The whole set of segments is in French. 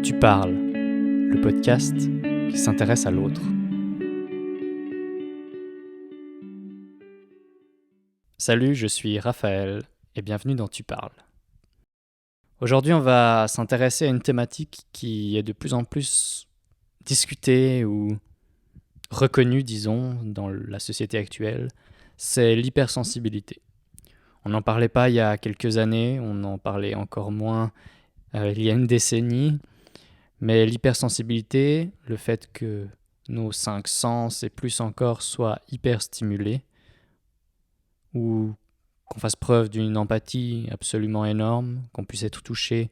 Tu parles, le podcast qui s'intéresse à l'autre. Salut, je suis Raphaël et bienvenue dans Tu parles. Aujourd'hui, on va s'intéresser à une thématique qui est de plus en plus discutée ou reconnue, disons, dans la société actuelle. C'est l'hypersensibilité. On n'en parlait pas il y a quelques années, on en parlait encore moins il y a une décennie. Mais l'hypersensibilité, le fait que nos 5 sens et plus encore soient hyper stimulés, ou qu'on fasse preuve d'une empathie absolument énorme, qu'on puisse être touché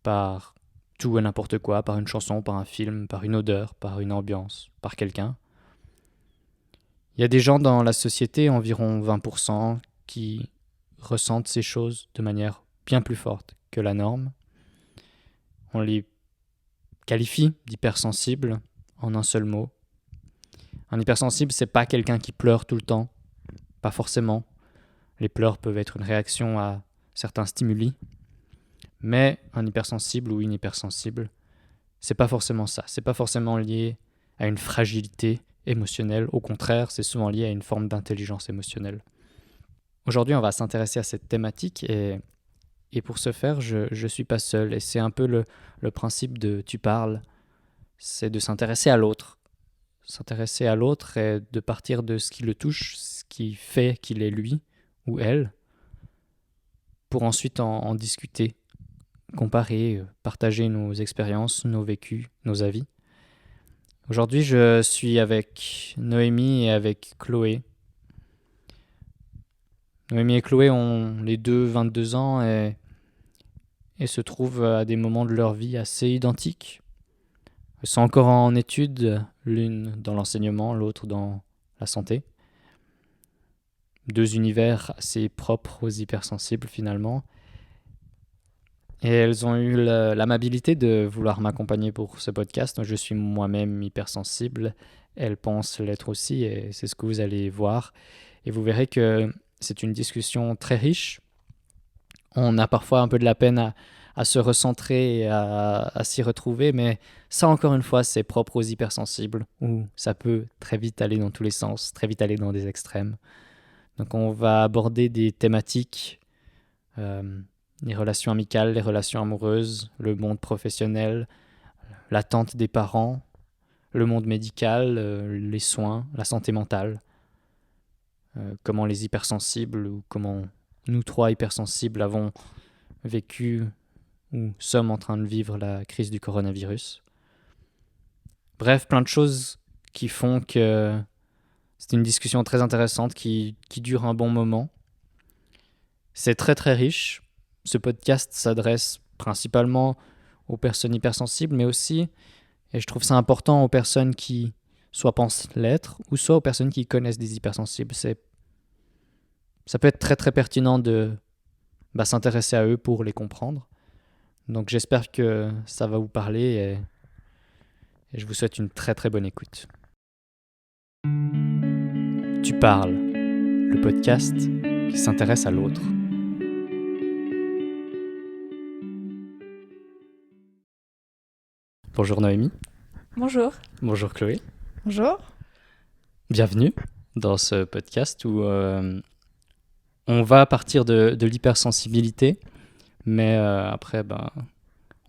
par tout et n'importe quoi, par une chanson, par un film, par une odeur, par une ambiance, par quelqu'un. Il y a des gens dans la société, environ 20%, qui ressentent ces choses de manière bien plus forte que la norme. On les qualifie d'hypersensibles en un seul mot. Un hypersensible, c'est pas quelqu'un qui pleure tout le temps, pas forcément. Les pleurs peuvent être une réaction à certains stimuli, mais un hypersensible ou une hypersensible, c'est pas forcément ça. C'est pas forcément lié à une fragilité émotionnelle. Au contraire, c'est souvent lié à une forme d'intelligence émotionnelle. Aujourd'hui, on va s'intéresser à cette thématique et pour ce faire, je suis pas seul. Et c'est un peu le principe de Tu parles, c'est de s'intéresser à l'autre. S'intéresser à l'autre et de partir de ce qui le touche, ce qui fait qu'il est lui ou elle, pour ensuite en discuter, comparer, partager nos expériences, nos vécus, nos avis. Aujourd'hui, je suis avec Noémie et avec Chloé. Noémie et Chloé ont les deux 22 ans et se trouvent à des moments de leur vie assez identiques. Elles sont encore en études, l'une dans l'enseignement, l'autre dans la santé. Deux univers assez propres aux hypersensibles finalement. Et elles ont eu l'amabilité de vouloir m'accompagner pour ce podcast. Je suis moi-même hypersensible. Elles pensent l'être aussi et c'est ce que vous allez voir. Et vous verrez que c'est une discussion très riche. On a parfois un peu de la peine à se recentrer et à s'y retrouver, mais ça encore une fois, c'est propre aux hypersensibles, où ça peut très vite aller dans tous les sens, très vite aller dans des extrêmes. Donc on va aborder des thématiques, les relations amicales, les relations amoureuses, le monde professionnel, l'attente des parents, le monde médical, les soins, la santé mentale, comment les hypersensibles ou comment nous trois hypersensibles avons vécu ou sommes en train de vivre la crise du coronavirus. Bref, plein de choses qui font que c'est une discussion très intéressante qui dure un bon moment. C'est très très riche. Ce podcast s'adresse principalement aux personnes hypersensibles, mais aussi, et je trouve ça important, aux personnes qui soit pensent l'être, ou soit aux personnes qui connaissent des hypersensibles. Ça peut être très très pertinent de s'intéresser à eux pour les comprendre. Donc j'espère que ça va vous parler et je vous souhaite une très très bonne écoute. Tu parles, le podcast qui s'intéresse à l'autre. Bonjour Noémie. Bonjour. Bonjour Chloé. Bonjour. Bienvenue dans ce podcast où on va partir de l'hypersensibilité, mais après,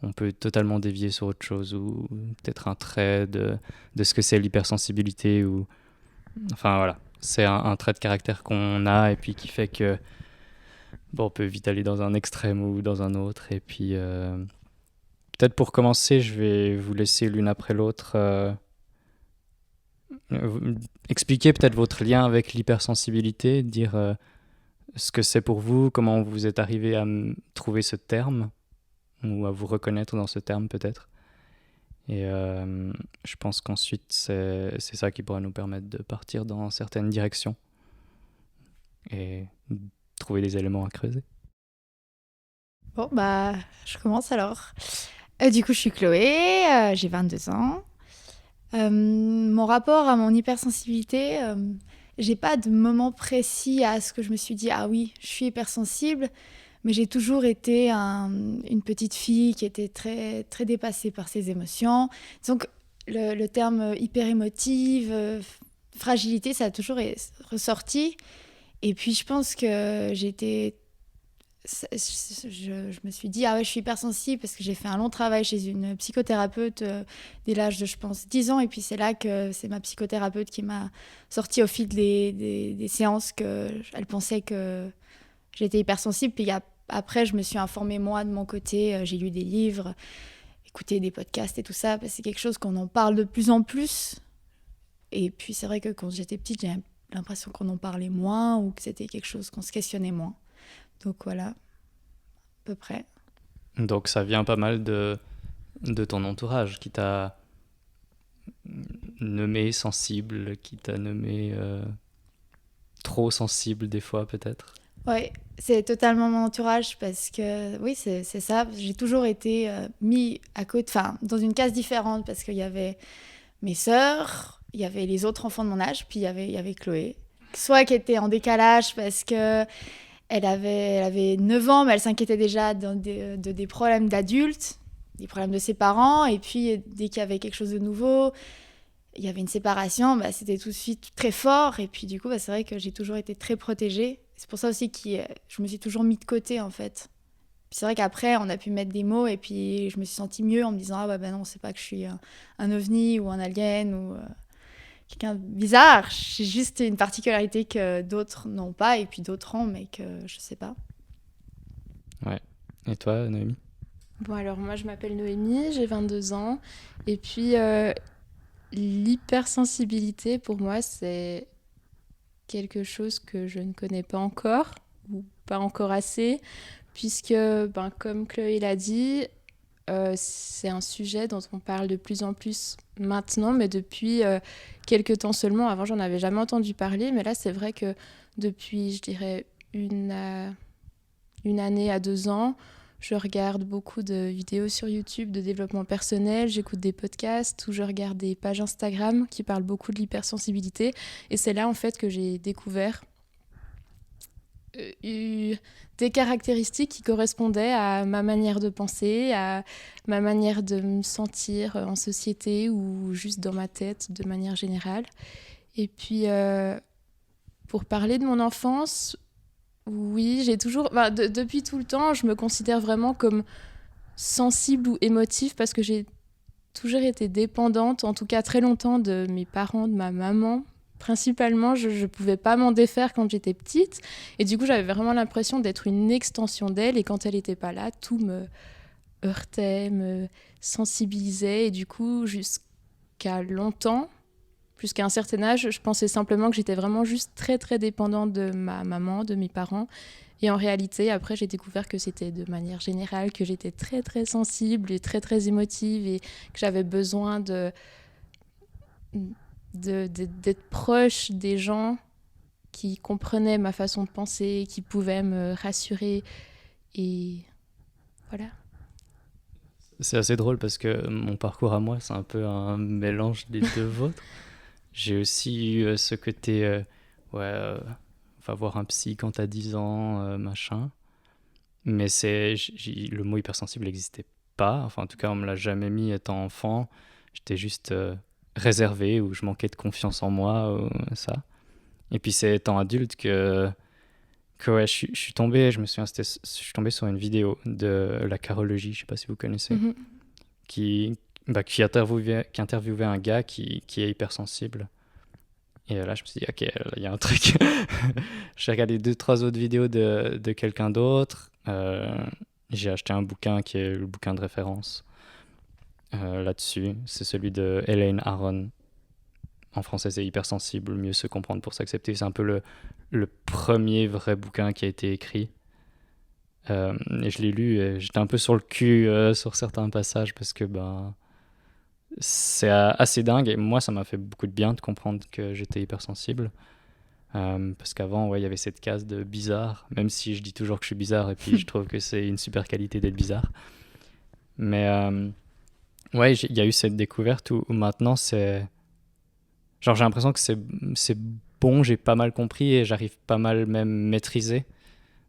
on peut totalement dévier sur autre chose ou peut-être un trait de ce que c'est l'hypersensibilité. Enfin voilà, c'est un trait de caractère qu'on a et puis qui fait que on peut vite aller dans un extrême ou dans un autre. Et puis peut-être pour commencer, je vais vous laisser l'une après l'autre expliquer peut-être votre lien avec l'hypersensibilité, dire ce que c'est pour vous, comment vous êtes arrivé à trouver ce terme ou à vous reconnaître dans ce terme peut-être. Et je pense qu'ensuite c'est ça qui pourra nous permettre de partir dans certaines directions et trouver des éléments à creuser. Bon, je commence alors. Du coup, je suis Chloé, j'ai 22 ans. Mon rapport à mon hypersensibilité, j'ai pas de moment précis à ce que je me suis dit « Ah oui, je suis hypersensible », Mais j'ai toujours été une petite fille qui était très, très dépassée par ses émotions. Donc, le terme hyper émotive, fragilité, ça a toujours ressorti. Et puis, je pense que je me suis dit, ah ouais, je suis hypersensible parce que j'ai fait un long travail chez une psychothérapeute dès l'âge de, je pense, 10 ans. Et puis, c'est là que c'est ma psychothérapeute qui m'a sorti au fil des séances qu'elle pensait que j'étais hypersensible. Puis, après, je me suis informée, moi, de mon côté. J'ai lu des livres, écouté des podcasts et tout ça. Parce que c'est quelque chose qu'on en parle de plus en plus. Et puis, c'est vrai que quand j'étais petite, j'ai l'impression qu'on en parlait moins ou que c'était quelque chose qu'on se questionnait moins. Donc voilà, à peu près. Donc ça vient pas mal de ton entourage qui t'a nommé sensible, qui t'a nommé trop sensible des fois peut-être. Ouais, c'est totalement mon entourage parce que oui, c'est ça. J'ai toujours été mis à côté, enfin, dans une case différente parce qu'il y avait mes sœurs, il y avait les autres enfants de mon âge, puis il y avait Chloé. Soit qui était en décalage parce que elle avait 9 ans, mais elle s'inquiétait déjà des problèmes d'adultes, des problèmes de ses parents. Et puis, dès qu'il y avait quelque chose de nouveau, il y avait une séparation, bah, c'était tout de suite très fort. Et puis, du coup, bah, c'est vrai que j'ai toujours été très protégée. C'est pour ça aussi que je me suis toujours mis de côté, en fait. Puis c'est vrai qu'après, on a pu mettre des mots. Et puis, je me suis sentie mieux en me disant, ah bah non, c'est pas que je suis un ovni ou un alien ou quelqu'un de bizarre. J'ai juste une particularité que d'autres n'ont pas. Et puis d'autres ont, mais que je sais pas. Ouais. Et toi, Noémie? Bon, alors moi, je m'appelle Noémie, j'ai 22 ans. Et puis, l'hypersensibilité, pour moi, c'est quelque chose que je ne connais pas encore, ou pas encore assez, puisque, ben, comme Chloé l'a dit, c'est un sujet dont on parle de plus en plus maintenant, mais depuis quelques temps seulement. Avant, j'en avais jamais entendu parler, mais là, c'est vrai que depuis, je dirais, une année à 2 ans, je regarde beaucoup de vidéos sur YouTube de développement personnel, j'écoute des podcasts ou je regarde des pages Instagram qui parlent beaucoup de l'hypersensibilité. Et c'est là, en fait, que j'ai découvert des caractéristiques qui correspondaient à ma manière de penser, à ma manière de me sentir en société ou juste dans ma tête de manière générale. Et puis, pour parler de mon enfance, oui, j'ai toujours... depuis tout le temps, je me considère vraiment comme sensible ou émotive parce que j'ai toujours été dépendante, en tout cas très longtemps, de mes parents, de ma maman. Principalement, je ne pouvais pas m'en défaire quand j'étais petite. Et du coup, j'avais vraiment l'impression d'être une extension d'elle. Et quand elle n'était pas là, tout me heurtait, me sensibilisait. Et du coup, jusqu'à longtemps, jusqu'à un certain âge, je pensais simplement que j'étais vraiment juste très, très dépendante de ma maman, de mes parents. Et en réalité, après, j'ai découvert que c'était de manière générale, que j'étais très, très sensible et très, très émotive et que j'avais besoin d'être proche des gens qui comprenaient ma façon de penser, qui pouvaient me rassurer. Et voilà. C'est assez drôle parce que mon parcours à moi, c'est un peu un mélange des deux vôtres. J'ai aussi eu ce côté, va voir un psy quand t'as 10 ans, machin. Mais le mot hypersensible n'existait pas. Enfin, en tout cas, on me l'a jamais mis étant enfant. J'étais juste réservé ou je manquais de confiance en moi, ou ça. Et puis c'est étant adulte que ouais, je suis tombé, je me souviens, je suis tombé sur une vidéo de la carologie, je sais pas si vous connaissez, qui interviewait un gars qui est hypersensible. Et là, je me suis dit, ok, il y a un truc. J'ai regardé 2-3 autres vidéos de quelqu'un d'autre. J'ai acheté un bouquin qui est le bouquin de référence là-dessus. C'est celui de Elaine Aron. En français, c'est Hypersensible, mieux se comprendre pour s'accepter. C'est un peu le premier vrai bouquin qui a été écrit. Et je l'ai lu et j'étais un peu sur le cul sur certains passages parce que c'est assez dingue. Et moi, ça m'a fait beaucoup de bien de comprendre que j'étais hypersensible. Parce qu'avant, il y avait cette case de bizarre, même si je dis toujours que je suis bizarre et puis je trouve que c'est une super qualité d'être bizarre. Mais il y a eu cette découverte où maintenant c'est... Genre j'ai l'impression que c'est bon, j'ai pas mal compris et j'arrive pas mal même maîtriser.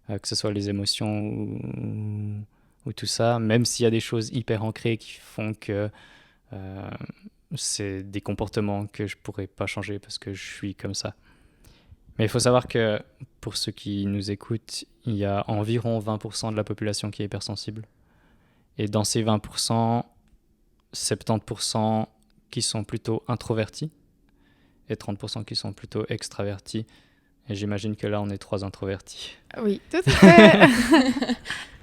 que ce soit les émotions ou tout ça, même s'il y a des choses hyper ancrées qui font que c'est des comportements que je pourrais pas changer parce que je suis comme ça. Mais il faut savoir que pour ceux qui nous écoutent, il y a environ 20% de la population qui est hypersensible. Et dans ces 20%, 70% qui sont plutôt introvertis et 30% qui sont plutôt extravertis. Et j'imagine que là, on est 3 introvertis. Oui, tout à fait.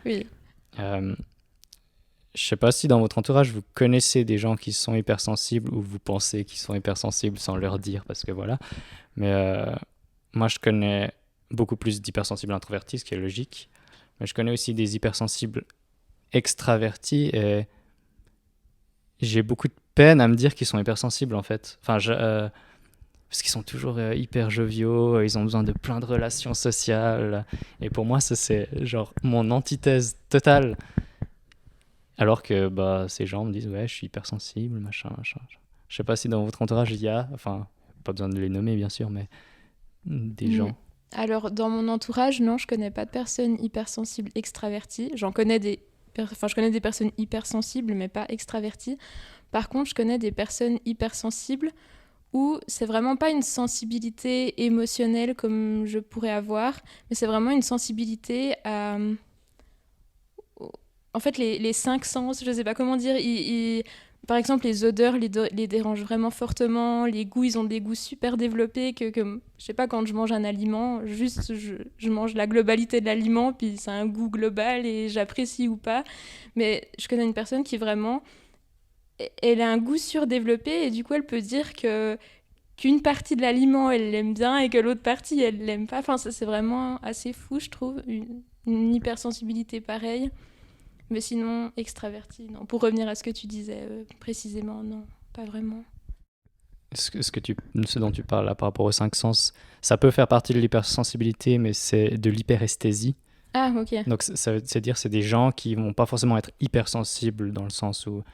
Oui. Je sais pas si dans votre entourage, vous connaissez des gens qui sont hypersensibles ou vous pensez qu'ils sont hypersensibles sans leur dire, parce que voilà. Mais moi, je connais beaucoup plus d'hypersensibles introvertis, ce qui est logique. Mais je connais aussi des hypersensibles extravertis et j'ai beaucoup de peine à me dire qu'ils sont hypersensibles, en fait. Enfin, parce qu'ils sont toujours hyper joviaux, ils ont besoin de plein de relations sociales. Et pour moi, ça, c'est genre mon antithèse totale. Alors que ces gens me disent ouais, je suis hypersensible, machin. Je sais pas si dans votre entourage il y a, enfin, pas besoin de les nommer bien sûr, mais des gens. Alors dans mon entourage, non, je connais pas de personnes hypersensibles extraverties. Je connais des personnes hypersensibles, mais pas extraverties. Par contre, je connais des personnes hypersensibles où c'est vraiment pas une sensibilité émotionnelle comme je pourrais avoir, mais c'est vraiment une sensibilité à... En fait, les 5 sens, je sais pas comment dire, par exemple, les odeurs les dérangent vraiment fortement, les goûts, ils ont des goûts super développés que je sais pas, quand je mange un aliment, juste je mange la globalité de l'aliment, puis c'est un goût global et j'apprécie ou pas. Mais je connais une personne qui vraiment, elle a un goût surdéveloppé et du coup, elle peut dire qu'une partie de l'aliment, elle l'aime bien et que l'autre partie, elle l'aime pas. Enfin, ça, c'est vraiment assez fou, je trouve, une hypersensibilité pareille. Mais sinon, extraverti, non. Pour revenir à ce que tu disais précisément, non, pas vraiment. Ce dont tu parles là par rapport aux 5 sens, ça peut faire partie de l'hypersensibilité, mais c'est de l'hyperesthésie. Ah, ok. Donc c'est dire c'est des gens qui vont pas forcément être hypersensibles dans le sens où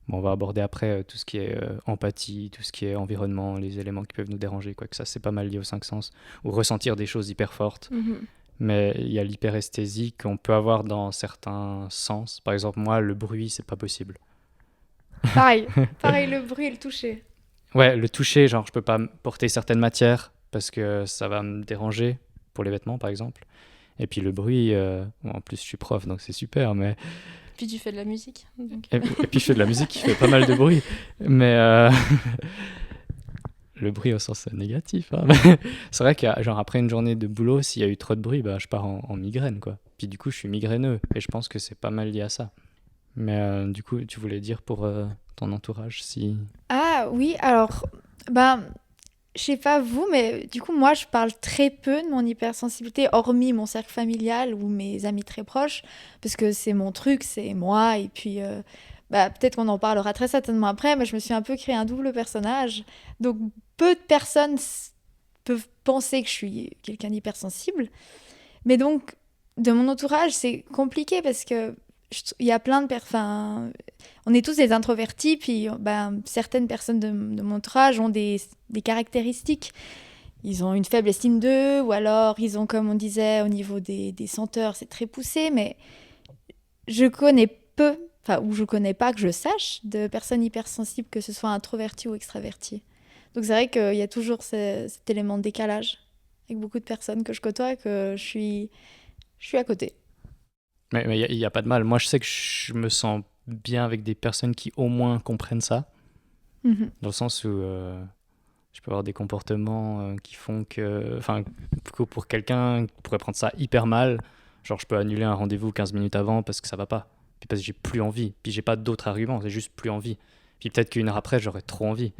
on va aborder après tout ce qui est empathie, tout ce qui est environnement, les éléments qui peuvent nous déranger, quoi que ça c'est pas mal lié aux 5 sens, ou ressentir des choses hyper fortes. Mm-hmm. Mais il y a l'hyperesthésie qu'on peut avoir dans certains sens. Par exemple, moi, le bruit, c'est pas possible. Pareil, le bruit et le toucher. Ouais, le toucher, genre, je peux pas porter certaines matières parce que ça va me déranger, pour les vêtements, par exemple. Et puis le bruit, en plus, je suis prof, donc c'est super, mais... Puis tu fais de la musique. Donc... Et puis je fais de la musique qui fait pas mal de bruit. Mais... le bruit au sens négatif. Hein. C'est vrai que genre après une journée de boulot, s'il y a eu trop de bruit, je pars en migraine, quoi. Puis du coup, je suis migraineux et je pense que c'est pas mal lié à ça. Mais du coup, tu voulais dire pour ton entourage si... Ah oui, alors, je sais pas vous, mais du coup, moi, je parle très peu de mon hypersensibilité, hormis mon cercle familial ou mes amis très proches, parce que c'est mon truc, c'est moi, et puis... peut-être qu'on en parlera très certainement après, mais je me suis un peu créé un double personnage. Donc, peu de personnes peuvent penser que je suis quelqu'un d'hypersensible. Mais donc, de mon entourage, c'est compliqué parce que il y a plein de personnes... on est tous des introvertis, puis certaines personnes de mon entourage ont des caractéristiques. Ils ont une faible estime d'eux, ou alors ils ont, comme on disait, au niveau des senteurs, c'est très poussé, mais je connais peu... ou je connais pas, que je sache, de personnes hypersensibles, que ce soit introverties ou extraverties. Donc c'est vrai qu'il y a toujours cet élément de décalage avec beaucoup de personnes que je côtoie, que je suis à côté. Mais il n'y a pas de mal. Moi, je sais que je me sens bien avec des personnes qui au moins comprennent ça. Mm-hmm. Dans le sens où je peux avoir des comportements qui font que... Enfin, pour quelqu'un qui pourrait prendre ça hyper mal, genre je peux annuler un rendez-vous 15 minutes avant parce que ça va pas. Puis parce que j'ai plus envie, puis j'ai pas d'autres arguments, j'ai juste plus envie. Puis peut-être qu'une heure après, j'aurais trop envie.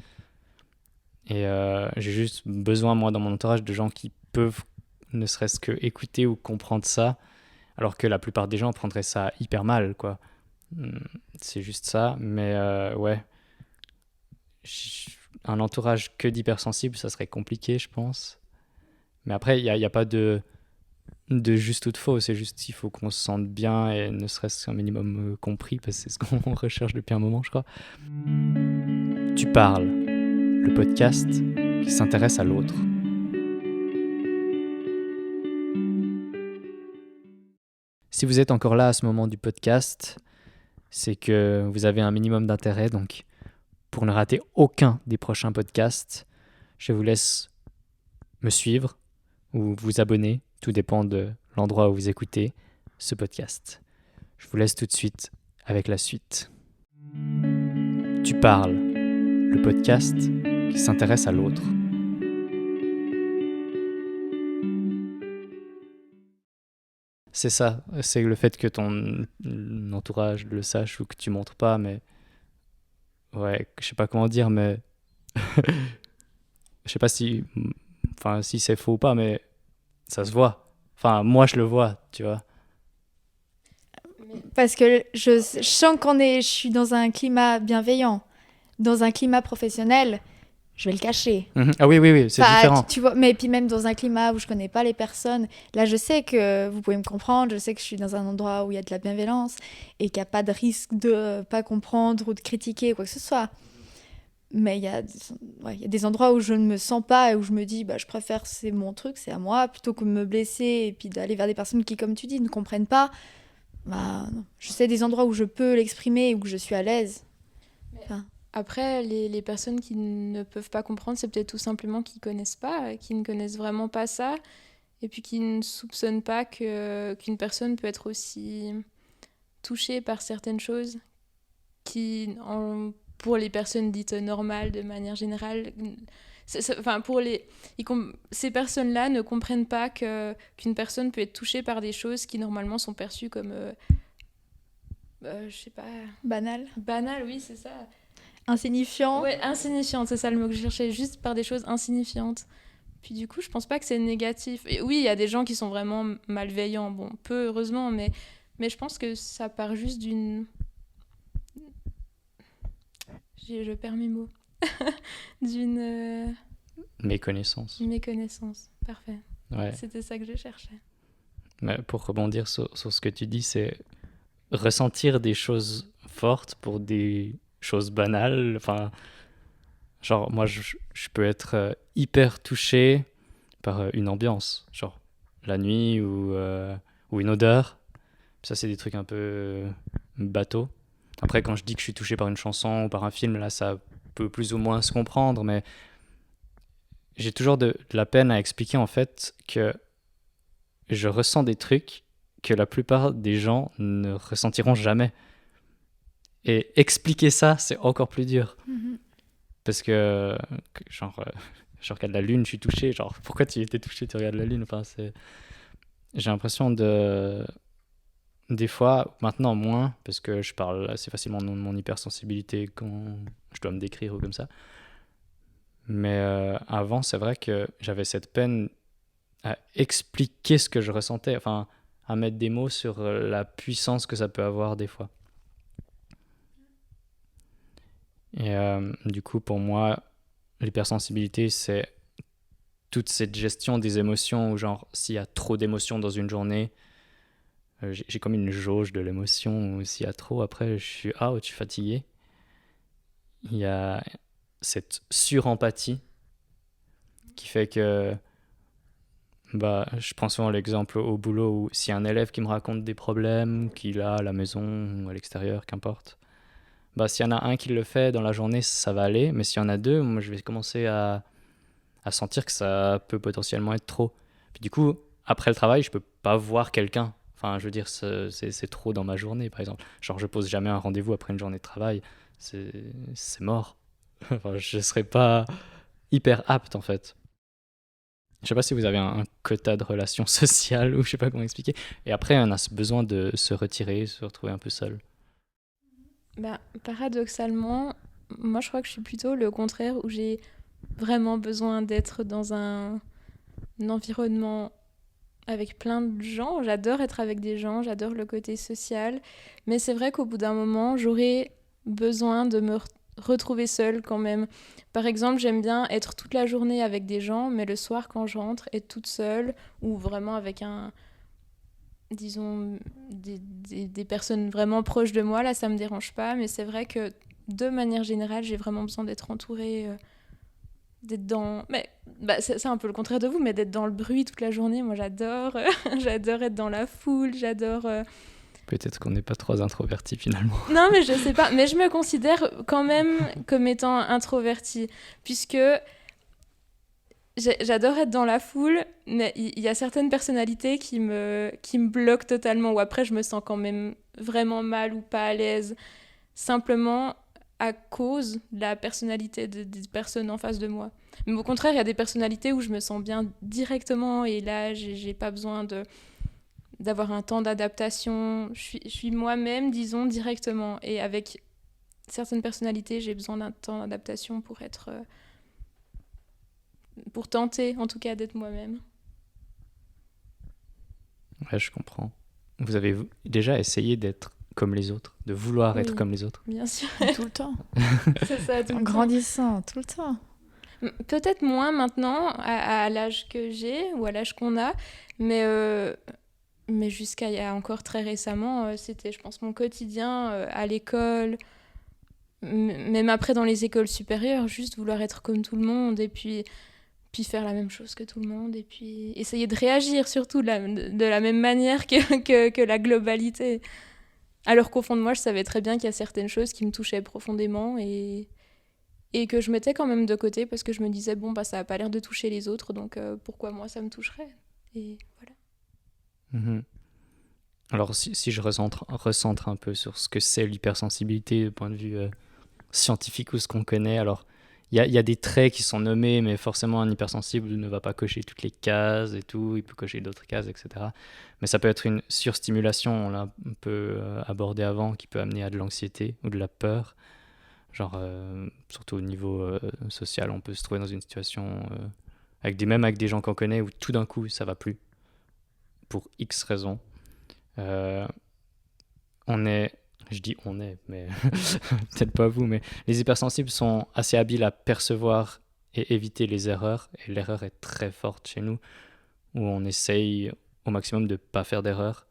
Et j'ai juste besoin, moi, dans mon entourage, de gens qui peuvent ne serait-ce que écouter ou comprendre ça, alors que la plupart des gens prendraient ça hyper mal, quoi. C'est juste ça, mais ouais. Un entourage que d'hypersensibles, ça serait compliqué, je pense. Mais après, il n'y a pas de juste ou de faux, c'est juste qu'il faut qu'on se sente bien et ne serait-ce qu'un minimum compris, parce que c'est ce qu'on recherche depuis un moment, je crois. Tu parles, le podcast qui s'intéresse à l'autre. si vous êtes encore là à ce moment du podcast, c'est que vous avez un minimum d'intérêt. Donc, pour ne rater aucun des prochains podcasts, je vous laisse me suivre ou vous abonner. Tout dépend de l'endroit où vous écoutez ce podcast. Je vous laisse tout de suite avec la suite. Tu parles, le podcast qui s'intéresse à l'autre. C'est ça, c'est le fait que ton entourage le sache ou que tu montres pas, mais ouais, je sais pas comment dire, mais je sais pas si c'est faux ou pas, mais ça se voit. Enfin, moi je le vois, tu vois. Parce que je sens je suis dans un climat bienveillant, dans un climat professionnel, je vais le cacher. Ah oui, c'est différent. Tu vois, mais puis même dans un climat où je connais pas les personnes, là je sais que vous pouvez me comprendre, je sais que je suis dans un endroit où il y a de la bienveillance et qu'il n'y a pas de risque de pas comprendre ou de critiquer ou quoi que ce soit. Mais il y a des endroits où je ne me sens pas et où je me dis, je préfère, c'est mon truc, c'est à moi, plutôt que de me blesser et puis d'aller vers des personnes qui, comme tu dis, ne comprennent pas. Non. Je sais des endroits où je peux l'exprimer et où je suis à l'aise. Après, les personnes qui ne peuvent pas comprendre, c'est peut-être tout simplement qu'ils connaissent pas, qui ne connaissent vraiment pas ça, et puis qui ne soupçonnent pas qu'une personne peut être aussi touchée par certaines choses pour les personnes dites normales, de manière générale, ces personnes-là ne comprennent pas qu'une personne peut être touchée par des choses qui normalement sont perçues comme, je sais pas... Banal, oui, c'est ça. insignifiant. Ouais, insignifiante, c'est ça le mot que je cherchais, juste par des choses insignifiantes. Puis du coup, je pense pas que c'est négatif. Et oui, il y a des gens qui sont vraiment malveillants, bon, peu heureusement, mais je pense que ça part juste d'une... Je perds mes mots. D'une... Méconnaissance. Méconnaissance, parfait. Ouais. C'était ça que je cherchais. Mais pour rebondir sur ce que tu dis, c'est ressentir des choses fortes pour des choses banales. Enfin, genre, moi, je peux être hyper touché par une ambiance, genre la nuit ou une odeur. Ça, c'est des trucs un peu bateaux. Après, quand je dis que je suis touché par une chanson ou par un film, là, ça peut plus ou moins se comprendre, mais j'ai toujours de la peine à expliquer, en fait, que je ressens des trucs que la plupart des gens ne ressentiront jamais. Et expliquer ça, c'est encore plus dur. Mm-hmm. Parce que genre, je regarde la lune, je suis touché. Genre, pourquoi tu étais touché, tu regardes la lune? Enfin, j'ai l'impression des fois, maintenant moins, parce que je parle assez facilement de mon hypersensibilité quand je dois me décrire ou comme ça. Mais avant, c'est vrai que j'avais cette peine à expliquer ce que je ressentais, enfin, à mettre des mots sur la puissance que ça peut avoir des fois. Et du coup, pour moi, l'hypersensibilité, c'est toute cette gestion des émotions où, genre, s'il y a trop d'émotions dans une journée, j'ai comme une jauge de l'émotion où s'il y a trop, après, je suis fatigué. Il y a cette surempathie qui fait que je prends souvent l'exemple au boulot où s'il y a un élève qui me raconte des problèmes qu'il a à la maison ou à l'extérieur, qu'importe, s'il y en a un qui le fait dans la journée, ça va aller, mais s'il y en a deux, moi je vais commencer à sentir que ça peut potentiellement être trop. Puis du coup, après le travail, je peux pas voir quelqu'un. Enfin, je veux dire, c'est trop dans ma journée, par exemple. Genre, je pose jamais un rendez-vous après une journée de travail. C'est mort. Enfin, je serais pas hyper apte, en fait. Je sais pas si vous avez un quota de relations sociales ou je sais pas comment expliquer. Et après, on a ce besoin de se retirer, se retrouver un peu seul. Paradoxalement, moi je crois que je suis plutôt le contraire, où j'ai vraiment besoin d'être dans un environnement avec plein de gens. J'adore être avec des gens, j'adore le côté social, mais c'est vrai qu'au bout d'un moment, j'aurais besoin de me retrouver seule quand même. Par exemple, j'aime bien être toute la journée avec des gens, mais le soir quand je rentre, être toute seule ou vraiment avec disons des personnes vraiment proches de moi, là ça me dérange pas, mais c'est vrai que de manière générale, j'ai vraiment besoin d'être entourée d'être dans... Mais, c'est un peu le contraire de vous, mais d'être dans le bruit toute la journée, moi j'adore. J'adore être dans la foule, j'adore... Peut-être qu'on n'est pas trop introvertis finalement. Non, mais je sais pas. Mais je me considère quand même comme étant introvertie, puisque j'adore être dans la foule, mais il y a certaines personnalités qui me bloquent totalement, ou après je me sens quand même vraiment mal ou pas à l'aise, simplement à cause de la personnalité des personnes en face de moi. Mais au contraire, il y a des personnalités où je me sens bien directement, et là, j'ai pas besoin d'avoir un temps d'adaptation. Je suis moi-même, disons, directement. Et avec certaines personnalités, j'ai besoin d'un temps d'adaptation pour tenter, en tout cas, d'être moi-même. Ouais, je comprends. Vous avez déjà essayé d'être comme les autres, de vouloir être comme les autres? Bien sûr. Tout le temps. C'est ça, tout En le temps. grandissant, tout le temps. Peut-être moins maintenant, à l'âge que j'ai, ou à l'âge qu'on a, mais jusqu'à il y a encore très récemment, c'était, je pense, mon quotidien à l'école, même après dans les écoles supérieures, juste vouloir être comme tout le monde, et puis faire la même chose que tout le monde, et puis essayer de réagir surtout de la même manière que la globalité. Alors qu'au fond de moi, je savais très bien qu'il y a certaines choses qui me touchaient profondément, et que je mettais quand même de côté, parce que je me disais, bon, ça n'a pas l'air de toucher les autres, donc pourquoi moi ça me toucherait? Et voilà. Alors si je recentre un peu sur ce que c'est l'hypersensibilité du point de vue scientifique ou ce qu'on connaît, alors il y a des traits qui sont nommés, mais forcément un hypersensible ne va pas cocher toutes les cases et tout, il peut cocher d'autres cases, etc. Mais ça peut être une surstimulation, on l'a un peu abordé avant, qui peut amener à de l'anxiété ou de la peur. Genre, surtout au niveau social, on peut se trouver dans une situation même avec des gens qu'on connaît où tout d'un coup ça va plus pour X raisons. Je dis on est, mais peut-être pas vous, mais les hypersensibles sont assez habiles à percevoir et éviter les erreurs, et l'erreur est très forte chez nous, où on essaye au maximum de pas faire d'erreur,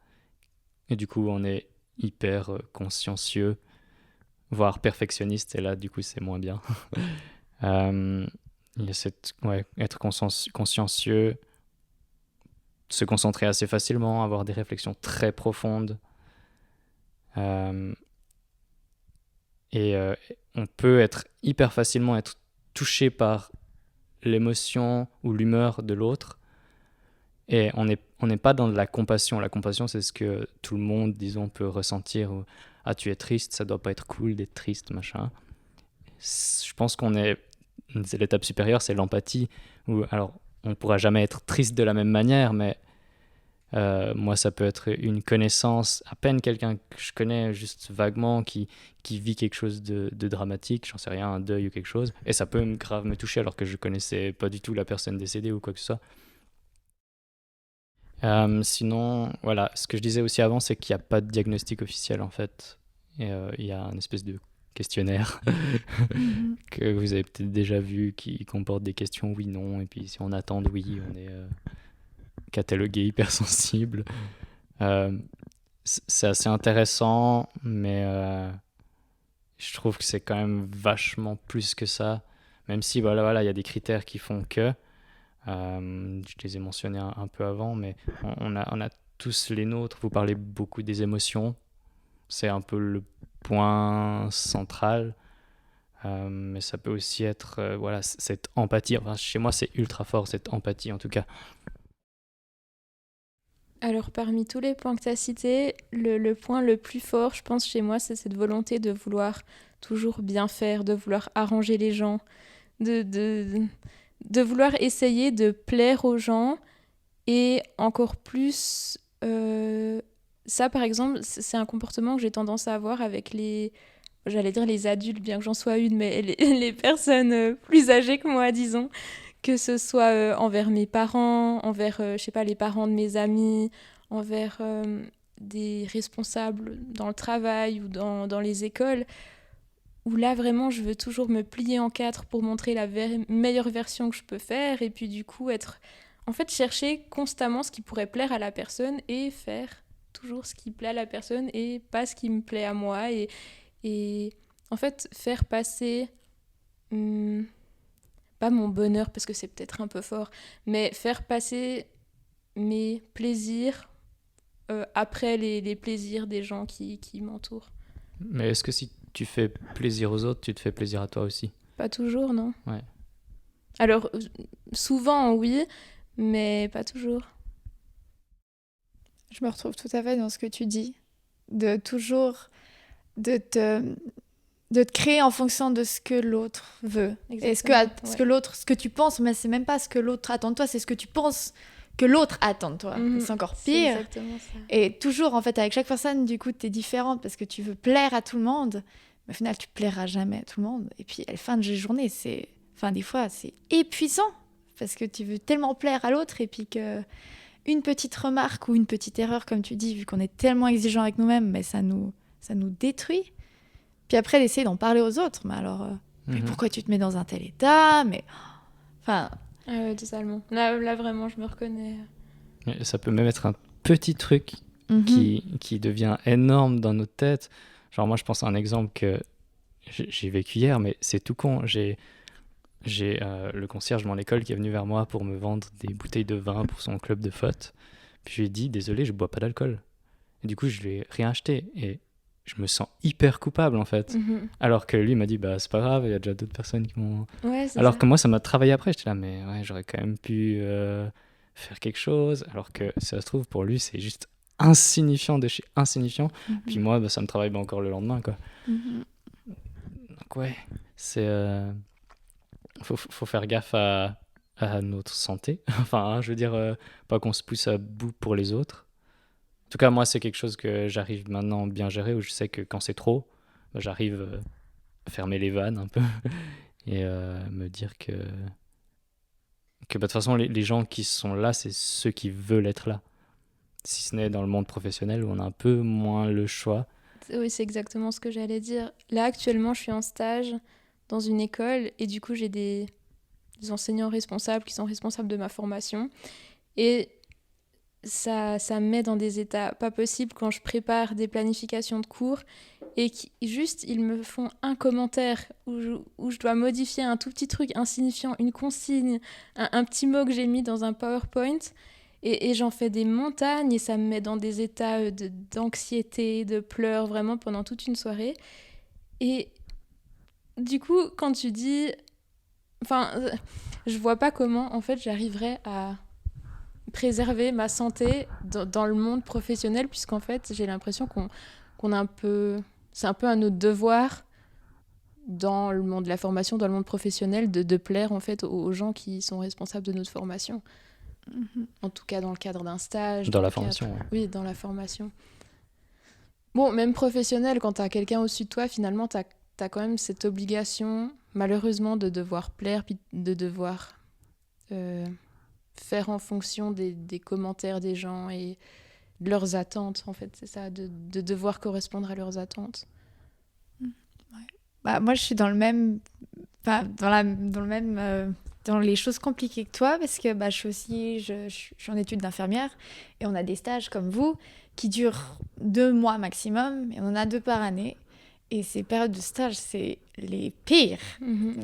et du coup on est hyper consciencieux, voire perfectionniste, et là du coup c'est moins bien. Il y a être consciencieux, se concentrer assez facilement, avoir des réflexions très profondes. Et on peut être hyper facilement être touché par l'émotion ou l'humeur de l'autre, et on n'est pas dans de la compassion. La compassion, c'est ce que tout le monde, disons, peut ressentir. Ah, tu es triste, ça doit pas être cool d'être triste, machin. Je pense c'est l'étape supérieure, c'est l'empathie. Alors, on pourra jamais être triste de la même manière, mais moi, ça peut être une connaissance, à peine quelqu'un que je connais juste vaguement, qui vit quelque chose de dramatique, j'en sais rien, un deuil ou quelque chose, et ça peut grave me toucher alors que je connaissais pas du tout la personne décédée ou quoi que ce soit. Sinon, voilà, ce que je disais aussi avant, c'est qu'il n'y a pas de diagnostic officiel en fait. Et il y a une espèce de questionnaire que vous avez peut-être déjà vu, qui comporte des questions oui, non, et puis si on attend oui, on est catalogué hypersensible. C'est assez intéressant, mais je trouve que c'est quand même vachement plus que ça, même si voilà, il y a des critères qui font que je les ai mentionnés un peu avant, mais on a tous les nôtres. Vous parlez beaucoup des émotions, c'est un peu le point central, mais ça peut aussi être voilà, cette empathie. Enfin, chez moi c'est ultra fort, cette empathie en tout cas. Alors, parmi tous les points que tu as cités, le point le plus fort, je pense, chez moi, c'est cette volonté de vouloir toujours bien faire, de vouloir arranger les gens, de vouloir essayer de plaire aux gens, et encore plus... ça, par exemple, c'est un comportement que j'ai tendance à avoir avec j'allais dire les adultes, bien que j'en sois une, mais les personnes plus âgées que moi, disons. Que ce soit envers mes parents, envers, je sais pas, les parents de mes amis, envers des responsables dans le travail ou dans les écoles, où là, vraiment, je veux toujours me plier en quatre pour montrer la meilleure version que je peux faire, et puis du coup, en fait, chercher constamment ce qui pourrait plaire à la personne, et faire toujours ce qui plaît à la personne, et pas ce qui me plaît à moi, et en fait, faire passer... pas mon bonheur parce que c'est peut-être un peu fort, mais faire passer mes plaisirs après les plaisirs des gens qui m'entourent. Mais est-ce que si tu fais plaisir aux autres, tu te fais plaisir à toi aussi? Pas toujours, non. Ouais. Alors, souvent, oui, mais pas toujours. Je me retrouve tout à fait dans ce que tu dis, de toujours de te créer en fonction de ce que l'autre veut. Et ce que l'autre, ce que tu penses, mais c'est même pas ce que l'autre attend de toi, c'est ce que tu penses que l'autre attend de toi. Mhm. C'est encore C'est pire. exactement ça. Et toujours, en fait, avec chaque personne, du coup, t'es différente parce que tu veux plaire à tout le monde. Mais au final, tu plairas jamais à tout le monde. Et puis, à la fin de la journée, des fois, c'est épuisant parce que tu veux tellement plaire à l'autre et puis que une petite remarque ou une petite erreur, comme tu dis, vu qu'on est tellement exigeant avec nous-mêmes, mais ça nous détruit. Puis après, d'essayer d'en parler aux autres. Mais alors, mais pourquoi tu te mets dans un tel état? Mais enfin. Ah ouais, totalement. Là, vraiment, je me reconnais. Ça peut même être un petit truc qui devient énorme dans notre tête. Genre, moi, je pense à un exemple que j'ai vécu hier, mais c'est tout con. J'ai le concierge de mon école qui est venu vers moi pour me vendre des bouteilles de vin pour son club de foot. Puis je lui ai dit, désolé, je bois pas d'alcool. Et du coup, je lui ai rien acheté. Et je me sens hyper coupable, en fait. Alors que lui m'a dit, bah, c'est pas grave, il y a déjà d'autres personnes qui m'ont... Ouais, c'est Alors ça. que moi, ça m'a travaillé après. J'étais là, mais ouais, j'aurais quand même pu faire quelque chose. Alors que ça se trouve, pour lui, c'est juste insignifiant de chez insignifiant. Puis moi, bah, ça me travaille encore le lendemain, quoi. Donc ouais, c'est... faut faire gaffe à notre santé. Enfin, je veux dire, pas qu'on se pousse à bout pour les autres. En tout cas, moi, c'est quelque chose que j'arrive maintenant bien gérer, où je sais que quand c'est trop, bah, j'arrive à fermer les vannes un peu et me dire que bah, de toute façon, les gens qui sont là, c'est ceux qui veulent être là. Si ce n'est dans le monde professionnel où on a un peu moins le choix. Oui, c'est exactement ce que j'allais dire. Là, actuellement, je suis en stage dans une école et du coup, j'ai des enseignants responsables qui sont responsables de ma formation. Et ça me met dans des états pas possibles quand je prépare des planifications de cours et juste, ils me font un commentaire où je dois modifier un tout petit truc insignifiant, une consigne, un petit mot que j'ai mis dans un PowerPoint. Et j'en fais des montagnes et ça me met dans des états d'anxiété, de pleurs, vraiment pendant toute une soirée. Et du coup, quand tu dis... Enfin, je vois pas comment, en fait, j'arriverais à préserver ma santé dans le monde professionnel, puisqu'en fait, j'ai l'impression qu'on a un peu... C'est un peu un autre devoir dans le monde de la formation, dans le monde professionnel, de plaire, en fait, aux gens qui sont responsables de notre formation. En tout cas, dans le cadre d'un stage. Dans la formation. Ouais. Oui, dans la formation. Bon, même professionnel, quand t'as quelqu'un au-dessus de toi, finalement, t'as quand même cette obligation, malheureusement, de devoir plaire, puis de devoir faire en fonction des commentaires des gens et de leurs attentes, en fait. C'est ça, de devoir correspondre à leurs attentes. Ouais. Bah, moi, je suis dans le même... Enfin, dans le même... dans les choses compliquées que toi, parce que bah, je suis en études d'infirmière et on a des stages comme vous qui durent 2 mois maximum et on en a 2 par année. Et ces périodes de stage, c'est les pires.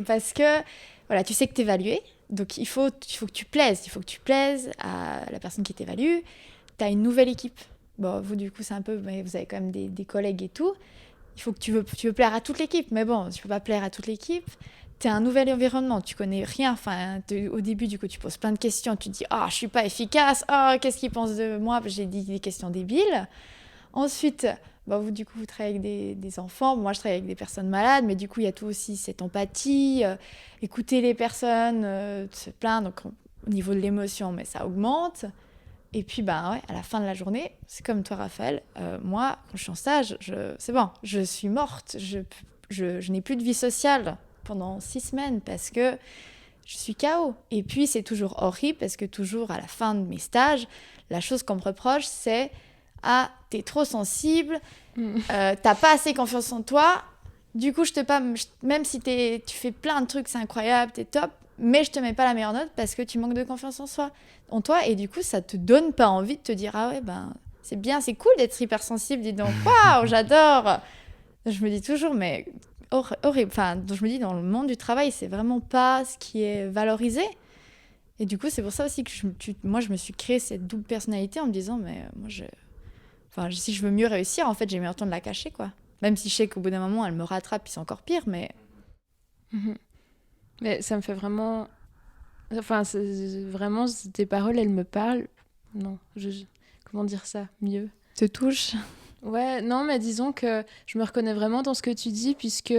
Parce que voilà, tu sais que tu es évalué, donc il faut que tu plaises. Il faut que tu plaises à la personne qui t'évalue. Tu as une nouvelle équipe. Bon, vous, du coup, c'est un peu... Mais vous avez quand même des collègues et tout. Il faut que tu veux plaire à toute l'équipe. Mais bon, tu peux pas plaire à toute l'équipe. T'es un nouvel environnement, tu connais rien. Enfin, au début, du coup, tu poses plein de questions. Tu te dis, je suis pas efficace. Qu'est-ce qu'ils pensent de moi? J'ai dit des questions débiles. Ensuite, vous, du coup, vous travaillez avec des enfants. Moi, je travaille avec des personnes malades. Mais du coup, il y a tout aussi cette empathie. Écouter les personnes, se plaindre. Donc, au niveau de l'émotion, mais ça augmente. Et puis, à la fin de la journée, c'est comme toi, Raphaël. Moi, quand je suis en stage, c'est bon, je suis morte. Je n'ai plus de vie sociale pendant 6 semaines parce que je suis KO. Et puis, c'est toujours horrible parce que toujours à la fin de mes stages, la chose qu'on me reproche, c'est « t'es trop sensible, t'as pas assez confiance en toi, du coup, même si tu fais plein de trucs, c'est incroyable, t'es top, mais je te mets pas la meilleure note parce que tu manques de confiance en toi. Et du coup, ça te donne pas envie de te dire « Ah ouais, c'est bien, c'est cool d'être hypersensible, dis donc, waouh, j'adore !» Je me dis toujours, mais horrible. Enfin, donc je me dis, dans le monde du travail, c'est vraiment pas ce qui est valorisé. Et du coup, c'est pour ça aussi que moi, je me suis créé cette double personnalité en me disant, mais moi, si je veux mieux réussir, en fait, j'ai mieux le temps de la cacher, quoi. Même si je sais qu'au bout d'un moment, elle me rattrape, puis c'est encore pire, mais... Mais ça me fait vraiment... Enfin, vraiment, tes paroles, elles me parlent. Non, comment dire ça mieux? Te touche. Ouais, non, mais disons que je me reconnais vraiment dans ce que tu dis, puisque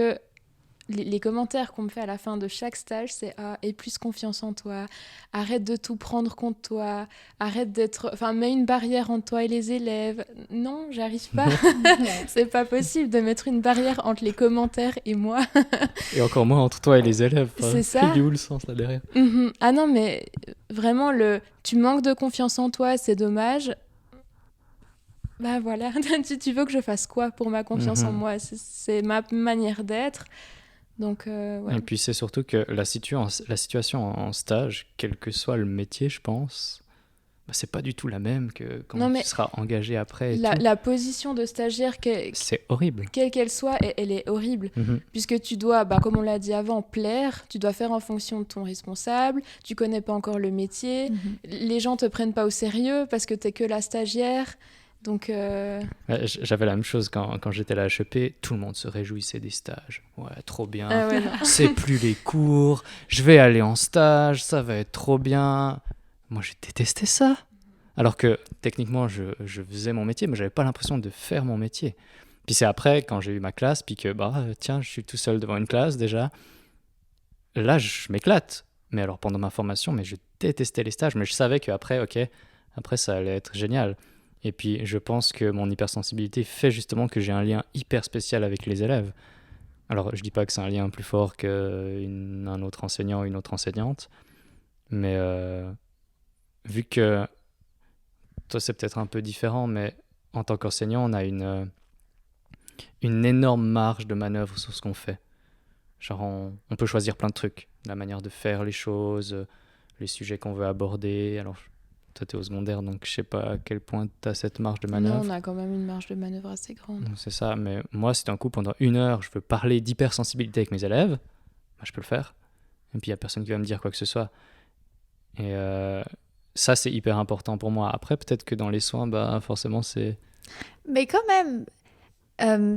les commentaires qu'on me fait à la fin de chaque stage, c'est aie plus confiance en toi, arrête de tout prendre contre toi, arrête d'être... Enfin, mets une barrière entre toi et les élèves. Non, j'arrive pas. C'est pas possible de mettre une barrière entre les commentaires et moi. Et encore moins entre toi et les élèves. C'est ça. Il est où le sens là derrière? Ah non, mais vraiment, tu manques de confiance en toi, c'est dommage. Bah voilà, tu veux que je fasse quoi pour ma confiance en moi? C'est ma manière d'être. Donc, ouais. Et puis c'est surtout que la situation en stage, quel que soit le métier, je pense, c'est pas du tout la même que quand tu seras engagé après. La position de stagiaire, c'est horrible. Quelle qu'elle soit, elle est horrible. Puisque tu dois, comme on l'a dit avant, plaire, tu dois faire en fonction de ton responsable, tu connais pas encore le métier, les gens te prennent pas au sérieux parce que t'es que la stagiaire. Donc j'avais la même chose quand j'étais à la HEP, tout le monde se réjouissait des stages. Ouais, trop bien. Ah ouais, c'est plus les cours, je vais aller en stage, ça va être trop bien. Moi, j'ai détesté ça. Alors que techniquement, je faisais mon métier, mais j'avais pas l'impression de faire mon métier. Puis c'est après, quand j'ai eu ma classe, puis que tiens, je suis tout seul devant une classe déjà. Là, je m'éclate. Mais alors pendant ma formation, mais je détestais les stages, mais je savais qu'après, après ça allait être génial. Et puis, je pense que mon hypersensibilité fait justement que j'ai un lien hyper spécial avec les élèves. Alors, je dis pas que c'est un lien plus fort qu'un autre enseignant ou une autre enseignante, mais vu que toi, c'est peut-être un peu différent, mais en tant qu'enseignant, on a une énorme marge de manœuvre sur ce qu'on fait. Genre, on peut choisir plein de trucs, la manière de faire les choses, les sujets qu'on veut aborder. Alors, toi, tu es au secondaire, donc je sais pas à quel point tu as cette marge de manœuvre. Non, on a quand même une marge de manœuvre assez grande. C'est ça, mais moi, si d'un coup, pendant 1 heure, je veux parler d'hypersensibilité avec mes élèves, je peux le faire. Et puis, il n'y a personne qui va me dire quoi que ce soit. Et ça, c'est hyper important pour moi. Après, peut-être que dans les soins, forcément, c'est... Mais quand même,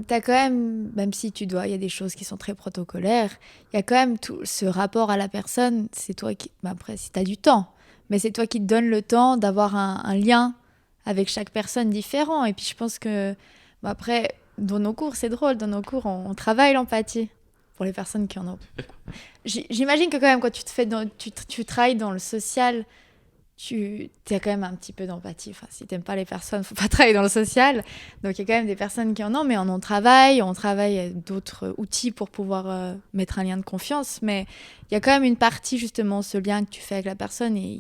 t'as quand même si il y a des choses qui sont très protocolaires, il y a quand même tout ce rapport à la personne, c'est toi qui... après, si t'as du temps, mais c'est toi qui te donnes le temps d'avoir un lien avec chaque personne différent. Et puis je pense que, après, dans nos cours, c'est drôle, dans nos cours, on travaille l'empathie pour les personnes qui en ont. J'imagine que quand même, quand tu travailles dans le social, tu as quand même un petit peu d'empathie. Enfin, si t'aimes pas les personnes, faut pas travailler dans le social. Donc il y a quand même des personnes qui en ont, mais on travaille d'autres outils pour pouvoir mettre un lien de confiance. Mais il y a quand même une partie, justement, ce lien que tu fais avec la personne et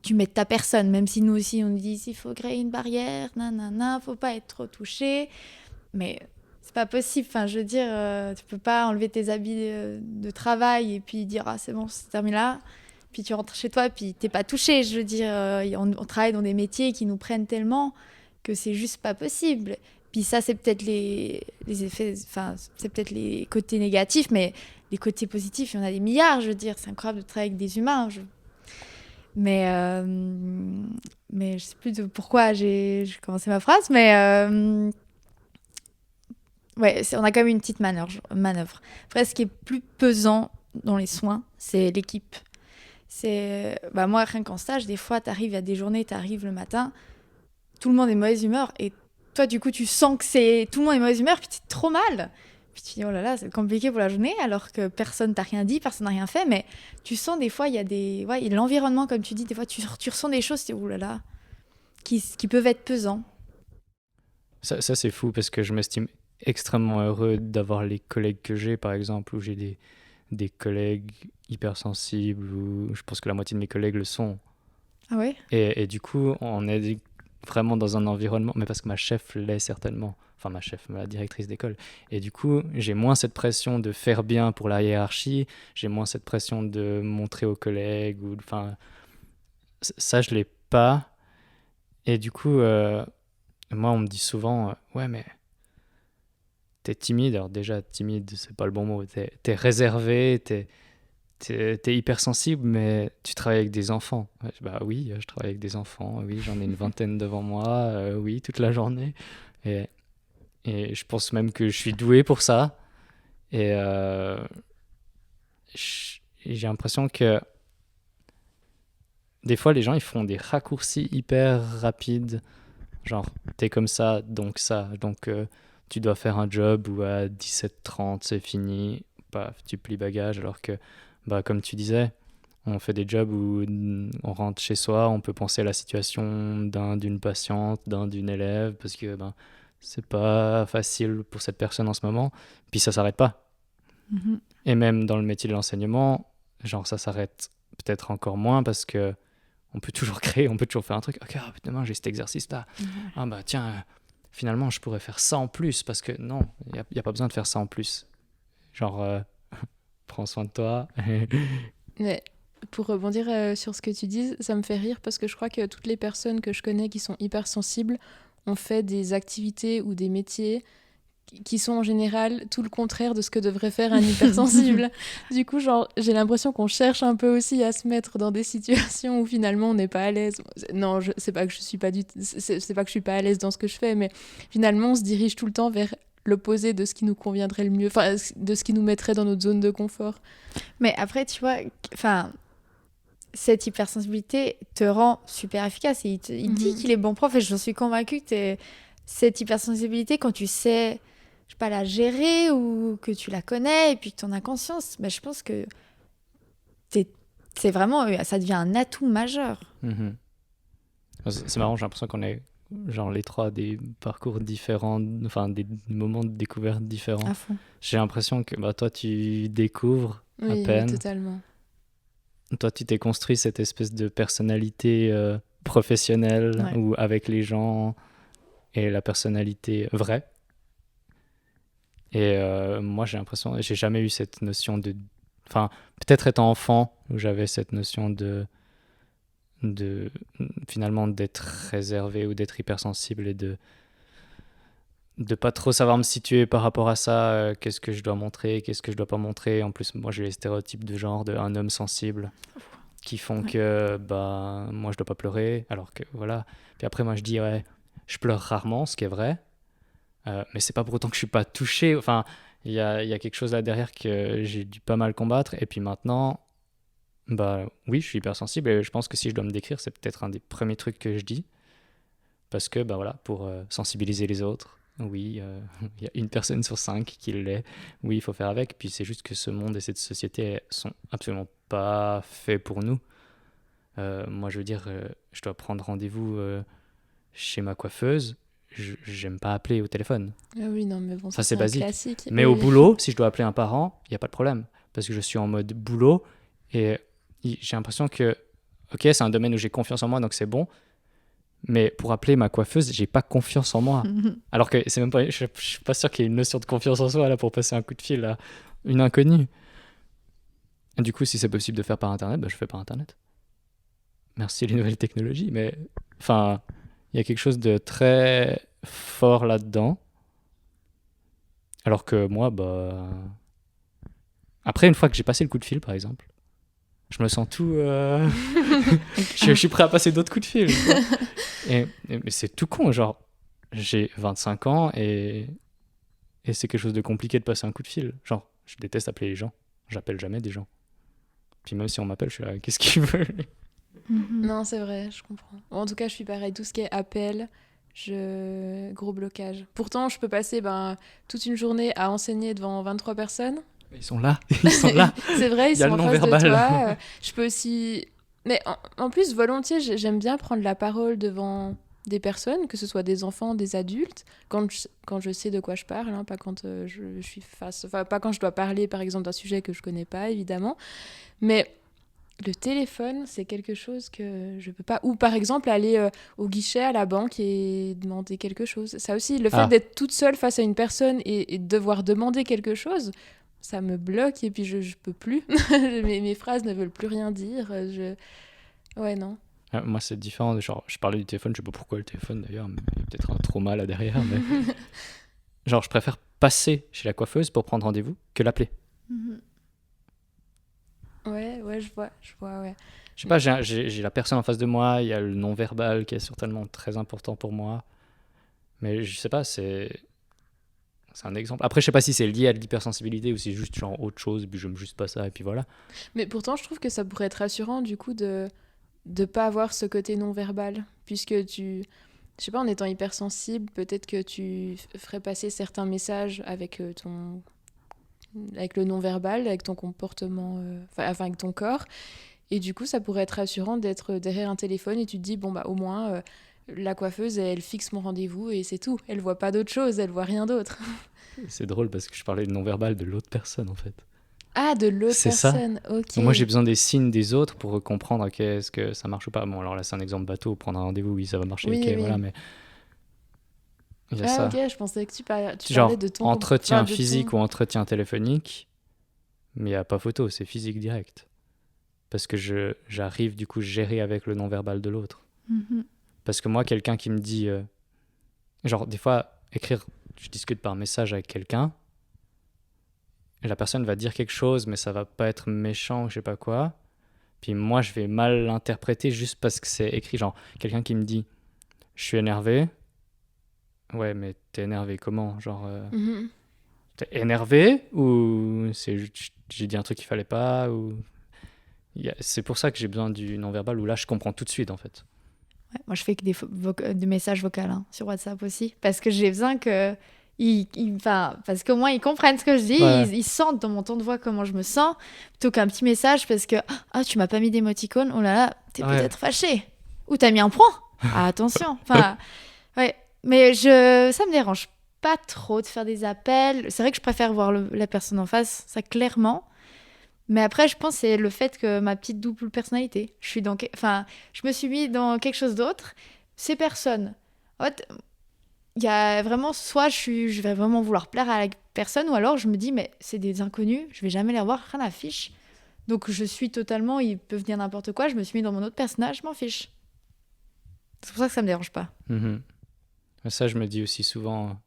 tu mets ta personne, même si nous aussi on nous dit il faut créer une barrière, faut pas être trop touché. Mais c'est pas possible. Enfin, je veux dire, tu peux pas enlever tes habits de travail et puis dire c'est bon, c'est terminé là. Puis tu rentres chez toi, puis t'es pas touché. Je veux dire, on travaille dans des métiers qui nous prennent tellement que c'est juste pas possible. Puis ça, c'est peut-être les effets, enfin, c'est peut-être les côtés négatifs, mais les côtés positifs, il y en a des milliards. Je veux dire, c'est incroyable de travailler avec des humains. Mais je sais plus pourquoi j'ai commencé ma phrase, mais ouais, on a quand même une petite manœuvre. Après, ce qui est plus pesant dans les soins, c'est l'équipe. Moi, rien qu'en stage, des fois, il y a des journées, t'arrives le matin, tout le monde est de mauvaise humeur, et toi, du coup, tu sens que tout le monde est de mauvaise humeur, puis t'es trop mal. Puis tu dis, oh là là, c'est compliqué pour la journée, alors que personne t'a rien dit, personne n'a rien fait, mais tu sens des fois, il y a l'environnement, comme tu dis, des fois, tu ressens des choses, tu dis, oh là là, qui peuvent être pesants. Ça, c'est fou, parce que je m'estime extrêmement heureux d'avoir les collègues que j'ai, par exemple, où j'ai des collègues hypersensibles, ou je pense que la moitié de mes collègues le sont. Ah ouais? Et du coup, on est vraiment dans un environnement, mais parce que ma chef l'est certainement, enfin ma directrice d'école. Et du coup, j'ai moins cette pression de faire bien pour la hiérarchie, j'ai moins cette pression de montrer aux collègues, ça je l'ai pas. Et du coup, moi on me dit souvent, ouais mais t'es timide. Alors déjà, timide, c'est pas le bon mot. T'es réservé, t'es hypersensible, mais tu travailles avec des enfants. Ouais, bah oui, je travaille avec des enfants. Oui, j'en ai une vingtaine devant moi. Oui, toute la journée. Et, et je pense même que je suis doué pour ça. Et j'ai l'impression que des fois, les gens, ils font des raccourcis hyper rapides. Genre, t'es comme ça. Donc, tu dois faire un job où à 17h30, c'est fini. Paf, tu plies bagage. Alors que, bah, comme tu disais, on fait des jobs où on rentre chez soi, on peut penser à la situation d'une patiente, d'une élève, parce que ben, c'est pas facile pour cette personne en ce moment. Puis ça s'arrête pas. Mhm. Et même dans le métier de l'enseignement, genre ça s'arrête peut-être encore moins parce que on peut toujours créer, on peut toujours faire un truc. Ok, demain j'ai cet exercice-là. Ah bah tiens, finalement je pourrais faire ça en plus parce que non, il n'y a pas besoin de faire ça en plus. Genre, prends soin de toi. Mais pour rebondir sur ce que tu dis, ça me fait rire parce que je crois que toutes les personnes que je connais qui sont hypersensibles ont fait des activités ou des métiers qui sont en général tout le contraire de ce que devrait faire un hypersensible. Du coup, genre, j'ai l'impression qu'on cherche un peu aussi à se mettre dans des situations où finalement on n'est pas à l'aise. Non, c'est pas que je suis pas c'est pas que je suis pas à l'aise dans ce que je fais, mais finalement on se dirige tout le temps vers l'opposé de ce qui nous conviendrait le mieux, enfin de ce qui nous mettrait dans notre zone de confort. Mais après, tu vois, enfin, cette hypersensibilité te rend super efficace. Et il dit qu'il est bon prof et j'en suis convaincue que cette hypersensibilité, quand tu sais, je sais pas, la gérer ou que tu la connais et puis que tu en as conscience, je pense que c'est vraiment, ça devient un atout majeur. Mhm. C'est marrant, j'ai l'impression qu'on est genre les trois des parcours différents, enfin des moments de découverte différents. À fond. J'ai l'impression que bah, toi tu découvres à Oui, peine. totalement. Toi tu t'es construit cette espèce de personnalité professionnelle ou avec les gens et la personnalité vraie. Et moi j'ai l'impression, j'ai jamais eu cette notion de... Enfin, peut-être étant enfant, où j'avais cette notion de finalement d'être réservé ou d'être hypersensible et de pas trop savoir me situer par rapport à ça, qu'est-ce que je dois montrer, qu'est-ce que je dois pas montrer. En plus, moi j'ai les stéréotypes de genre d'un homme sensible qui font que bah moi je dois pas pleurer, alors que voilà. Puis après moi je dis ouais, je pleure rarement, ce qui est vrai, mais c'est pas pour autant que je suis pas touché. Enfin, il y a quelque chose là derrière que j'ai dû pas mal combattre. Et puis maintenant, bah oui, je suis hypersensible et je pense que si je dois me décrire, c'est peut-être un des premiers trucs que je dis. Parce que, bah voilà, pour sensibiliser les autres, oui, il y a une personne sur 5 qui l'est. Oui, il faut faire avec. Puis c'est juste que ce monde et cette société sont absolument pas faits pour nous. Moi, je veux dire, je dois prendre rendez-vous chez ma coiffeuse. J'aime pas appeler au téléphone. Ah oui, non, mais bon, Ça, c'est basique. Classique. Mais au boulot, si je dois appeler un parent, il n'y a pas de problème. Parce que je suis en mode boulot et j'ai l'impression que, ok, c'est un domaine où j'ai confiance en moi, donc c'est bon. Mais pour appeler ma coiffeuse, j'ai pas confiance en moi. Alors que c'est même pas, je suis pas sûr qu'il y ait une notion de confiance en soi là pour passer un coup de fil à une inconnue. Et du coup, si c'est possible de faire par internet, bah, je fais par internet. Merci les nouvelles technologies, mais enfin, il y a quelque chose de très fort là-dedans. Alors que moi, bah, après une fois que j'ai passé le coup de fil, par exemple, je me sens tout. Je suis prêt à passer d'autres coups de fil. Mais c'est tout con, genre, j'ai 25 ans et c'est quelque chose de compliqué de passer un coup de fil. Genre, je déteste appeler les gens. J'appelle jamais des gens. Puis même si on m'appelle, je suis là, qu'est-ce qu'ils veulent? Non, c'est vrai, je comprends. En tout cas, je suis pareil. Tout ce qui est appel, gros blocage. Pourtant, je peux passer toute une journée à enseigner devant 23 personnes. Ils sont là, ils sont là. C'est vrai, ils Il y a sont le en face de non-verbal. toi. Je peux aussi... Mais en plus, volontiers, j'aime bien prendre la parole devant des personnes, que ce soit des enfants, des adultes, quand je sais de quoi je parle, hein, pas quand je suis face... Enfin, pas quand je dois parler, par exemple, d'un sujet que je connais pas, évidemment. Mais le téléphone, c'est quelque chose que je peux pas... Ou, par exemple, aller au guichet à la banque et demander quelque chose. Ça aussi, le fait d'être toute seule face à une personne et devoir demander quelque chose... Ça me bloque et puis je peux plus. mes phrases ne veulent plus rien dire. Ouais, non. Moi, c'est différent. Genre, je parlais du téléphone, je sais pas pourquoi le téléphone d'ailleurs, mais il y a peut-être un trauma là derrière. Mais... genre, je préfère passer chez la coiffeuse pour prendre rendez-vous que l'appeler. Mhm. Ouais, je vois, ouais. Je sais pas, j'ai la personne en face de moi, il y a le non-verbal qui est certainement très important pour moi. Mais je sais pas, c'est un exemple. Après, je sais pas si c'est lié à de l'hypersensibilité ou si c'est juste genre autre chose, et puis j'aime juste pas ça, et puis voilà. Mais pourtant, je trouve que ça pourrait être rassurant, du coup, de pas avoir ce côté non-verbal, puisque je sais pas, en étant hypersensible, peut-être que tu ferais passer certains messages avec avec le non-verbal, avec ton comportement, enfin avec ton corps. Et du coup, ça pourrait être rassurant d'être derrière un téléphone et tu te dis, bon, bah au moins, la coiffeuse, elle fixe mon rendez-vous et c'est tout. Elle voit pas d'autre chose, elle voit rien d'autre. C'est drôle parce que je parlais de non-verbal de l'autre personne en fait. Ah, de l'autre C'est ça. personne, ok. Donc moi j'ai besoin des signes des autres pour comprendre ok, est-ce que ça marche ou pas. Bon alors là c'est un exemple bateau, prendre un rendez-vous, oui ça va marcher, Oui, ok, oui. voilà, mais il y a Ah, ça. ok, je pensais que tu parlais Genre de ton... entretien de ton- physique ou entretien téléphonique, mais il n'y a pas photo, c'est physique direct. Parce que j'arrive du coup gérer avec le non-verbal de l'autre. Mhm. Parce que moi quelqu'un qui me dit... genre des fois écrire, je discute par message avec quelqu'un, la personne va dire quelque chose, mais ça va pas être méchant ou je sais pas quoi. Puis moi, je vais mal l'interpréter juste parce que c'est écrit. Genre, quelqu'un qui me dit « Je suis énervé ». Ouais, mais t'es énervé comment? Genre, Mhm. t'es énervé ou j'ai dit un truc qu'il fallait pas ou... C'est pour ça que j'ai besoin du non-verbal où là, je comprends tout de suite, en fait. Ouais, moi, je fais que des messages vocaux hein, sur WhatsApp aussi, parce que j'ai besoin que parce qu'au moins ils comprennent ce que je dis, Ouais. ils sentent dans mon ton de voix comment je me sens, plutôt qu'un petit message parce que tu m'as pas mis d'émoticône, oh là là, t'es Ouais. peut-être fâché, ou t'as mis un point, ah, attention, enfin, ouais, mais ça me dérange pas trop de faire des appels, c'est vrai que je préfère voir la personne en face, ça clairement. Mais après, je pense que c'est le fait que ma petite double personnalité. Je me suis mis dans quelque chose d'autre. Ces personnes. En fait, il y a vraiment soit je vais vraiment vouloir plaire à la personne, ou alors je me dis, mais c'est des inconnus, je vais jamais les revoir, rien à fiche. Donc je suis totalement, ils peuvent dire n'importe quoi, je me suis mis dans mon autre personnage, je m'en fiche. C'est pour ça que ça me dérange pas. Mhm. Ça, je me dis aussi souvent,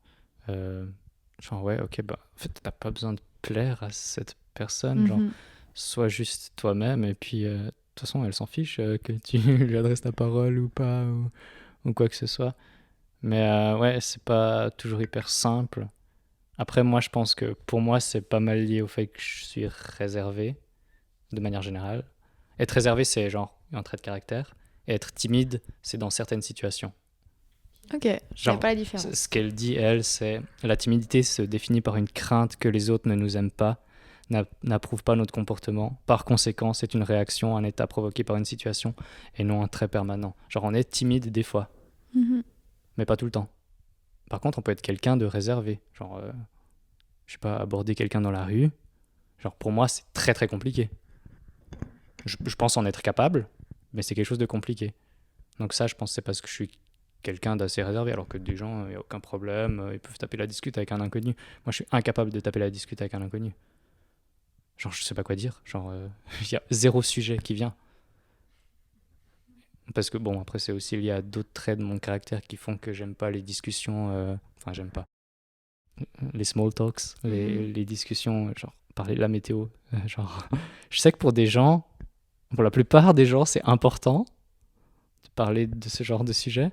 genre, ouais, ok, bah, en fait, t'as pas besoin de plaire à cette personne, genre, Mhm. sois juste toi-même, et puis, de toute façon, elle s'en fiche que tu lui adresses ta parole ou pas, ou quoi que ce soit. Mais ouais, c'est pas toujours hyper simple. Après, moi, je pense que pour moi, c'est pas mal lié au fait que je suis réservé, de manière générale. Être réservé, c'est genre un trait de caractère, et être timide, c'est dans certaines situations. Ok, je savais Genre, pas la différence. ce qu'elle dit, elle, c'est la timidité se définit par une crainte que les autres ne nous aiment pas, n'approuvent pas notre comportement. Par conséquent, c'est une réaction, un état provoqué par une situation et non un trait permanent. Genre, on est timide des fois, Mhm. mais pas tout le temps. Par contre, on peut être quelqu'un de réservé. Genre, je sais pas, aborder quelqu'un dans la rue. Genre, pour moi, c'est très très compliqué. Je pense en être capable, mais c'est quelque chose de compliqué. Donc ça, je pense que c'est parce que je suis quelqu'un d'assez réservé, alors que des gens, il n'y a aucun problème, ils peuvent taper la discute avec un inconnu. Moi, je suis incapable de taper la discute avec un inconnu. Genre, je sais pas quoi dire. Genre, il y a zéro sujet qui vient. Parce que, bon, après, c'est aussi lié à d'autres traits de mon caractère qui font que j'aime pas les discussions... Enfin, j'aime pas. Les small talks, les discussions, genre, parler de la météo. Genre, je sais que pour des gens, pour la plupart des gens, c'est important de parler de ce genre de sujet.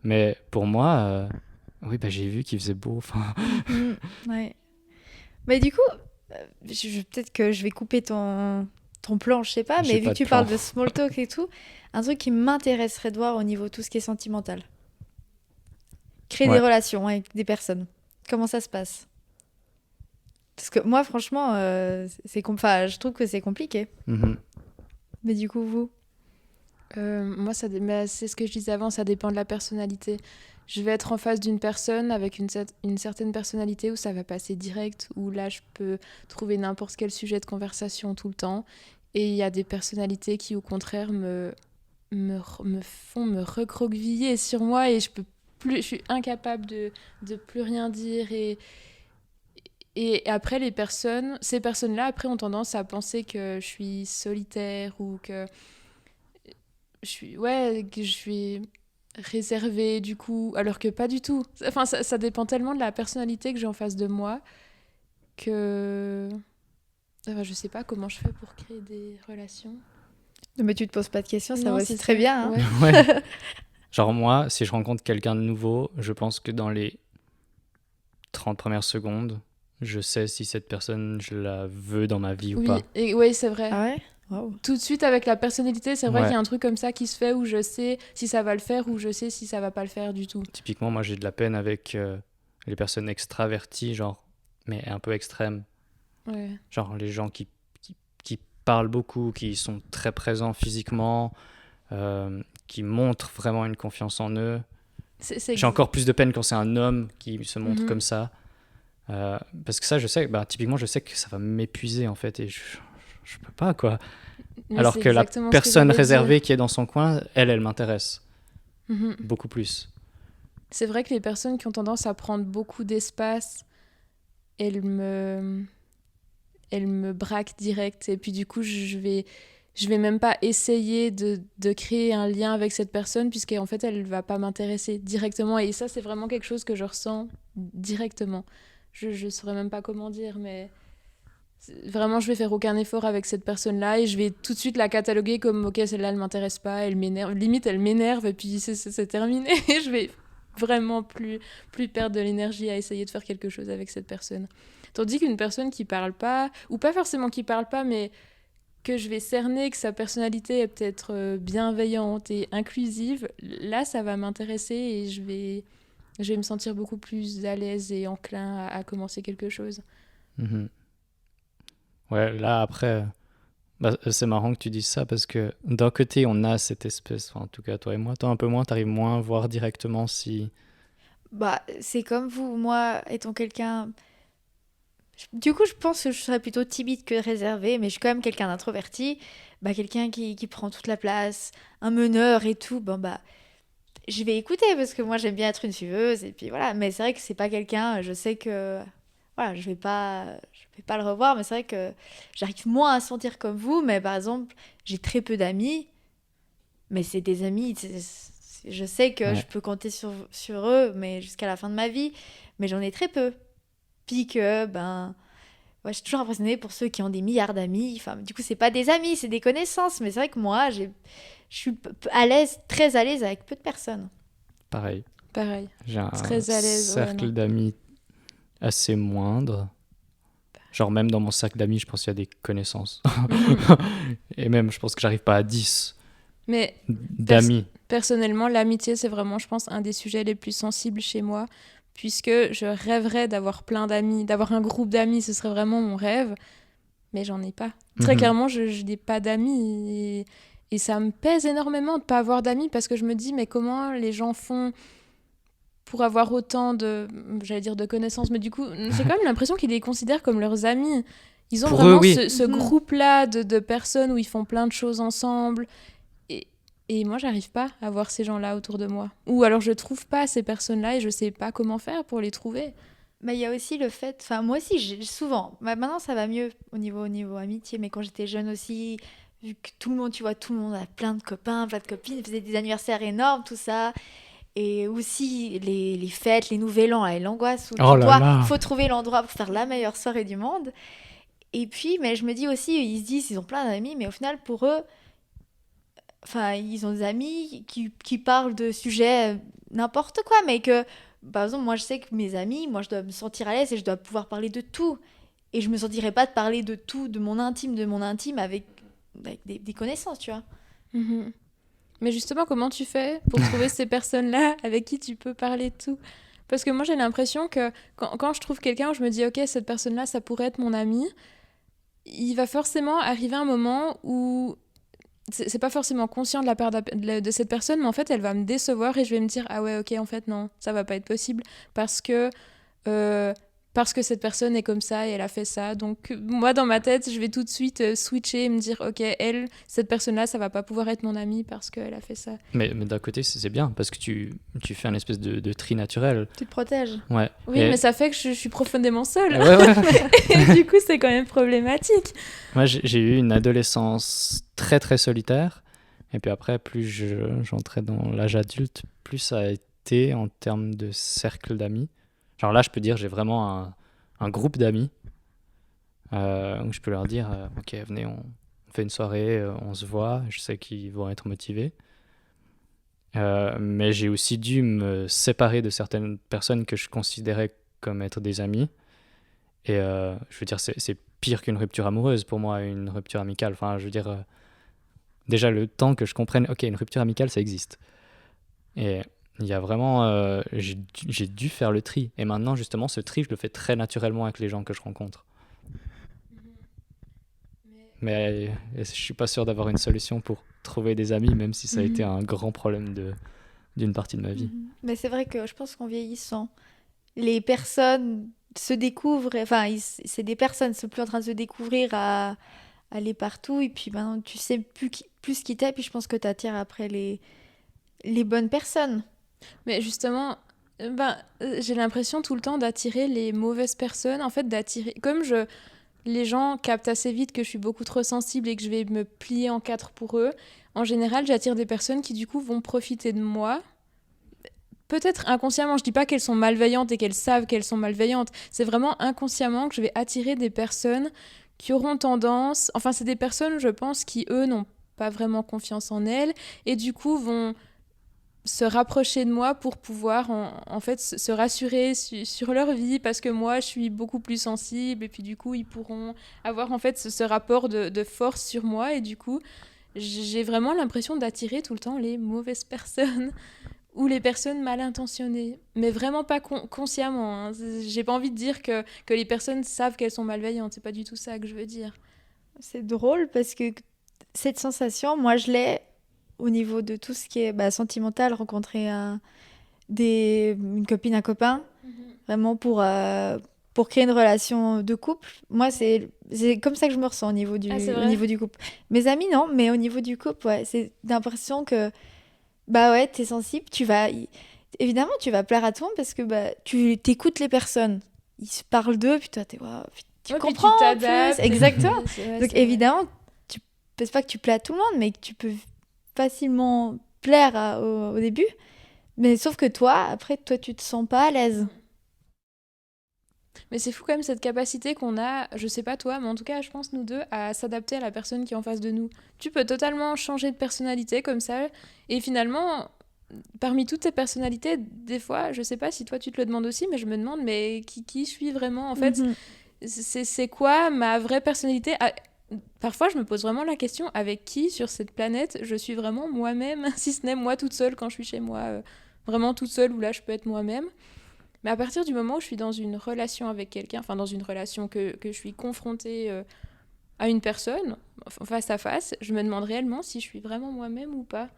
Mais pour moi, oui, bah, j'ai vu qu'il faisait beau. Enfin, Mhm. Ouais. Mais du coup, peut-être que je vais couper ton plan, je sais pas, j'ai mais vu pas que de tu plan. parles de small talk et tout, un truc qui m'intéresserait de voir au niveau de tout ce qui est sentimental. Créer des Ouais. relations avec des personnes. Comment ça se passe? Parce que moi, franchement, enfin, je trouve que c'est compliqué. Mhm. Mais du coup, vous? Moi, mais c'est ce que je disais avant, ça dépend de la personnalité. Je vais être en face d'une personne avec une certaine personnalité où ça va passer direct, où là, je peux trouver n'importe quel sujet de conversation tout le temps. Et il y a des personnalités qui, au contraire, me font me recroqueviller sur moi et je suis incapable de plus rien dire. Et après, ces personnes-là, après, ont tendance à penser que je suis solitaire ou que que je suis réservée du coup, alors que pas du tout. Enfin, ça dépend tellement de la personnalité que j'ai en face de moi que... Enfin, je sais pas comment je fais pour créer des relations. Mais tu te poses pas de questions, ça Non, va c'est aussi très bien. Hein. Ouais. Ouais. Genre moi, si je rencontre quelqu'un de nouveau, je pense que dans les 30 premières secondes, je sais si cette personne, je la veux dans ma vie ou Oui, pas. et ouais, c'est vrai. Ah ouais. Wow. Tout de suite avec la personnalité, c'est vrai Ouais. qu'il y a un truc comme ça qui se fait où je sais si ça va le faire ou je sais si ça va pas le faire du tout. Typiquement, moi j'ai de la peine avec les personnes extraverties, genre, mais un peu extrêmes. Ouais. Genre les gens qui parlent beaucoup, qui sont très présents physiquement, qui montrent vraiment une confiance en eux. J'ai encore plus de peine quand c'est un homme qui se montre comme ça. Parce que ça, je sais, typiquement, je sais que ça va m'épuiser en fait et je peux pas quoi. Mais Alors c'est que la exactement ce personne j'allais réservée dire. qui est dans son coin, elle m'intéresse Mhm. beaucoup plus. C'est vrai que les personnes qui ont tendance à prendre beaucoup d'espace, elles me braquent direct. Et puis du coup, je vais même pas essayer de créer un lien avec cette personne puisqu'en fait, elle va pas m'intéresser directement. Et ça, c'est vraiment quelque chose que je ressens directement. Je saurais même pas comment dire, mais vraiment, je vais faire aucun effort avec cette personne-là et je vais tout de suite la cataloguer comme ok, celle-là, elle m'intéresse pas, elle m'énerve. Limite, elle m'énerve et puis c'est terminé. Je vais vraiment plus perdre de l'énergie à essayer de faire quelque chose avec cette personne. Tandis qu'une personne qui parle pas, ou pas forcément qui parle pas, mais que je vais cerner que sa personnalité est peut-être bienveillante et inclusive, là, ça va m'intéresser et je vais me sentir beaucoup plus à l'aise et enclin à commencer quelque chose. Mhm. Ouais, là après, c'est marrant que tu dises ça parce que d'un côté, on a cette espèce, enfin, en tout cas toi et moi, toi un peu moins, t'arrives moins à voir directement si... Bah, c'est comme vous, moi, étant quelqu'un... Du coup, je pense que je serais plutôt timide que réservée, mais je suis quand même quelqu'un d'introverti. Bah, quelqu'un qui prend toute la place, un meneur et tout, bon bah... Je vais écouter parce que moi j'aime bien être une suiveuse et puis voilà, mais c'est vrai que c'est pas quelqu'un, je sais que voilà, je vais pas le revoir, mais c'est vrai que j'arrive moins à sentir comme vous, mais par exemple, j'ai très peu d'amis, mais c'est des amis, je sais que je Ouais. peux compter sur eux, mais jusqu'à la fin de ma vie, mais j'en ai très peu. Puis que, ouais, je suis toujours impressionnée pour ceux qui ont des milliards d'amis. Enfin, du coup, c'est pas des amis, c'est des connaissances, mais c'est vrai que moi, je suis à l'aise, très à l'aise avec peu de personnes. Pareil, Pareil. j'ai un Très à l'aise, ouais, cercle non. d'amis assez moindre. Genre même dans mon cercle d'amis, je pense qu'il y a des connaissances. Et même, je pense que j'arrive pas à 10 Mais d'amis. personnellement, l'amitié, c'est vraiment, je pense, un des sujets les plus sensibles chez moi, puisque je rêverais d'avoir plein d'amis, d'avoir un groupe d'amis, ce serait vraiment mon rêve, mais j'en ai pas. Très clairement, je n'ai pas d'amis, et ça me pèse énormément de pas avoir d'amis, parce que je me dis, mais comment les gens font pour avoir autant j'allais dire de connaissances, mais du coup, j'ai quand même l'impression qu'ils les considèrent comme leurs amis. Ils ont Pour vraiment eux, oui. ce groupe-là de personnes où ils font plein de choses ensemble. Et moi, j'arrive pas à voir ces gens-là autour de moi. Ou alors, je trouve pas ces personnes-là et je sais pas comment faire pour les trouver. Mais il y a aussi le fait, enfin moi aussi souvent, maintenant ça va mieux au niveau amitié, mais quand j'étais jeune aussi, vu que tout le monde, tu vois, tout le monde a plein de copains, plein de copines, faisait des anniversaires énormes, tout ça, et aussi les fêtes, les nouvel an, et l'angoisse où Oh là là. faut trouver l'endroit pour faire la meilleure soirée du monde. Et puis, mais je me dis aussi, ils se disent, ils ont plein d'amis, mais au final pour eux, enfin ils ont des amis qui parlent de sujets n'importe quoi, mais que par exemple, moi, je sais que mes amis, moi, je dois me sentir à l'aise et je dois pouvoir parler de tout. Et je me sentirais pas de parler de tout, de mon intime, avec des connaissances, tu vois. Mhm. Mais justement, comment tu fais pour trouver ces personnes-là avec qui tu peux parler de tout? Parce que moi, j'ai l'impression que quand je trouve quelqu'un où je me dis, ok, cette personne-là, ça pourrait être mon ami, il va forcément arriver un moment où c'est pas forcément conscient de la part de cette personne, mais en fait, elle va me décevoir et je vais me dire, ah ouais, ok, en fait, non, ça va pas être possible parce que cette personne est comme ça et elle a fait ça. Donc, moi, dans ma tête, je vais tout de suite switcher et me dire, ok, cette personne-là, ça va pas pouvoir être mon amie parce qu'elle a fait ça. Mais d'un côté, c'est bien parce que tu fais un espèce de tri naturel. Tu te protèges. Ouais. Oui, mais ça fait que je suis profondément seule. Ouais. Et du coup, c'est quand même problématique. Moi, j'ai eu une adolescence très très solitaire, Et puis après, plus j'entrais dans l'âge adulte, plus ça a été en termes de cercle d'amis. Genre là, je peux dire, j'ai vraiment un groupe d'amis où je peux leur dire, ok, venez, on fait une soirée, on se voit, je sais qu'ils vont être motivés. Mais j'ai aussi dû me séparer de certaines personnes que je considérais comme être des amis. Et je veux dire, c'est pire qu'une rupture amoureuse pour moi, une rupture amicale. Enfin, je veux dire, déjà le temps que je comprenne, ok, une rupture amicale, ça existe. Et il y a vraiment, j'ai dû faire le tri. Et maintenant, justement, ce tri, je le fais très naturellement avec les gens que je rencontre. Mais je suis pas sûr d'avoir une solution pour trouver des amis, même si ça a été un grand problème d'une partie de ma vie. Mais c'est vrai que je pense qu'en vieillissant, les personnes se découvrent, enfin, c'est des personnes sont plus en train de se découvrir à aller partout, et puis maintenant tu sais plus qui t'es, puis je pense que tu attires après les bonnes personnes. Mais justement, j'ai l'impression tout le temps d'attirer les mauvaises personnes. En fait, d'attirer. Les gens captent assez vite que je suis beaucoup trop sensible et que je vais me plier en quatre pour eux. En général, j'attire des personnes qui, du coup, vont profiter de moi. Peut-être inconsciemment, je dis pas qu'elles sont malveillantes et qu'elles savent qu'elles sont malveillantes. C'est vraiment inconsciemment que je vais attirer des personnes qui auront tendance. Enfin, c'est des personnes, je pense, qui, eux, n'ont pas vraiment confiance en elles et du coup vont se rapprocher de moi pour pouvoir en fait se rassurer sur leur vie parce que moi je suis beaucoup plus sensible et puis du coup ils pourront avoir en fait ce rapport de force sur moi et du coup j'ai vraiment l'impression d'attirer tout le temps les mauvaises personnes ou les personnes mal intentionnées mais vraiment pas consciemment hein. J'ai pas envie de dire que les personnes savent qu'elles sont malveillantes, c'est pas du tout ça que je veux dire. C'est drôle parce que cette sensation, moi je l'ai au niveau de tout ce qui est sentimental, rencontrer une copine, un copain, vraiment pour créer une relation de couple. Moi, c'est comme ça que je me ressens au niveau du couple. Mes amis, non, mais au niveau du couple, ouais, c'est l'impression que, bah ouais, t'es sensible, évidemment, tu vas plaire à tout le monde parce que tu t'écoutes les personnes. Ils se parlent d'eux, puis toi, tu comprends puis tu t'adaptes. plus. Exactement. Ouais, Donc, évidemment, tu penses pas que tu plais à tout le monde, mais que tu peux facilement plaire au début. Mais sauf que toi, tu te sens pas à l'aise. Mais c'est fou quand même cette capacité qu'on a, je sais pas toi, mais en tout cas je pense nous deux, à s'adapter à la personne qui est en face de nous. Tu peux totalement changer de personnalité comme ça, et finalement, parmi toutes ces personnalités, des fois, je sais pas si toi tu te le demandes aussi, mais je me demande, mais qui je suis vraiment en fait, c'est quoi ma vraie personnalité? Parfois je me pose vraiment la question, avec qui sur cette planète je suis vraiment moi-même, si ce n'est moi toute seule quand je suis chez moi, vraiment toute seule, où là je peux être moi-même. Mais à partir du moment où je suis dans une relation avec quelqu'un, enfin dans une relation que je suis confrontée à une personne, face à face, je me demande réellement si je suis vraiment moi-même ou pas,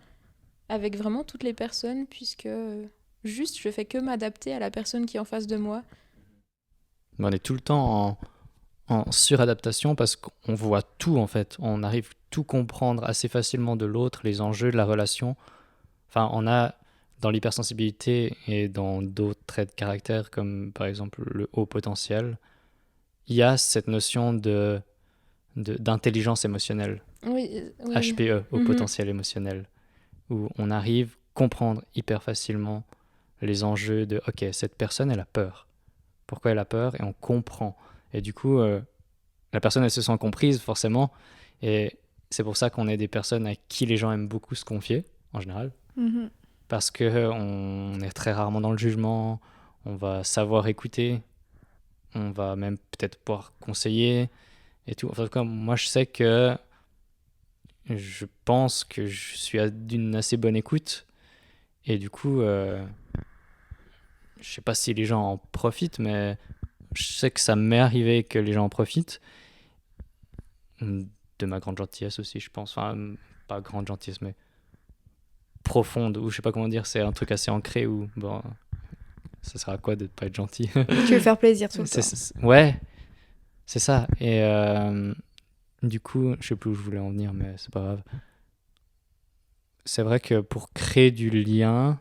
avec vraiment toutes les personnes, puisque juste je fais que m'adapter à la personne qui est en face de moi. On est tout le temps en suradaptation parce qu'on voit tout en fait. On arrive tout comprendre assez facilement de l'autre, les enjeux de la relation. Enfin, on a dans l'hypersensibilité et dans d'autres traits de caractère, comme par exemple le haut potentiel, il y a cette notion d'intelligence émotionnelle, Oui, oui. HPE, haut potentiel émotionnel, où on arrive à comprendre hyper facilement les enjeux de « Ok, cette personne, elle a peur. Pourquoi elle a peur ?» Et on comprend. Et du coup, la personne, elle se sent comprise, forcément. Et c'est pour ça qu'on est des personnes à qui les gens aiment beaucoup se confier, en général. Parce qu'on est très rarement dans le jugement, on va savoir écouter, on va même peut-être pouvoir conseiller et tout. Enfin, en tout cas, moi, je sais que je pense que je suis d'une assez bonne écoute. Et du coup, je sais pas si les gens en profitent, mais je sais que ça m'est arrivé que les gens en profitent. De ma grande gentillesse aussi, je pense. Enfin, pas grande gentillesse, mais profonde, ou je sais pas comment dire, c'est un truc assez ancré où, bon, ça sert à quoi de pas être gentil? Tu veux faire plaisir tout le temps. Ouais, c'est ça. Et du coup, je sais plus où je voulais en venir, mais c'est pas grave. C'est vrai que pour créer du lien,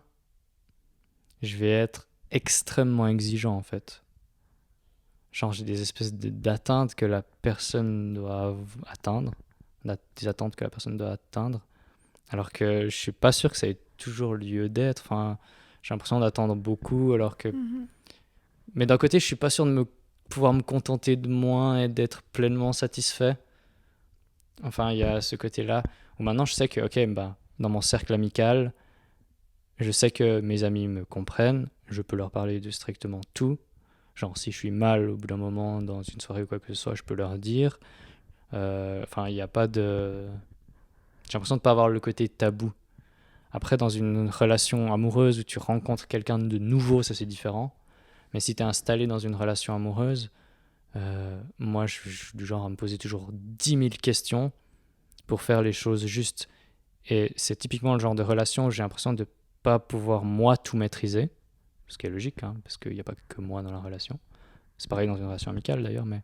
je vais être extrêmement exigeant en fait. Genre, j'ai des espèces d'attentes que la personne doit atteindre, des attentes que la personne doit atteindre, Alors que je suis pas sûr que ça ait toujours lieu d'être. Enfin, j'ai l'impression d'attendre beaucoup, alors que... Mhm. Mais d'un côté, je suis pas sûr de pouvoir me contenter de moins et d'être pleinement satisfait. Enfin, il y a ce côté-là où maintenant je sais que, ok, bah, dans mon cercle amical, je sais que mes amis me comprennent, je peux leur parler de strictement tout. Genre, si je suis mal au bout d'un moment dans une soirée ou quoi que ce soit, je peux leur dire. Enfin, il n'y a pas de... J'ai l'impression de ne pas avoir le côté tabou. Après, dans une relation amoureuse où tu rencontres quelqu'un de nouveau, ça c'est différent. Mais si tu es installé dans une relation amoureuse, moi je suis du genre à me poser toujours 10 000 questions pour faire les choses justes. Et c'est typiquement le genre de relation où j'ai l'impression de ne pas pouvoir moi tout maîtriser. Ce qui est logique, hein, parce qu'il n'y a pas que moi dans la relation. C'est pareil dans une relation amicale d'ailleurs, mais...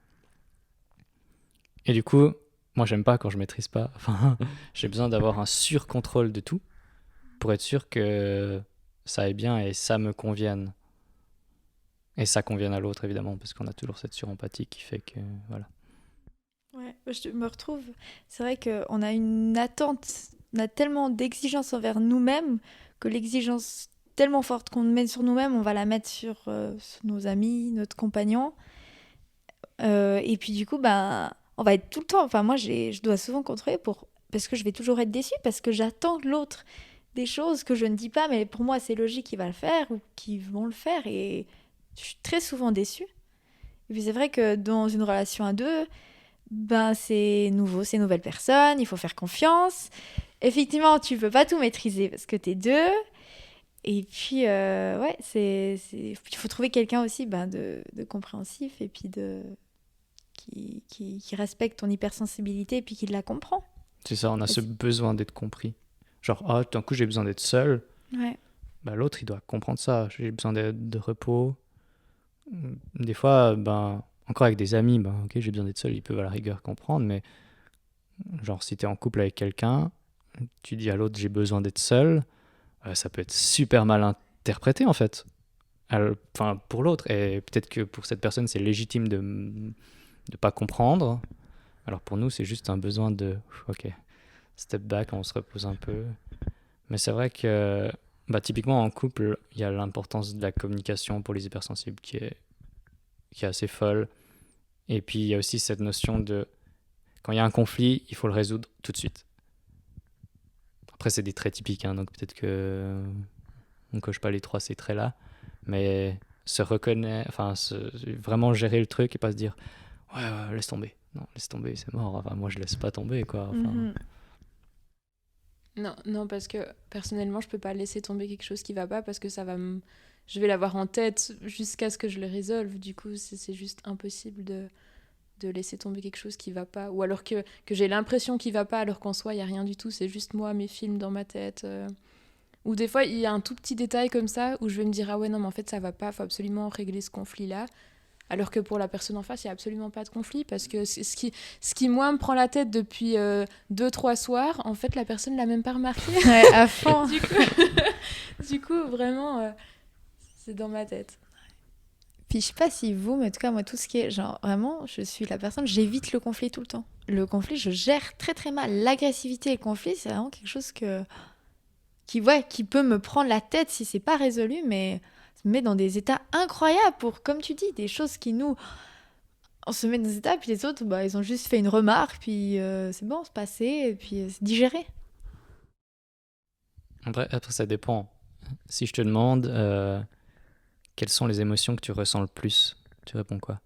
Et du coup, moi j'aime pas quand je maîtrise pas. Enfin, j'ai besoin d'avoir un surcontrôle de tout pour être sûr que ça aille bien et ça me convienne. Et ça convienne à l'autre évidemment, parce qu'on a toujours cette surempathie qui fait que... Voilà. Ouais, je me retrouve. C'est vrai qu'on a une attente, on a tellement d'exigences envers nous-mêmes que l'exigence tellement forte qu'on met sur nous-mêmes, on va la mettre sur nos amis, notre compagnon. Et puis du coup, ben, on va être tout le temps. Enfin, moi, je dois souvent contrôler parce que je vais toujours être déçue, parce que j'attends de l'autre des choses que je ne dis pas, mais pour moi, c'est logique qu'il va le faire ou qu'ils vont le faire. Et je suis très souvent déçue. Et puis c'est vrai que dans une relation à deux, ben c'est nouveau, c'est une nouvelle personne, il faut faire confiance. Effectivement, tu peux pas tout maîtriser parce que t'es deux. Et puis, ouais, il faut trouver quelqu'un aussi ben, de compréhensif et puis qui respecte ton hypersensibilité et puis qui la comprend. C'est ça, on a ce besoin d'être compris. Genre, ah, d'un coup j'ai besoin d'être seul. Ouais. Bah, l'autre il doit comprendre ça. J'ai besoin de repos. Des fois, ben, encore avec des amis, ben, ok, j'ai besoin d'être seul, ils peuvent à la rigueur comprendre, mais genre si t'es en couple avec quelqu'un, tu dis à l'autre j'ai besoin d'être seul, ça peut être super mal interprété en fait. Enfin, pour l'autre, et peut-être que pour cette personne c'est légitime de pas comprendre. Alors pour nous c'est juste un besoin de ok, step back, on se repose un peu. Mais c'est vrai que bah, typiquement en couple, il y a l'importance de la communication pour les hypersensibles qui est assez folle. Et puis il y a aussi cette notion de quand il y a un conflit, il faut le résoudre tout de suite. Après c'est des traits typiques, hein, donc peut-être que on coche pas les trois ces traits-là, mais se reconnaître, enfin vraiment gérer le truc et pas se dire ouais, laisse tomber. Non, laisse tomber, c'est mort. Enfin moi je laisse pas tomber quoi. Enfin, Mhm. Non, parce que personnellement, je peux pas laisser tomber quelque chose qui va pas parce que je vais l'avoir en tête jusqu'à ce que je le résolve. Du coup, c'est juste impossible de laisser tomber quelque chose qui va pas. Ou alors que j'ai l'impression qu'il va pas alors qu'en soi, il y a rien du tout. C'est juste moi, mes films dans ma tête. Ou des fois, il y a un tout petit détail comme ça où je vais me dire ah ouais, non, mais en fait, ça va pas, faut absolument régler ce conflit-là. Alors que pour la personne en face, il n'y a absolument pas de conflit parce que ce qui moi, me prend la tête depuis 2-3 soirs, en fait, la personne l'a même pas remarqué. Ouais, à fond. Du coup, vraiment, c'est dans ma tête. Puis je sais pas si vous, mais en tout cas, moi, tout ce qui est genre vraiment, je suis la personne, j'évite le conflit tout le temps. Le conflit, je gère très très mal. L'agressivité et le conflit, c'est vraiment quelque chose qui peut me prendre la tête si c'est pas résolu, mais ça me met dans des états incroyables pour, comme tu dis, des choses qui nous. On se met dans des états, puis les autres, bah, ils ont juste fait une remarque, puis c'est bon, c'est passé, et puis c'est digéré. après ça dépend. Si je te demande quelles sont les émotions que tu ressens le plus, tu réponds quoi?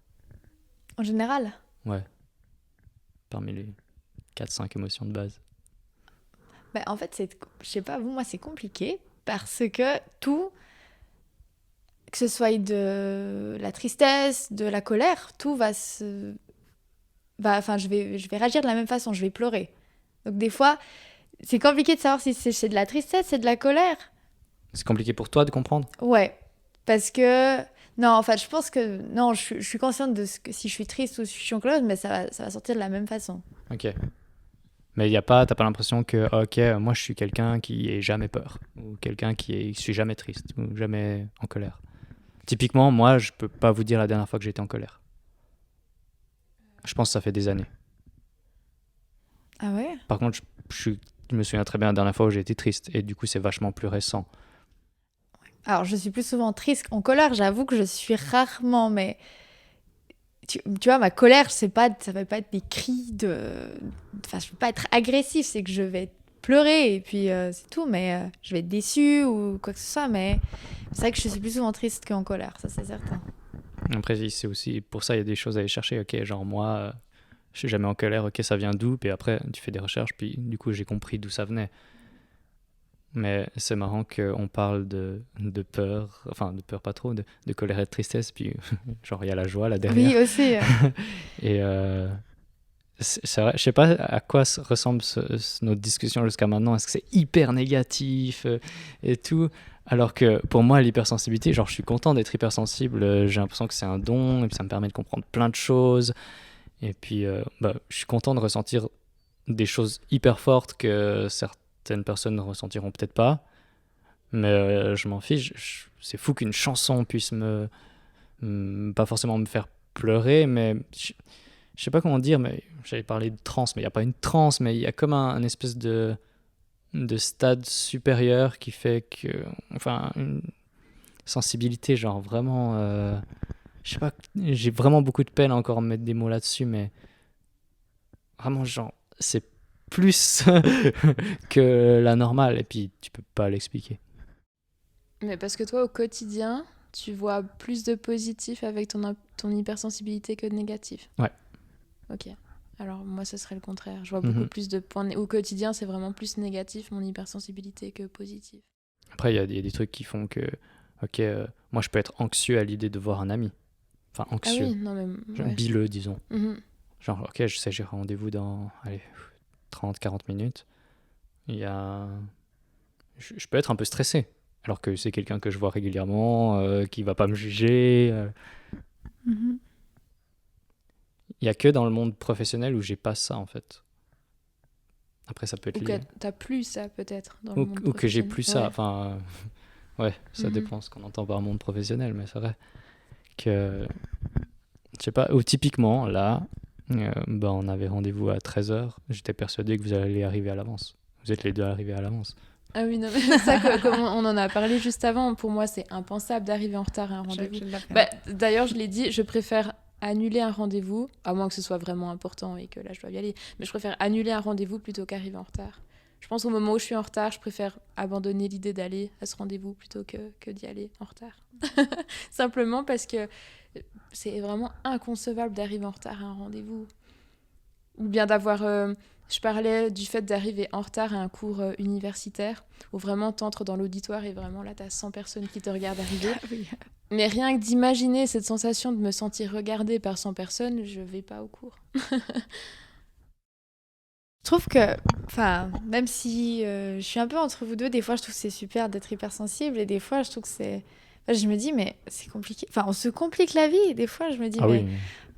En général. Ouais. Parmi les 4-5 émotions de base. Bah, en fait, je sais pas, moi, c'est compliqué parce que tout, que ce soit de la tristesse, de la colère, tout enfin, je vais réagir de la même façon, je vais pleurer. Donc, des fois, c'est compliqué de savoir si c'est de la tristesse, c'est de la colère. C'est compliqué pour toi de comprendre? Ouais, parce que. Non, en fait, je pense que. Non, je suis consciente de ce que si je suis triste ou si je suis en colère, mais ça va sortir de la même façon. Ok. Mais t'as pas l'impression que, ok, moi je suis quelqu'un qui est jamais peur, ou quelqu'un je suis jamais triste, ou jamais en colère. Typiquement, moi, je peux pas vous dire la dernière fois que j'étais en colère. Je pense que ça fait des années. Ah ouais? Par contre, je suis je me souviens très bien la dernière fois où j'ai été triste. Et du coup, c'est vachement plus récent. Alors, je suis plus souvent triste qu'en colère. J'avoue que je suis rarement, mais tu vois, ma colère, ça va pas être des cris Enfin, je vais pas être agressif, c'est que je vais pleurer et puis c'est tout, mais je vais être déçue ou quoi que ce soit, mais c'est vrai que je suis plus souvent triste qu'en colère, ça c'est certain. Après, c'est aussi pour ça, il y a des choses à aller chercher. Ok, genre moi, je suis jamais en colère. Ok, ça vient d'où? Puis après, tu fais des recherches. Puis du coup, j'ai compris d'où ça venait. Mais c'est marrant qu'on parle de peur, enfin de peur pas trop, de colère et de tristesse. Puis genre, il y a la joie là derrière. Oui, aussi. Et c'est vrai, je sais pas à quoi ressemble notre discussion jusqu'à maintenant. Est-ce que c'est hyper négatif et tout? Alors que pour moi, l'hypersensibilité, genre je suis content d'être hypersensible, j'ai l'impression que c'est un don et puis ça me permet de comprendre plein de choses. Et puis je suis content de ressentir des choses hyper fortes que certaines personnes ne ressentiront peut-être pas. Mais je m'en fiche. C'est fou qu'une chanson puisse pas forcément me faire pleurer, mais je sais pas comment dire, mais j'allais parler de transe, mais il n'y a pas une transe, mais il y a comme un espèce de stade supérieur qui fait que, enfin, une sensibilité, genre vraiment, je sais pas, j'ai vraiment beaucoup de peine à encore mettre des mots là-dessus, mais vraiment, genre, c'est plus que la normale, et puis tu peux pas l'expliquer. Mais parce que toi, au quotidien, tu vois plus de positif avec ton hypersensibilité que de négatif. Ouais. Ok. Alors moi, ce serait le contraire. Je vois beaucoup plus de points... Au quotidien, c'est vraiment plus négatif, mon hypersensibilité, que positif. Après, il y a des trucs qui font que, ok, moi je peux être anxieux à l'idée de voir un ami. Enfin, anxieux. Ah oui, non mais... Genre ouais. bileux, disons. Mhm. Genre, ok, je sais, j'ai rendez-vous dans 30-40 minutes. Je peux être un peu stressé. Alors que c'est quelqu'un que je vois régulièrement, qui va pas me juger. Mhm. Il y a que dans le monde professionnel où j'ai pas ça, en fait. Après, ça peut être Ou lié. que t'as plus ça, peut-être, dans le monde Ou que j'ai plus ça. Ouais. Enfin, ouais, ça Mhm. dépend ce qu'on entend par monde professionnel, mais c'est vrai que, je sais pas, ou typiquement, là, on avait rendez-vous à 13h. J'étais persuadé que vous alliez arriver à l'avance. Vous êtes les deux arrivés à l'avance. Ah oui, non, mais ça, comme on en a parlé juste avant, pour moi, c'est impensable d'arriver en retard à un rendez-vous. D'ailleurs, je l'ai dit, je préfère annuler un rendez-vous, à moins que ce soit vraiment important et que là, je dois y aller, mais je préfère annuler un rendez-vous plutôt qu'arriver en retard. Je pense au moment où je suis en retard, je préfère abandonner l'idée d'aller à ce rendez-vous plutôt que d'y aller en retard. Simplement parce que c'est vraiment inconcevable d'arriver en retard à un rendez-vous. Ou bien d'avoir... je parlais du fait d'arriver en retard à un cours universitaire où vraiment t'entres dans l'auditoire et vraiment là t'as 100 personnes qui te regardent arriver. Oui. Mais rien que d'imaginer cette sensation de me sentir regardée par 100 personnes, je vais pas au cours. Je trouve que, enfin, même si je suis un peu entre vous deux, des fois je trouve que c'est super d'être hypersensible et des fois je trouve que c'est... Enfin, je me dis, mais c'est compliqué. Enfin, on se complique la vie et des fois je me dis, Ah mais oui.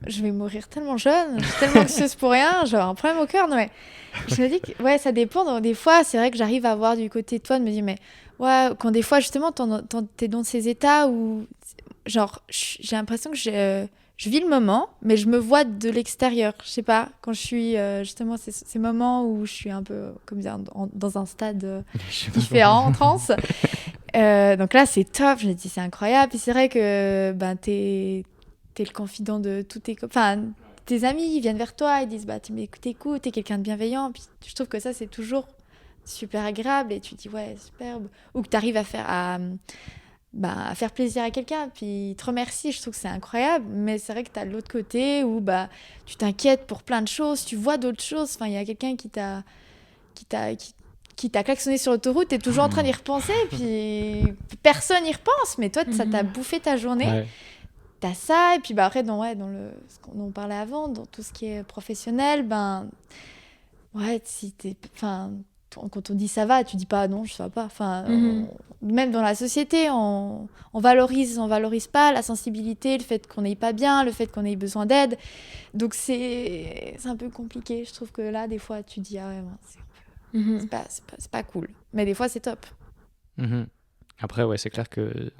je vais mourir tellement jeune, je suis tellement anxieuse pour rien, je vais avoir un problème au cœur. Non, mais je me dis que, ouais, ça dépend. Donc, des fois, c'est vrai que j'arrive à voir du côté de toi, de me dire, mais ouais, quand des fois justement t'es dans ces états où, genre, j'ai l'impression que je vis le moment, mais je me vois de l'extérieur. Je sais pas, quand je suis justement ces moments où je suis un peu comme dire, dans un stade différent en transe. Donc là, c'est top. Je me dis, c'est incroyable. Puis c'est vrai que ben, t'es le confident de tous tes copains. Enfin, tes amis ils viennent vers toi, ils disent, bah, t'écoutes, t'es quelqu'un de bienveillant. Puis je trouve que ça, c'est toujours super agréable. Et tu te dis, ouais, superbe. Ou que t'arrives à faire plaisir à quelqu'un, puis il te remercie, je trouve que c'est incroyable, mais c'est vrai que tu as l'autre côté où bah, tu t'inquiètes pour plein de choses, tu vois d'autres choses, enfin, il y a quelqu'un qui t'a klaxonné sur l'autoroute, tu es toujours en train d'y repenser, puis personne n'y repense, mais toi, ça t'a bouffé ta journée, Ouais. t'as ça, et puis bah, après, dans ce qu'on parlait avant, dans tout ce qui est professionnel, ben, ouais, si t'es... Enfin, quand on dit ça va, tu dis pas non, ça va pas. Enfin, même dans la société, on valorise pas la sensibilité, le fait qu'on n'aille pas bien, le fait qu'on ait besoin d'aide. Donc c'est un peu compliqué. Je trouve que là, des fois, tu dis ah ouais, c'est pas cool. Mais des fois, c'est top. Mhm. Après, ouais, c'est clair que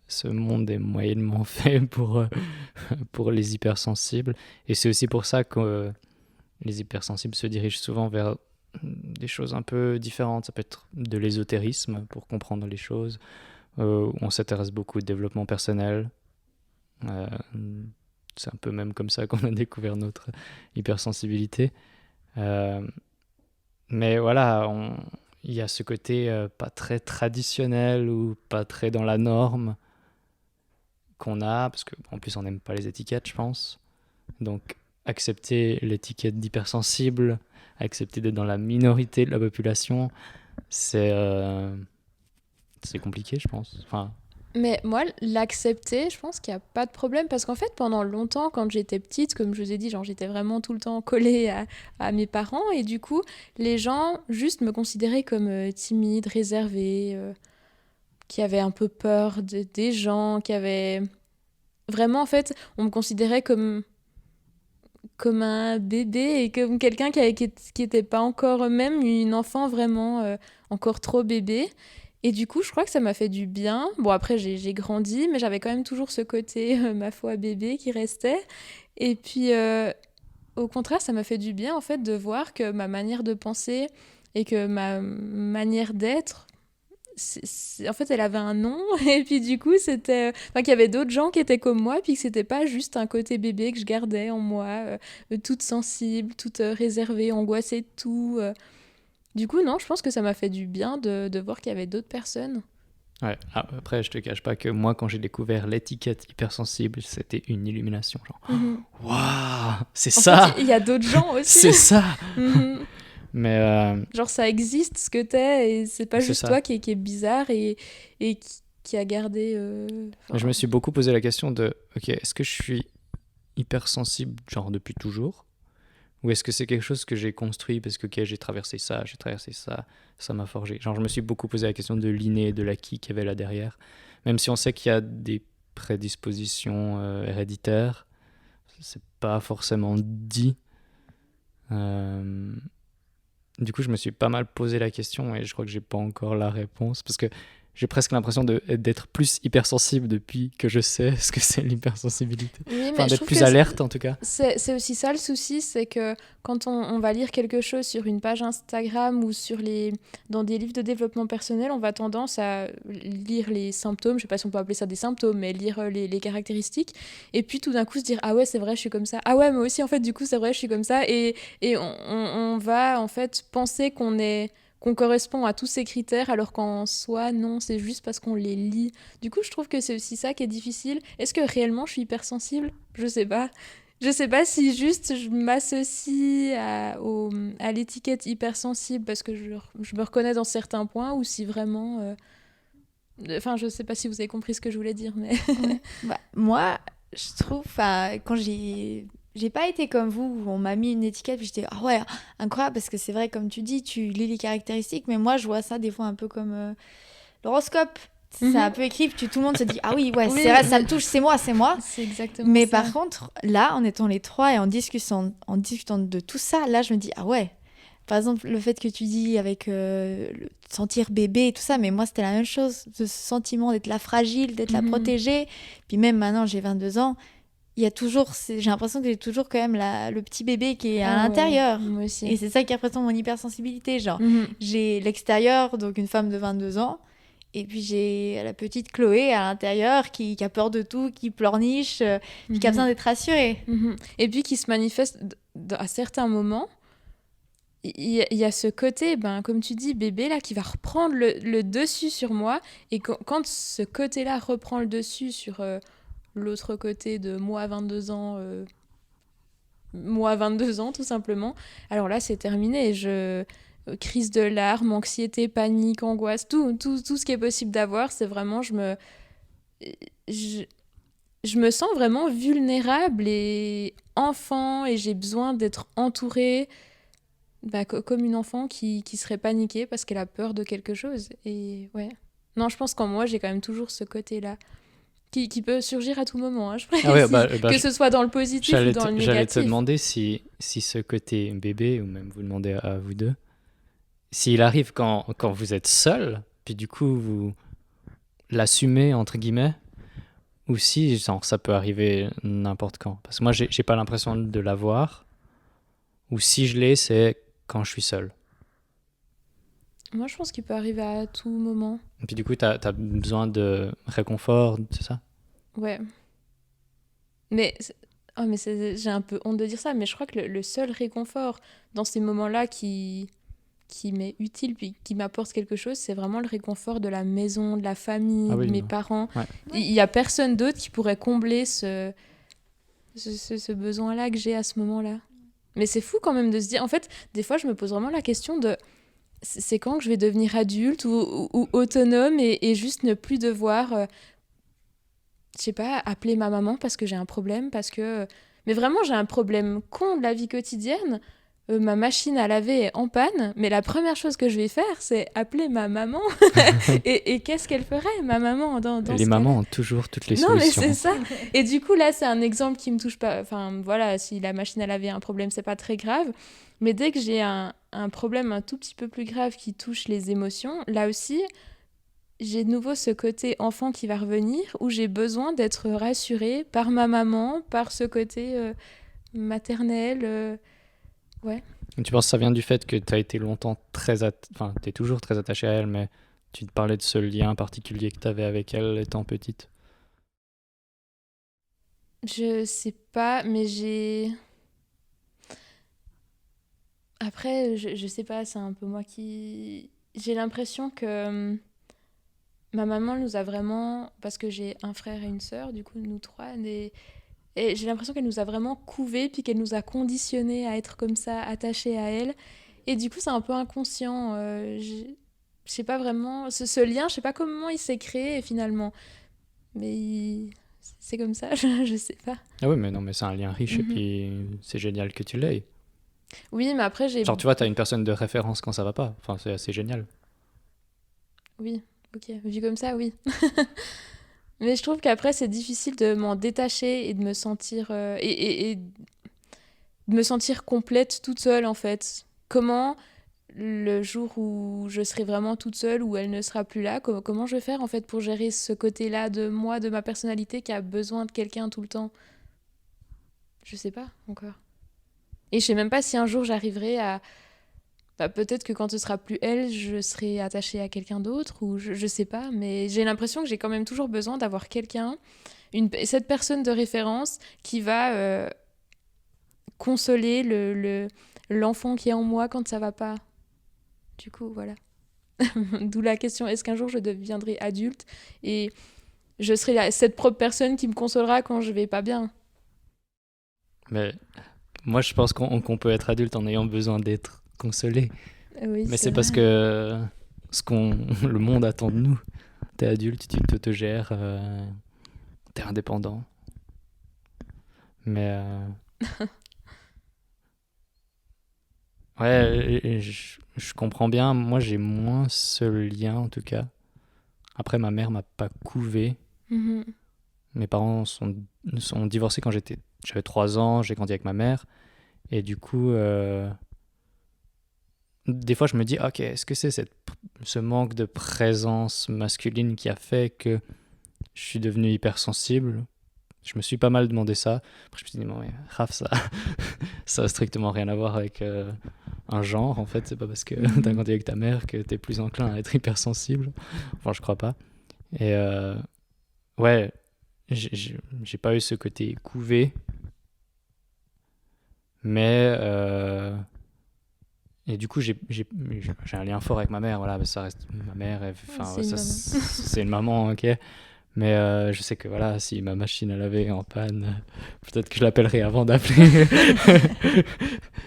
ce monde est moyennement fait pour les hypersensibles. Et c'est aussi pour ça que les hypersensibles se dirigent souvent vers des choses un peu différentes. Ça peut être de l'ésotérisme pour comprendre les choses. On s'intéresse beaucoup au développement personnel. Euh, c'est un peu même comme ça qu'on a découvert notre hypersensibilité. Mais voilà, il y a ce côté pas très traditionnel ou pas très dans la norme qu'on a, parce qu'en plus on n'aime pas les étiquettes, je pense. Donc accepter l'étiquette d'hypersensible, accepter d'être dans la minorité de la population, c'est compliqué, je pense. Enfin, Mais moi, l'accepter, je pense qu'il n'y a pas de problème parce qu'en fait, pendant longtemps, quand j'étais petite, comme je vous ai dit, genre, j'étais vraiment tout le temps collée à mes parents et du coup, les gens juste me considéraient comme timide, réservée, qui avait un peu peur des gens, qui avait... Vraiment, en fait, on me considérait comme un bébé et comme quelqu'un qui était pas encore même une enfant vraiment encore trop bébé. Et du coup, je crois que ça m'a fait du bien. Bon, après, j'ai grandi, mais j'avais quand même toujours ce côté, ma foi, bébé qui restait. Et puis, au contraire, ça m'a fait du bien, en fait, de voir que ma manière de penser et que ma manière d'être, en fait, elle avait un nom. Et puis, du coup, c'était... Enfin, qu'il y avait d'autres gens qui étaient comme moi, puis que c'était pas juste un côté bébé que je gardais en moi, toute sensible, toute réservée, angoissée de tout. Du coup, non, je pense que ça m'a fait du bien de voir qu'il y avait d'autres personnes. ouais. Après, je te cache pas que moi, quand j'ai découvert l'étiquette hypersensible, c'était une illumination. Genre, Mhm. waouh, c'est En ça, fait, il y a d'autres gens aussi. c'est ça. Mhm. Mais Genre, ça existe ce que t'es, et c'est pas c'est juste ça. toi qui est bizarre et qui a gardé. Mais je me suis beaucoup posé la question de, ok, est-ce que je suis hypersensible, genre depuis toujours? Ou est-ce que c'est quelque chose que j'ai construit parce que ok, j'ai traversé ça, ça m'a forgé. Genre, je me suis beaucoup posé la question de l'inné et de l'acquis qu'il y avait là derrière. Même si on sait qu'il y a des prédispositions héréditaires, c'est pas forcément dit. Euh, Du coup, je me suis pas mal posé la question et je crois que j'ai pas encore la réponse parce que j'ai presque l'impression d'être plus hypersensible depuis que je sais ce que c'est l'hypersensibilité. Oui, Enfin, mais je d'être trouve plus que alerte en tout cas. c'est aussi ça le souci, c'est que quand on va lire quelque chose sur une page Instagram ou dans des livres de développement personnel, on va tendance à lire les symptômes, je sais pas si on peut appeler ça des symptômes, mais lire les caractéristiques, et puis tout d'un coup se dire ah ouais c'est vrai je suis comme ça, ah ouais moi aussi en fait du coup c'est vrai je suis comme ça, et on va en fait penser qu'on correspond à tous ces critères alors qu'en soi non, c'est juste parce qu'on les lit. Du coup, je trouve que c'est aussi ça qui est difficile. Est-ce que réellement je suis hypersensible? Je sais pas. Je sais pas si juste je m'associe à l'étiquette hypersensible parce que je me reconnais dans certains points ou si vraiment. Enfin, je sais pas si vous avez compris ce que je voulais dire, mais. Ouais. Bah, moi, je trouve, quand j'ai pas été comme vous, où on m'a mis une étiquette, puis j'étais, ah ouais, incroyable, parce que c'est vrai, comme tu dis, tu lis les caractéristiques, mais moi, je vois ça des fois un peu comme l'horoscope. C'est un peu écrit, puis tout le monde se dit, ah oui, ouais, Oui, c'est vrai, ça me touche, c'est moi, c'est moi. C'est exactement Mais ça. par contre, là, en étant les trois et en discutant de tout ça, là, je me dis, ah ouais. Par exemple, le fait que tu dis avec le sentir bébé et tout ça, mais moi, c'était la même chose. Ce sentiment d'être la fragile, d'être la Mhm. protégée. Puis même maintenant, j'ai 22 ans, il y a toujours, j'ai l'impression que j'ai toujours quand même le petit bébé qui est à Ah ouais, l'intérieur. moi aussi. Et c'est ça qui représente mon hypersensibilité. Genre, Mhm. j'ai l'extérieur, donc une femme de 22 ans. Et puis j'ai la petite Chloé à l'intérieur qui a peur de tout, qui pleurniche, puis qui a besoin d'être rassurée. Mhm. Et puis qui se manifeste à certains moments. Il y a ce côté, ben, comme tu dis, bébé, là, qui va reprendre le dessus sur moi. Et quand ce côté-là reprend le dessus sur l'autre côté de moi à 22 ans, moi à 22 ans, tout simplement, alors là, c'est terminé. Crise de larmes, anxiété, panique, angoisse, tout ce qui est possible d'avoir, c'est vraiment, je, je me sens vraiment vulnérable et enfant, et j'ai besoin d'être entourée. Bah, comme une enfant qui serait paniquée parce qu'elle a peur de quelque chose. Et ouais. Non, je pense qu'en moi, j'ai quand même toujours ce côté-là. Qui peut surgir à tout moment, hein, je précise. Ah ouais, Que ce soit dans le positif ou dans le j'allais te négatif. demander si ce côté bébé, ou même vous demander à vous deux, s'il arrive quand vous êtes seul, puis du coup vous l'assumez entre guillemets, ou si genre, ça peut arriver n'importe quand. Parce que moi, j'ai pas l'impression de l'avoir, ou si je l'ai, c'est quand je suis seul. Moi, je pense qu'il peut arriver à tout moment. Et puis du coup, t'as besoin de réconfort, c'est ça? Ouais. Mais, j'ai un peu honte de dire ça, mais je crois que le seul réconfort dans ces moments-là qui m'est utile, puis qui m'apporte quelque chose, c'est vraiment le réconfort de la maison, de la famille, Ah oui, de mes non. parents. Ouais. Il y a personne d'autre qui pourrait combler ce besoin-là que j'ai à ce moment-là. Mais c'est fou quand même de se dire... En fait, des fois, je me pose vraiment la question de... C'est quand que je vais devenir adulte ou autonome et juste ne plus devoir, je sais pas, appeler ma maman parce que j'ai un problème, parce que... Mais vraiment, j'ai un problème con de la vie quotidienne. Ma machine à laver est en panne, mais la première chose que je vais faire, c'est appeler ma maman. Et qu'est-ce qu'elle ferait, ma maman, dans Les ce mamans cas-là? ont toujours toutes les Non, mais solutions. c'est ça. Et du coup, là, c'est un exemple qui me touche pas. Enfin, voilà, si la machine à laver a un problème, c'est pas très grave. Mais dès que j'ai un problème un tout petit peu plus grave qui touche les émotions, là aussi, j'ai de nouveau ce côté enfant qui va revenir, où j'ai besoin d'être rassurée par ma maman, par ce côté maternel. Ouais. Tu penses que ça vient du fait que tu as été longtemps enfin, tu es toujours très attaché à elle, mais tu te parlais de ce lien particulier que tu avais avec elle étant petite? Je sais pas, mais Après, je sais pas, c'est un peu moi qui... J'ai l'impression que ma maman nous a vraiment... Parce que j'ai un frère et une sœur, du coup, nous trois, et j'ai l'impression qu'elle nous a vraiment couvés, puis qu'elle nous a conditionnés à être comme ça, attachés à elle. Et du coup, c'est un peu inconscient. Je sais pas vraiment... Ce lien, je sais pas comment il s'est créé, finalement. Mais c'est comme ça, je sais pas. Ah oui, mais non, mais c'est un lien riche et Mhm. puis c'est génial que tu l'aies. Oui, mais après, j'ai... Genre, tu vois, tu as une personne de référence quand ça va pas. Enfin, c'est assez génial. Oui, ok. Vu comme ça, oui. Mais je trouve qu'après, c'est difficile de m'en détacher et de me sentir... et de me sentir complète toute seule, en fait. Comment, le jour où je serai vraiment toute seule, où elle ne sera plus là, comment je vais faire, en fait, pour gérer ce côté-là de moi, de ma personnalité qui a besoin de quelqu'un tout le temps? Je sais pas, encore. Et je sais même pas si un jour j'arriverai à... Bah, peut-être que quand ce sera plus elle, je serai attachée à quelqu'un d'autre, ou je sais pas, mais j'ai l'impression que j'ai quand même toujours besoin d'avoir quelqu'un, cette personne de référence qui va consoler l'enfant qui est en moi quand ça va pas. Du coup, voilà. D'où la question, est-ce qu'un jour je deviendrai adulte et je serai cette propre personne qui me consolera quand je vais pas bien? Mais moi, je pense qu'on peut être adulte en ayant besoin d'être consolé. Oui, Mais c'est vrai. parce que le monde attend de nous. T'es adulte, tu t'autogères, t'es indépendant. Mais ouais, et je comprends bien. Moi, j'ai moins ce lien en tout cas. Après, ma mère m'a pas couvé. Mhm. Mes parents sont divorcés quand j'avais 3 ans. J'ai grandi avec ma mère. Et du coup, des fois, je me dis, ok, est-ce que c'est ce manque de présence masculine qui a fait que je suis devenu hypersensible? Je me suis pas mal demandé ça. Après, je me suis dit, non, mais Raph, ça a strictement rien à voir avec un genre, en fait. C'est pas parce que t'as grandi avec ta mère que t'es plus enclin à être hypersensible. Enfin, je crois pas. Et ouais, j'ai pas eu ce côté couvé. Mais et du coup, j'ai un lien fort avec ma mère. Voilà, ça reste ma mère. Enfin, C'est une maman. c'est une maman, ok. Mais je sais que voilà, si ma machine à laver est en panne, peut-être que je l'appellerai avant d'appeler.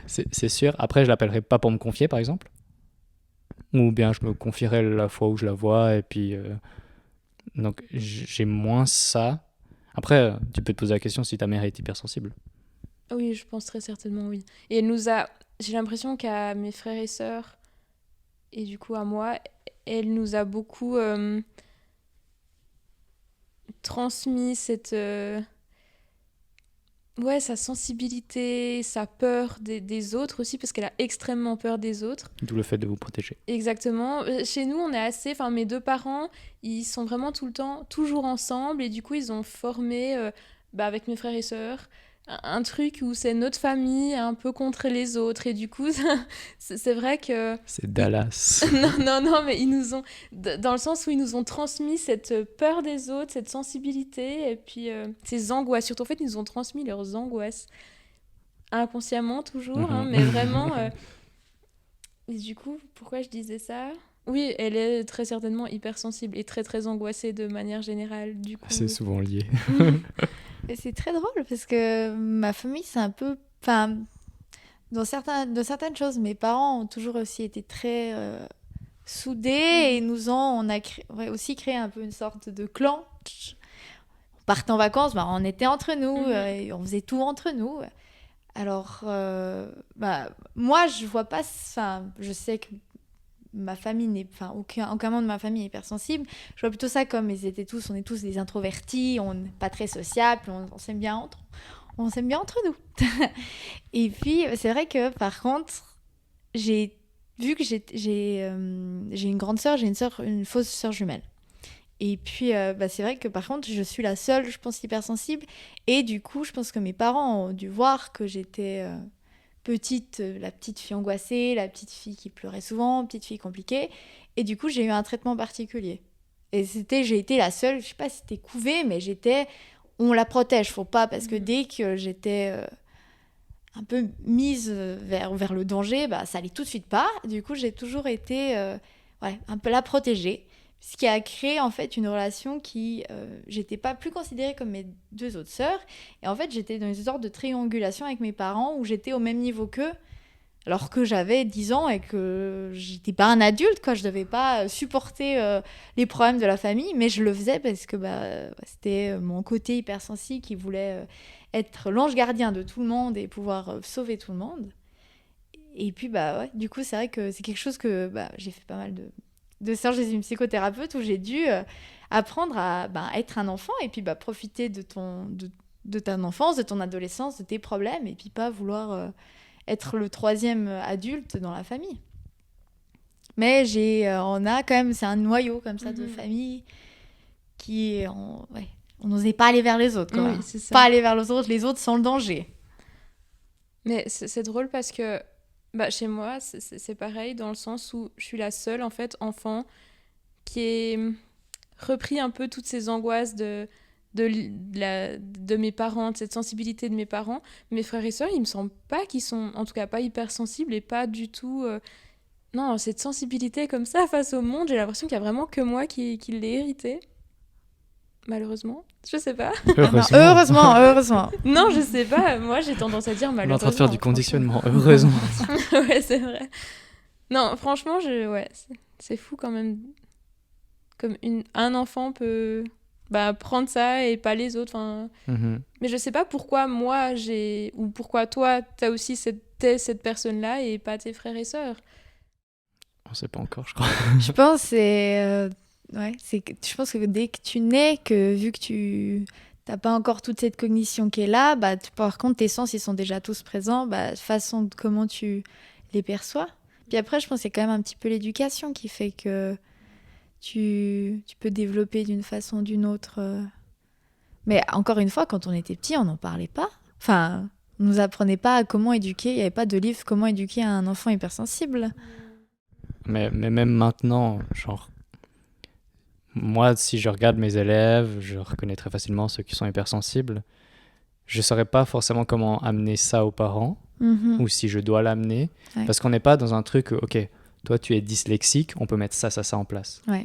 C'est sûr. Après, je l'appellerai pas pour me confier, par exemple. Ou bien je me confierai la fois où je la vois. Et puis, donc, j'ai moins ça. Après, tu peux te poser la question si ta mère est hypersensible. Oui, je pense très certainement, oui. Et j'ai l'impression qu'à mes frères et sœurs, et du coup à moi, elle nous a beaucoup transmis ouais, sa sensibilité, sa peur des autres aussi, parce qu'elle a extrêmement peur des autres. D'où le fait de vous protéger. Exactement. Chez nous, on est assez... Enfin, mes deux parents, ils sont vraiment tout le temps, toujours ensemble, et du coup, ils ont formé, avec mes frères et sœurs, un truc où c'est notre famille un peu contre les autres. Et du coup, c'est vrai que... C'est Dallas. Non, mais ils nous ont... Dans le sens où ils nous ont transmis cette peur des autres, cette sensibilité, et puis ces angoisses. Surtout, en fait, ils nous ont transmis leurs angoisses. Inconsciemment, toujours, hein, mais vraiment... Et du coup, pourquoi je disais ça ? Oui, elle est très certainement hypersensible et très, très angoissée de manière générale, du coup. C'est souvent lié. Et c'est très drôle parce que ma famille, c'est un peu... Enfin, dans certaines choses, mes parents ont toujours aussi été très soudés et on a aussi créé un peu une sorte de clan. On partait en vacances, bah, on était entre nous, et on faisait tout entre nous. Alors, moi, je vois pas... Enfin, je sais que ma famille n'est... Enfin, aucun membre de ma famille est hypersensible. Je vois plutôt ça comme on est tous des introvertis, on n'est pas très sociables, on s'aime bien entre nous. Et puis, c'est vrai que, par contre, vu que j'ai une grande sœur, j'ai une fausse sœur jumelle. Et puis, c'est vrai que, par contre, je suis la seule, je pense, hypersensible. Et du coup, je pense que mes parents ont dû voir que j'étais petite, la petite fille angoissée, la petite fille qui pleurait souvent, petite fille compliquée. Et du coup, j'ai eu un traitement particulier. Et j'ai été la seule, je sais pas si c'était couvé, mais on la protège, faut pas, parce que dès que j'étais un peu mise vers le danger, ça allait tout de suite pas. Du coup, j'ai toujours été un peu la protégée, ce qui a créé en fait une relation qui j'étais pas plus considérée comme mes deux autres sœurs, et en fait j'étais dans une sorte de triangulation avec mes parents où j'étais au même niveau qu'eux, alors que j'avais 10 ans et que j'étais pas un adulte, quoi. Je devais pas supporter les problèmes de la famille, mais je le faisais parce que c'était mon côté hypersensible qui voulait être l'ange gardien de tout le monde et pouvoir sauver tout le monde. Et puis, du coup, c'est vrai que c'est quelque chose que j'ai fait pas mal de séances chez une psychothérapeute où j'ai dû apprendre à être un enfant et puis profiter de ta enfance, de ton adolescence, de tes problèmes, et puis pas vouloir... être le troisième adulte dans la famille. Mais on a quand même, c'est un noyau comme ça de famille qui on n'osait pas aller vers les autres, quoi. Oui, c'est ça. Pas aller vers les autres sans le danger. Mais c'est drôle parce que chez moi, c'est pareil dans le sens où je suis la seule en fait enfant qui ait repris un peu toutes ces angoisses de mes parents, de cette sensibilité de mes parents. Mes frères et sœurs, il me semble pas qu'ils sont, en tout cas pas hypersensibles et pas du tout... Non, cette sensibilité comme ça face au monde, j'ai l'impression qu'il y a vraiment que moi qui l'ai hérité. Malheureusement. Je sais pas. Heureusement. Non, je sais pas. Moi, j'ai tendance à dire malheureusement. On est en train de faire du conditionnement, heureusement. Ouais, c'est vrai. Non, franchement, c'est fou quand même. Comme un enfant peut... prendre ça et pas les autres. Mais je sais pas pourquoi moi ou pourquoi toi t'as aussi cette personne-là et pas tes frères et sœurs. On sait pas encore, je crois. Je pense je pense que dès que tu nais, vu que tu t'as pas encore toute cette cognition qui est là, par contre tes sens ils sont déjà tous présents, façon de comment tu les perçois. Puis après je pense qu'il y a quand même un petit peu l'éducation qui fait que tu peux développer d'une façon ou d'une autre. Mais encore une fois, quand on était petit, on n'en parlait pas. Enfin, on nous apprenait pas à comment éduquer. Il n'y avait pas de livre comment éduquer un enfant hypersensible. Mais même maintenant, genre, moi, si je regarde mes élèves, je reconnais très facilement ceux qui sont hypersensibles. Je saurais pas forcément comment amener ça aux parents, ou si je dois l'amener, parce qu'on n'est pas dans un truc, ok, toi tu es dyslexique, on peut mettre ça en place. Ouais.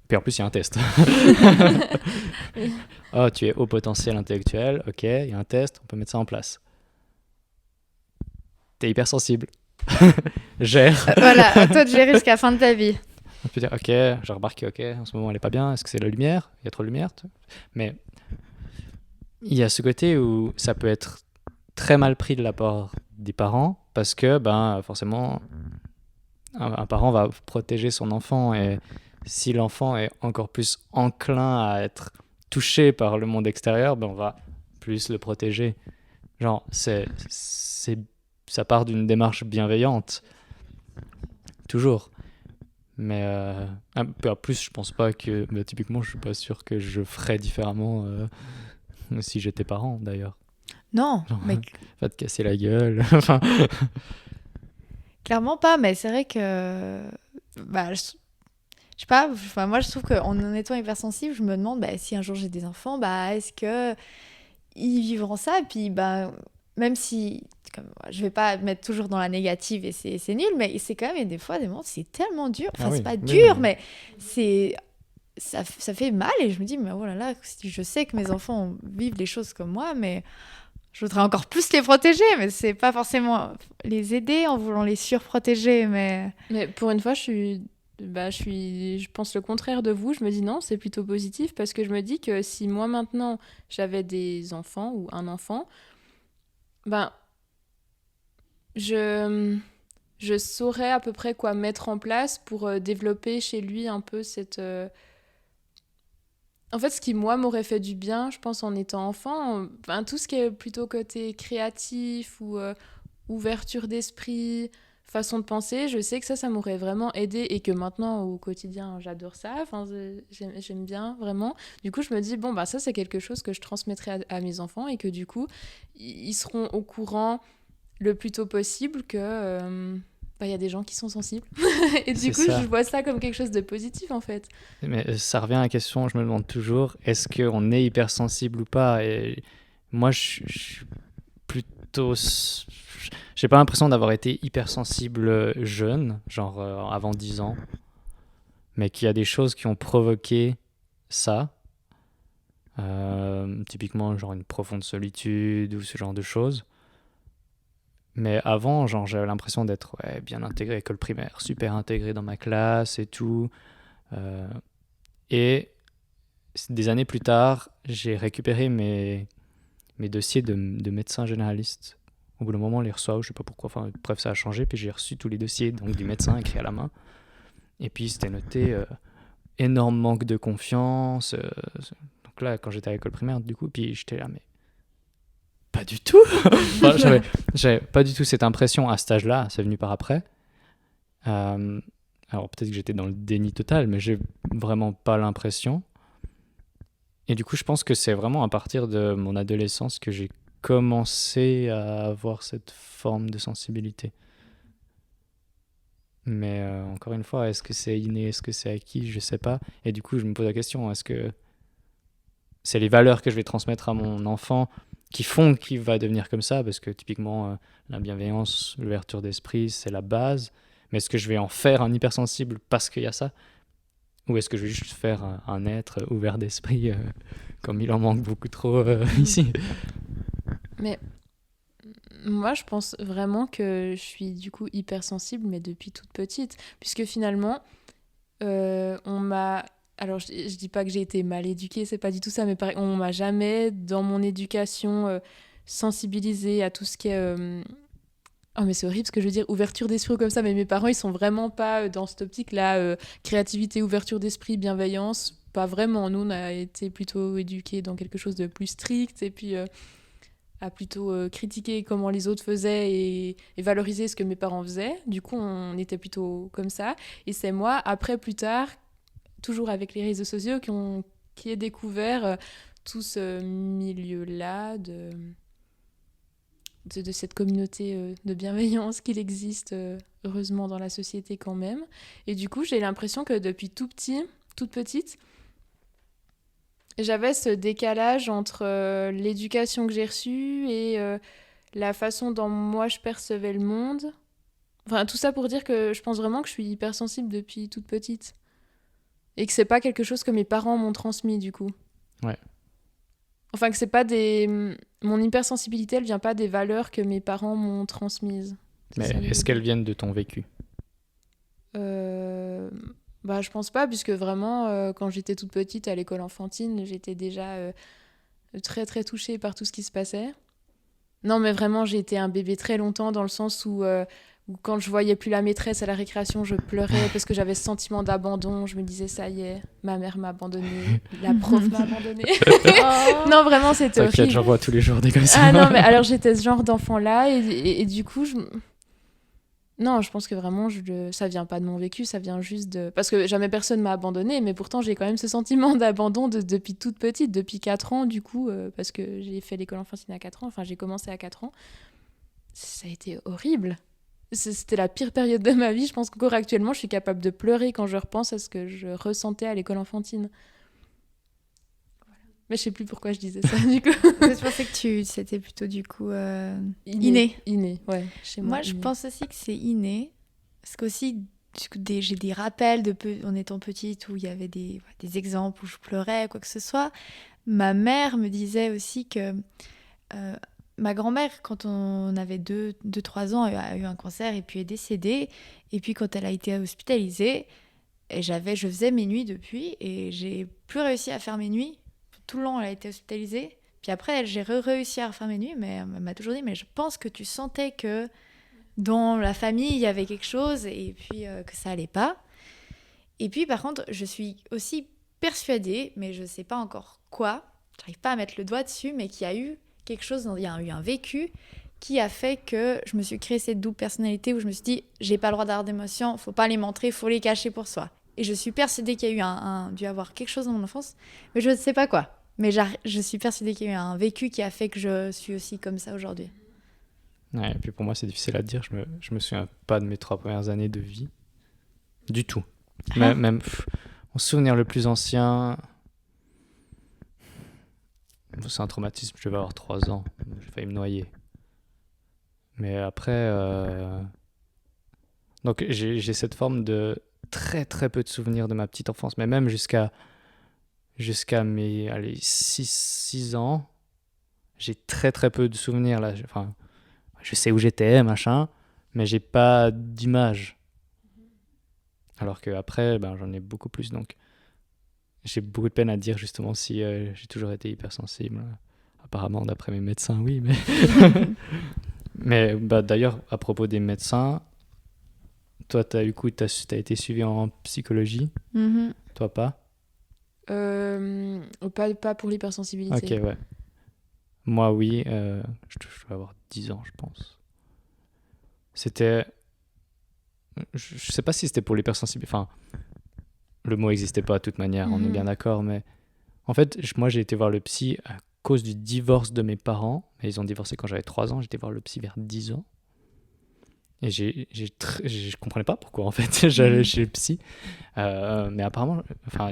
Puis en plus, il y a un test. Oh, tu es haut potentiel intellectuel, ok, il y a un test, on peut mettre ça en place. T'es hypersensible. Gère. Voilà, à toi de gérer jusqu'à la fin de ta vie. On peut dire, ok, j'ai remarqué, ok, en ce moment elle est pas bien, est-ce que c'est la lumière ? Il y a trop de lumière ? Mais il y a ce côté où ça peut être très mal pris de la part des parents, parce que forcément, un parent va protéger son enfant, et si l'enfant est encore plus enclin à être touché par le monde extérieur, on va plus le protéger. Genre, ça part d'une démarche bienveillante. Toujours. Mais un peu à plus, je pense pas que... typiquement, je suis pas sûr que je ferais différemment si j'étais parent, d'ailleurs. Non, Genre, mais va te casser la gueule. Enfin, clairement pas. Mais c'est vrai que, bah, je sais pas. Enfin, moi, je trouve qu'en étant hypersensible, je me demande si un jour j'ai des enfants, est-ce que ils vivront ça? Et puis, même si, comme, je vais pas me mettre toujours dans la négative et c'est nul, mais c'est quand même, et des fois, des moments, c'est tellement dur. Enfin, oui, c'est pas oui, dur, oui. mais c'est. Ça fait mal et je me dis, mais oh là là, si je sais que mes enfants vivent des choses comme moi, mais je voudrais encore plus les protéger, mais c'est pas forcément les aider en voulant les surprotéger, mais... Mais pour une fois, je pense le contraire de vous. Je me dis non, c'est plutôt positif parce que je me dis que si moi maintenant j'avais des enfants ou un enfant, ben je, je saurais à peu près quoi mettre en place pour développer chez lui un peu cette... En fait, ce qui, moi, m'aurait fait du bien, je pense, en étant enfant, tout ce qui est plutôt côté créatif ou ouverture d'esprit, façon de penser, je sais que ça m'aurait vraiment aidé et que maintenant, au quotidien, j'adore ça. Enfin, j'aime bien, vraiment. Du coup, je me dis, bon, ça, c'est quelque chose que je transmettrai à mes enfants et que du coup, ils seront au courant le plus tôt possible que... y a des gens qui sont sensibles. Et du C'est coup, ça. je vois ça comme quelque chose de positif, en fait. Mais ça revient à la question, je me demande toujours, est-ce qu'on est hypersensible ou pas? Et moi, je suis plutôt... J'ai pas l'impression d'avoir été hypersensible jeune, genre avant 10 ans, mais qu'il y a des choses qui ont provoqué ça. Typiquement, genre une profonde solitude ou ce genre de choses. Mais avant, genre, j'avais l'impression d'être bien intégré à l'école primaire, super intégré dans ma classe et tout. Euh, et des années plus tard, j'ai récupéré mes dossiers de médecin généraliste. Au bout d'un moment, on les reçoit, je sais pas pourquoi. Enfin, bref, ça a changé. Puis j'ai reçu tous les dossiers donc, du médecin écrits à la main. Et puis c'était noté énorme manque de confiance. Donc là, quand j'étais à l'école primaire, du coup, puis j'étais là, mais pas du tout. Enfin, j'avais pas du tout cette impression à cet âge-là. C'est venu par après. Alors peut-être que j'étais dans le déni total, mais j'ai vraiment pas l'impression. Et du coup, je pense que c'est vraiment à partir de mon adolescence que j'ai commencé à avoir cette forme de sensibilité. Mais encore une fois, est-ce que c'est inné, est-ce que c'est acquis, je sais pas. Et du coup, je me pose la question, est-ce que c'est les valeurs que je vais transmettre à mon enfant qui font qu'il va devenir comme ça? Parce que typiquement, la bienveillance, l'ouverture d'esprit, c'est la base. Mais est-ce que je vais en faire un hypersensible parce qu'il y a ça? Ou est-ce que je vais juste faire un être ouvert d'esprit comme il en manque beaucoup trop ici? Mais moi, je pense vraiment que je suis du coup hypersensible, mais depuis toute petite. Puisque finalement, on m'a... Alors, je dis pas que j'ai été mal éduquée, c'est pas du tout ça, mais pareil, on m'a jamais, dans mon éducation, sensibilisée à tout ce qui est... Oh, mais c'est horrible ce que je veux dire, ouverture d'esprit ou comme ça, mais mes parents, ils sont vraiment pas dans cette optique-là. Créativité, ouverture d'esprit, bienveillance, pas vraiment. Nous, on a été plutôt éduqués dans quelque chose de plus strict, et puis... à plutôt critiquer comment les autres faisaient et valoriser ce que mes parents faisaient. Du coup, on était plutôt comme ça. Et c'est moi, après, plus tard, toujours avec les réseaux sociaux, qui ai découvert tout ce milieu-là de cette communauté de bienveillance qu'il existe, heureusement, dans la société quand même. Et du coup, j'ai l'impression que depuis toute petite, j'avais ce décalage entre l'éducation que j'ai reçue et la façon dont moi je percevais le monde. Enfin, tout ça pour dire que je pense vraiment que je suis hypersensible depuis toute petite. Et que c'est pas quelque chose que mes parents m'ont transmis, du coup. Ouais. Enfin, que c'est pas des... Mon hypersensibilité, elle vient pas des valeurs que mes parents m'ont transmises. Mais est-ce qu'elles viennent de ton vécu? Je pense pas, puisque vraiment, quand j'étais toute petite à l'école enfantine, j'étais déjà très très touchée par tout ce qui se passait. Non, mais vraiment, j'ai été un bébé très longtemps dans le sens où quand je voyais plus la maîtresse à la récréation, je pleurais parce que j'avais ce sentiment d'abandon. Je me disais, ça y est, ma mère m'a abandonnée, la prof m'a abandonnée. Oh. Non, vraiment, c'était T'inquiète, horrible. j'en vois tous les jours des comme ça. Ah non, mais alors j'étais ce genre d'enfant-là et du coup, Non, je pense que vraiment, ça vient pas de mon vécu, ça vient juste de... Parce que jamais personne m'a abandonnée, mais pourtant j'ai quand même ce sentiment d'abandon depuis toute petite, depuis 4 ans du coup, parce que j'ai fait l'école enfantine à 4 ans, enfin j'ai commencé à 4 ans. Ça a été horrible. C'était la pire période de ma vie. Je pense qu'encore actuellement, je suis capable de pleurer quand je repense à ce que je ressentais à l'école enfantine. Mais je sais plus pourquoi je disais ça du coup. Je pensais que c'était plutôt du coup inné. Inné, ouais, chez moi. Moi, je pense aussi que c'est inné. Parce qu'aussi, j'ai des rappels en étant petite où il y avait des exemples où je pleurais, quoi que ce soit. Ma mère me disait aussi que ma grand-mère, quand on avait 2-3 ans, a eu un cancer et puis est décédée. Et puis quand elle a été hospitalisée, je faisais mes nuits depuis et j'ai plus réussi à faire mes nuits. Tout le long, elle a été hospitalisée. Puis après, j'ai réussi à refaire mes nuits, mais elle m'a toujours dit, mais je pense que tu sentais que dans la famille, il y avait quelque chose et puis que ça allait pas. Et puis par contre, je suis aussi persuadée, mais je sais pas encore quoi, j'arrive pas à mettre le doigt dessus, mais qu'il y a eu quelque chose, il y a eu un vécu qui a fait que je me suis créée cette double personnalité où je me suis dit, j'ai pas le droit d'avoir d'émotions, faut pas les montrer, faut les cacher pour soi. Et je suis persuadée qu'il y a eu dû avoir quelque chose dans mon enfance, mais je ne sais pas quoi. Mais je suis persuadée qu'il y a eu un vécu qui a fait que je suis aussi comme ça aujourd'hui. Ouais, et puis pour moi, c'est difficile à dire. Je me souviens pas de mes 3 premières années de vie. Du tout. Même mon souvenir le plus ancien, c'est un traumatisme. Je devais avoir 3 ans. J'ai failli me noyer. Mais après... Donc j'ai cette forme de très très peu de souvenirs de ma petite enfance. Mais même jusqu'à mes 6 ans, j'ai très très peu de souvenirs là. Enfin, je sais où j'étais, machin, mais j'ai pas d'image. Alors qu'après, j'en ai beaucoup plus, donc j'ai beaucoup de peine à dire justement si j'ai toujours été hypersensible. Apparemment, d'après mes médecins, oui, mais... mais d'ailleurs, à propos des médecins, toi, t'as été suivi en psychologie, toi pas? Pas pour l'hypersensibilité. Ok, ouais. Moi, oui, je dois avoir 10 ans, je pense. C'était... Je sais pas si c'était pour l'hypersensibilité, enfin, le mot n'existait pas de toute manière, on est bien d'accord, mais en fait, moi j'ai été voir le psy à cause du divorce de mes parents. Ils ont divorcé quand j'avais 3 ans, j'étais voir le psy vers 10 ans. Et je comprenais pas pourquoi en fait j'allais chez le psy. Mais apparemment, enfin,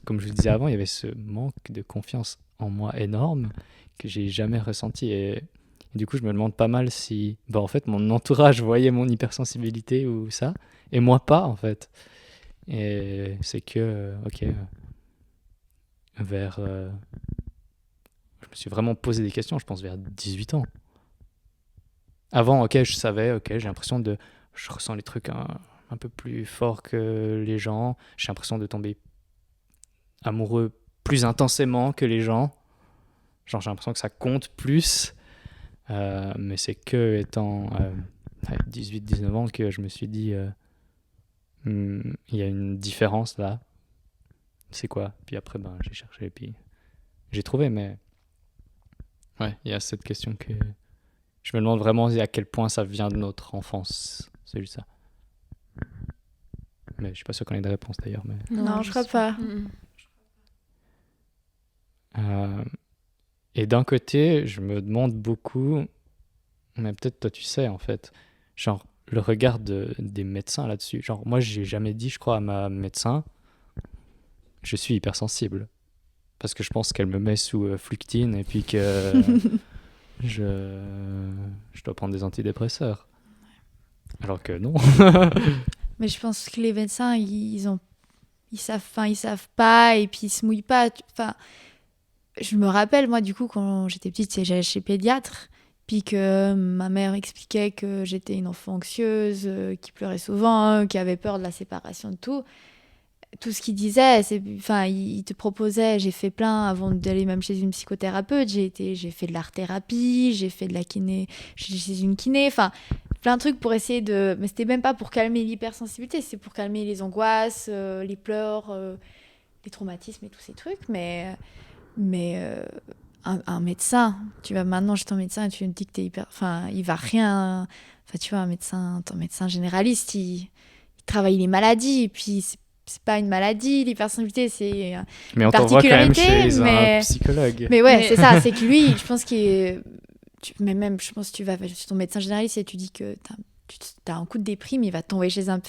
comme je le disais avant, il y avait ce manque de confiance en moi énorme que j'ai jamais ressenti. Et du coup, je me demande pas mal si en fait mon entourage voyait mon hypersensibilité ou ça, et moi pas en fait. Et c'est que, vers... je me suis vraiment posé des questions, je pense, vers 18 ans. Avant, je savais, j'ai l'impression de... Je ressens les trucs un peu plus fort que les gens. J'ai l'impression de tomber amoureux plus intensément que les gens. Genre, j'ai l'impression que ça compte plus. Mais c'est que étant 18-19 ans que je me suis dit... il y a une différence là. C'est quoi? Puis après, j'ai cherché et puis j'ai trouvé, mais ouais, il y a cette question que je me demande vraiment à quel point ça vient de notre enfance, c'est juste ça. Mais je suis pas sûr qu'on ait de réponse d'ailleurs. Mais... Non, je crois pas. Et d'un côté, je me demande beaucoup, mais peut-être toi tu sais en fait, genre le regard des médecins là-dessus. Genre moi j'ai jamais dit, je crois, à ma médecin, je suis hypersensible. Parce que je pense qu'elle me met sous Fluctine et puis que je dois prendre des antidépresseurs. Alors que non. Mais je pense que les médecins, ils savent pas et puis ils se mouillent pas. Enfin, je me rappelle, moi, du coup, quand j'étais petite, j'allais chez pédiatre, puis que ma mère expliquait que j'étais une enfant anxieuse, qui pleurait souvent, qui avait peur de la séparation de tout. Tout ce qu'il disait, il te proposait, j'ai fait plein avant d'aller même chez une psychothérapeute, j'ai fait de l'art-thérapie, j'ai fait de la kiné, chez une kiné, enfin, plein de trucs pour essayer de... Mais c'était même pas pour calmer l'hypersensibilité, c'est pour calmer les angoisses, les pleurs, les traumatismes et tous ces trucs, mais un médecin. Tu vas maintenant chez ton médecin et tu me dis que t'es hyper... Enfin, il va rien... Enfin, tu vois, ton médecin généraliste, il travaille les maladies. Et puis, c'est pas une maladie, l'hypersensibilité, c'est Mais une on t'envoie quand même particularité. chez un psychologue. Mais ouais, c'est ça. C'est que lui, je pense mais même, je pense que tu vas chez ton médecin généraliste et tu dis que t'as un coup de déprime, il va tomber chez un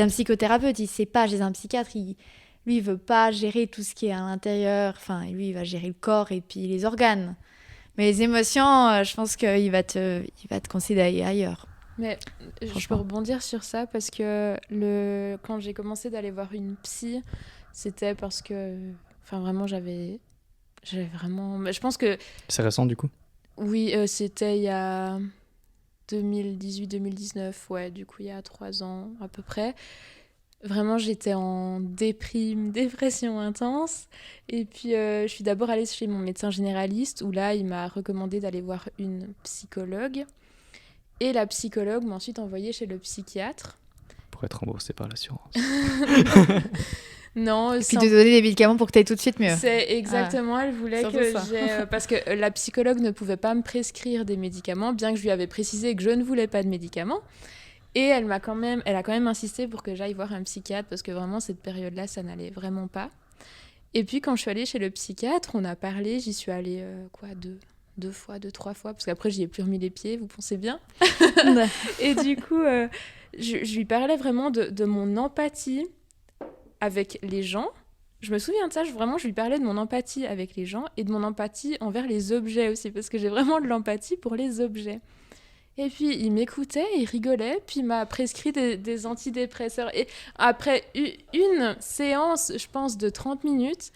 psychothérapeute. Il sait pas, chez un psychiatre, lui, il veut pas gérer tout ce qui est à l'intérieur. Enfin, lui, il va gérer le corps et puis les organes. Mais les émotions, je pense qu'il va te conseiller ailleurs. Mais je peux rebondir sur ça parce que quand j'ai commencé d'aller voir une psy, c'était parce que, enfin, vraiment, j'avais vraiment... Je pense que... C'est récent, du coup? Oui, c'était il y a 2018-2019, ouais, du coup, il y a 3 ans à peu près. Vraiment, j'étais en dépression intense. Et puis, je suis d'abord allée chez mon médecin généraliste où là, il m'a recommandé d'aller voir une psychologue. Et la psychologue m'a ensuite envoyée chez le psychiatre. Pour être remboursé par l'assurance. Non, et puis te donner des médicaments pour que tu ailles tout de suite mieux. C'est exactement, elle voulait que j'ai... Parce que la psychologue ne pouvait pas me prescrire des médicaments, bien que je lui avais précisé que je ne voulais pas de médicaments. Et elle a quand même insisté pour que j'aille voir un psychiatre, parce que vraiment, cette période-là, ça n'allait vraiment pas. Et puis, quand je suis allée chez le psychiatre, on a parlé, j'y suis allée, 3 fois, parce qu'après, j'y ai plus remis les pieds, vous pensez bien. Et du coup, je lui parlais vraiment de mon empathie avec les gens. Je me souviens de ça, je lui parlais de mon empathie avec les gens et de mon empathie envers les objets aussi, parce que j'ai vraiment de l'empathie pour les objets. Et puis, il m'écoutait, il rigolait, puis il m'a prescrit des antidépresseurs. Et après une séance, je pense, de 30 minutes,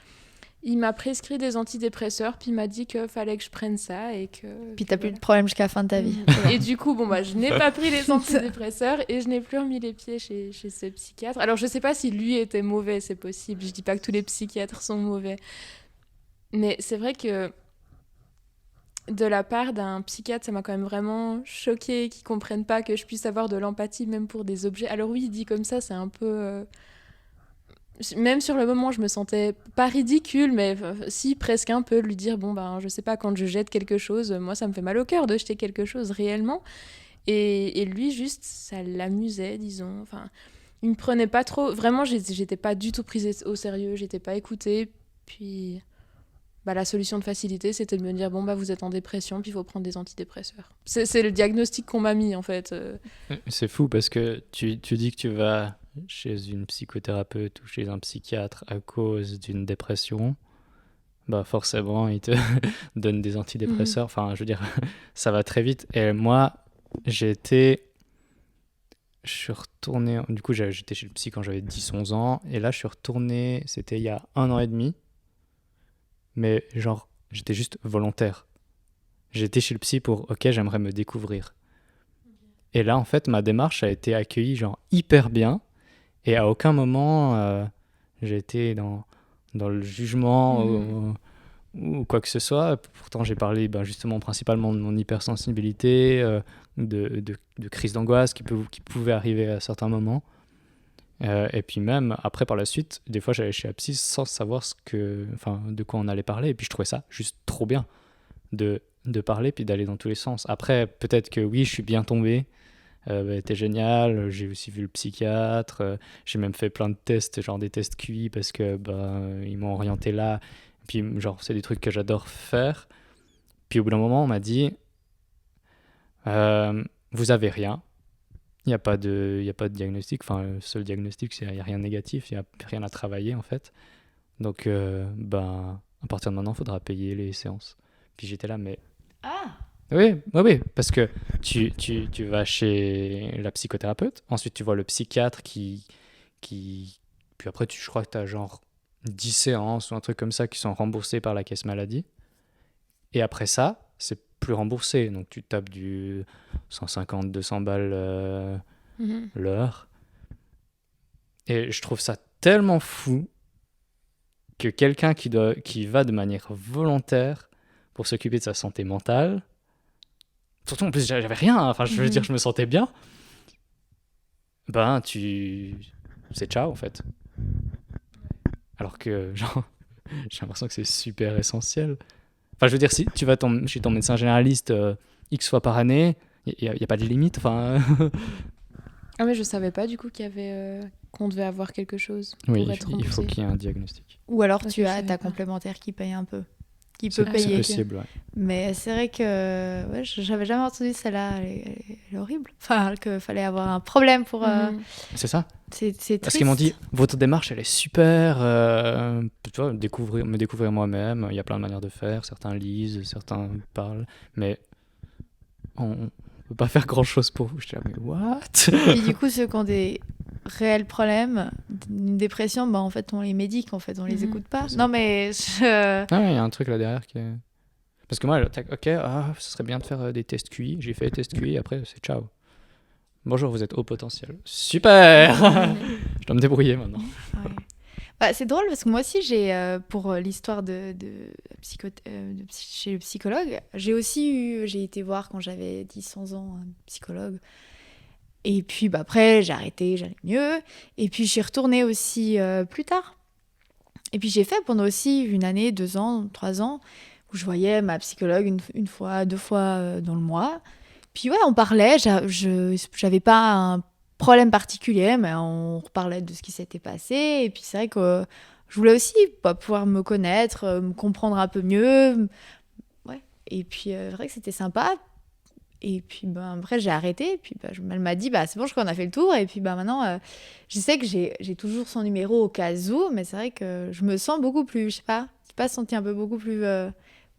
il m'a prescrit des antidépresseurs, puis il m'a dit qu'il fallait que je prenne ça. Et que, puis t'as plus de problème jusqu'à la fin de ta vie. Et du coup, je n'ai pas pris les antidépresseurs et je n'ai plus remis les pieds chez ce psychiatre. Alors, je ne sais pas si lui était mauvais, c'est possible. Je ne dis pas que tous les psychiatres sont mauvais. Mais c'est vrai que de la part d'un psychiatre, ça m'a quand même vraiment choquée qu'ils ne comprennent pas que je puisse avoir de l'empathie même pour des objets. Alors oui, dit comme ça, c'est un peu... Même sur le moment, je me sentais pas ridicule, mais si, presque un peu, lui dire, je sais pas, quand je jette quelque chose, moi, ça me fait mal au cœur de jeter quelque chose réellement. Et lui, juste, ça l'amusait, disons. Enfin, il me prenait pas trop... Vraiment, j'étais pas du tout prise au sérieux, j'étais pas écoutée. Puis... la solution de facilité, c'était de me dire, vous êtes en dépression, puis il faut prendre des antidépresseurs. C'est le diagnostic qu'on m'a mis, en fait. C'est fou, parce que tu dis que tu vas chez une psychothérapeute ou chez un psychiatre à cause d'une dépression. Forcément, ils te donnent des antidépresseurs. Enfin, je veux dire, ça va très vite. Et moi, je suis retourné... Du coup, j'étais chez le psy quand j'avais 10-11 ans. Et là, je suis retourné, c'était il y a 1 an et demi. Mais genre, j'étais juste volontaire. J'étais chez le psy pour, ok, j'aimerais me découvrir. Et là, en fait, ma démarche a été accueillie genre hyper bien. Et à aucun moment, j'ai été dans le jugement ou quoi que ce soit. Pourtant, j'ai parlé justement principalement de mon hypersensibilité, de crise d'angoisse qui pouvait arriver à certains moments. Et puis même, après, par la suite, des fois, j'allais chez la psy sans savoir de quoi on allait parler. Et puis, je trouvais ça juste trop bien de parler puis d'aller dans tous les sens. Après, peut-être que oui, je suis bien tombé. T'es génial. J'ai aussi vu le psychiatre. J'ai même fait plein de tests, genre des tests QI, parce que ils m'ont orienté là. Et puis, genre, c'est des trucs que j'adore faire. Puis, au bout d'un moment, on m'a dit vous avez rien. Il n'y a pas de diagnostic. Enfin, le seul diagnostic, c'est qu'il n'y a rien de négatif. Il n'y a rien à travailler, en fait. Donc, à partir de maintenant, il faudra payer les séances. Puis j'étais là, mais... Ah Oui, parce que tu vas chez la psychothérapeute. Ensuite, tu vois le psychiatre qui... Puis après, je crois que tu as genre 10 séances ou un truc comme ça qui sont remboursées par la caisse maladie. Et après ça, c'est plus remboursé, donc tu tapes du 150-200 balles l'heure. Et je trouve ça tellement fou que quelqu'un qui va de manière volontaire pour s'occuper de sa santé mentale, surtout en plus j'avais rien, enfin je veux dire, je me sentais bien, c'est ciao en fait. Alors que genre j'ai l'impression que c'est super essentiel. Enfin, je veux dire, si tu vas chez ton médecin généraliste X fois par année, il n'y a pas de limite. Enfin, Ah mais je savais pas du coup qu'on devait avoir quelque chose pour oui, être il faut remboursé. qu'il y ait un diagnostic. Ou alors Ok, tu je as savais ta pas. complémentaire qui paye un peu, qui C'est peut c'est payer. possible, ouais. Mais c'est vrai que ouais, j'avais jamais entendu celle-là, elle est horrible. Enfin, qu'il fallait avoir un problème pour... Mhm. C'est ça. c'est triste. Parce qu'ils m'ont dit, votre démarche, elle est super. Tu vois, me découvrir moi-même. Il y a plein de manières de faire. Certains lisent, certains parlent. Mais on ne peut pas faire grand-chose pour vous. Je dis, mais what? Et du coup, ceux qui ont des réels problèmes, une dépression, bah, en fait, on les médique, en fait, on les Mhm. écoute pas. C'est ça. Non, mais Ah ouais, il y a un truc là derrière qui est... Parce que moi, ok, ce serait bien de faire des tests QI. J'ai fait les tests QI, après, c'est ciao. Bonjour, vous êtes haut potentiel. Super. Je dois me débrouiller maintenant. Ouais. Bah, c'est drôle parce que moi aussi, pour l'histoire chez le psychologue, j'ai été voir quand j'avais 10-11 ans un psychologue. Et puis bah, après, j'ai arrêté, j'allais mieux. Et puis, je suis retournée aussi plus tard. Et puis, j'ai fait pendant aussi une année, 2 ans, 3 ans, où je voyais ma psychologue une fois, 2 fois dans le mois. Puis ouais, on parlait, j'avais pas un problème particulier, mais on reparlait de ce qui s'était passé. Et puis c'est vrai que je voulais aussi pouvoir me connaître, me comprendre un peu mieux. Ouais. Et puis c'est vrai que c'était sympa. Et puis ben, après, j'ai arrêté. Et puis elle m'a dit, bah, c'est bon, je crois qu'on a fait le tour. Et puis maintenant, je sais que j'ai toujours son numéro au cas où, mais c'est vrai que je me sens beaucoup plus, je sais pas sentie un peu beaucoup plus,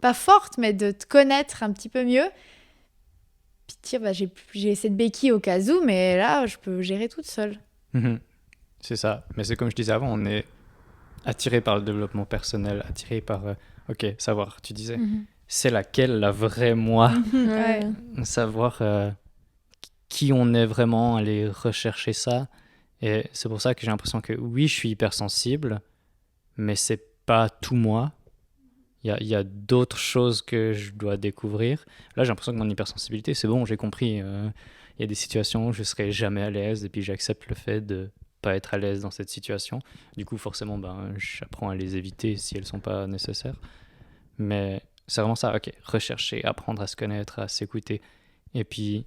pas forte, mais de te connaître un petit peu mieux. Puis dire, bah, j'ai cette béquille au cas où, mais là, je peux gérer toute seule. Mhm. C'est ça. Mais c'est comme je disais avant, on est attiré par le développement personnel, attiré par, ok, savoir, tu disais, Mhm. c'est laquelle la vraie moi, Ouais. savoir qui on est vraiment, aller rechercher ça. Et c'est pour ça que j'ai l'impression que oui, je suis hypersensible, mais c'est pas tout moi. Il y a d'autres choses que je dois découvrir. Là, j'ai l'impression que mon hypersensibilité, c'est bon, j'ai compris. Il y a des situations où je serai jamais à l'aise et puis j'accepte le fait de pas être à l'aise dans cette situation. Du coup, forcément, ben, j'apprends à les éviter si elles sont pas nécessaires. Mais c'est vraiment ça, ok, rechercher, apprendre à se connaître, à s'écouter. Et puis,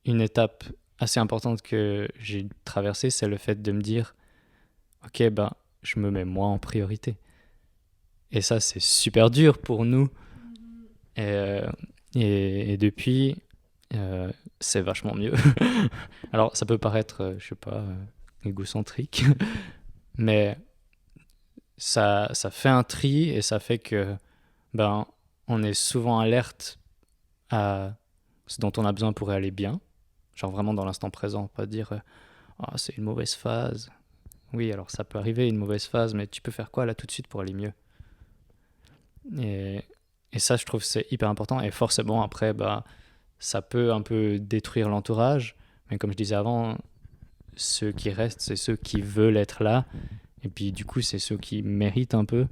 une étape assez importante que j'ai traversée, c'est le fait de me dire, ok, ben, je me mets moi en priorité. Et ça, c'est super dur pour nous. Et, et depuis, c'est vachement mieux. Alors, ça peut paraître, je sais pas, égocentrique, mais ça fait un tri et ça fait que ben, on est souvent alerte à ce dont on a besoin pour aller bien. Genre vraiment dans l'instant présent, pas dire ah, c'est une mauvaise phase. Oui, alors ça peut arriver, une mauvaise phase, mais tu peux faire quoi là tout de suite pour aller mieux? Et, et ça, je trouve, c'est hyper important. Et forcément, après, bah, ça peut un peu détruire l'entourage. Mais comme je disais avant, ceux qui restent, c'est ceux qui veulent être là. Et puis, du coup, c'est ceux qui méritent un peu.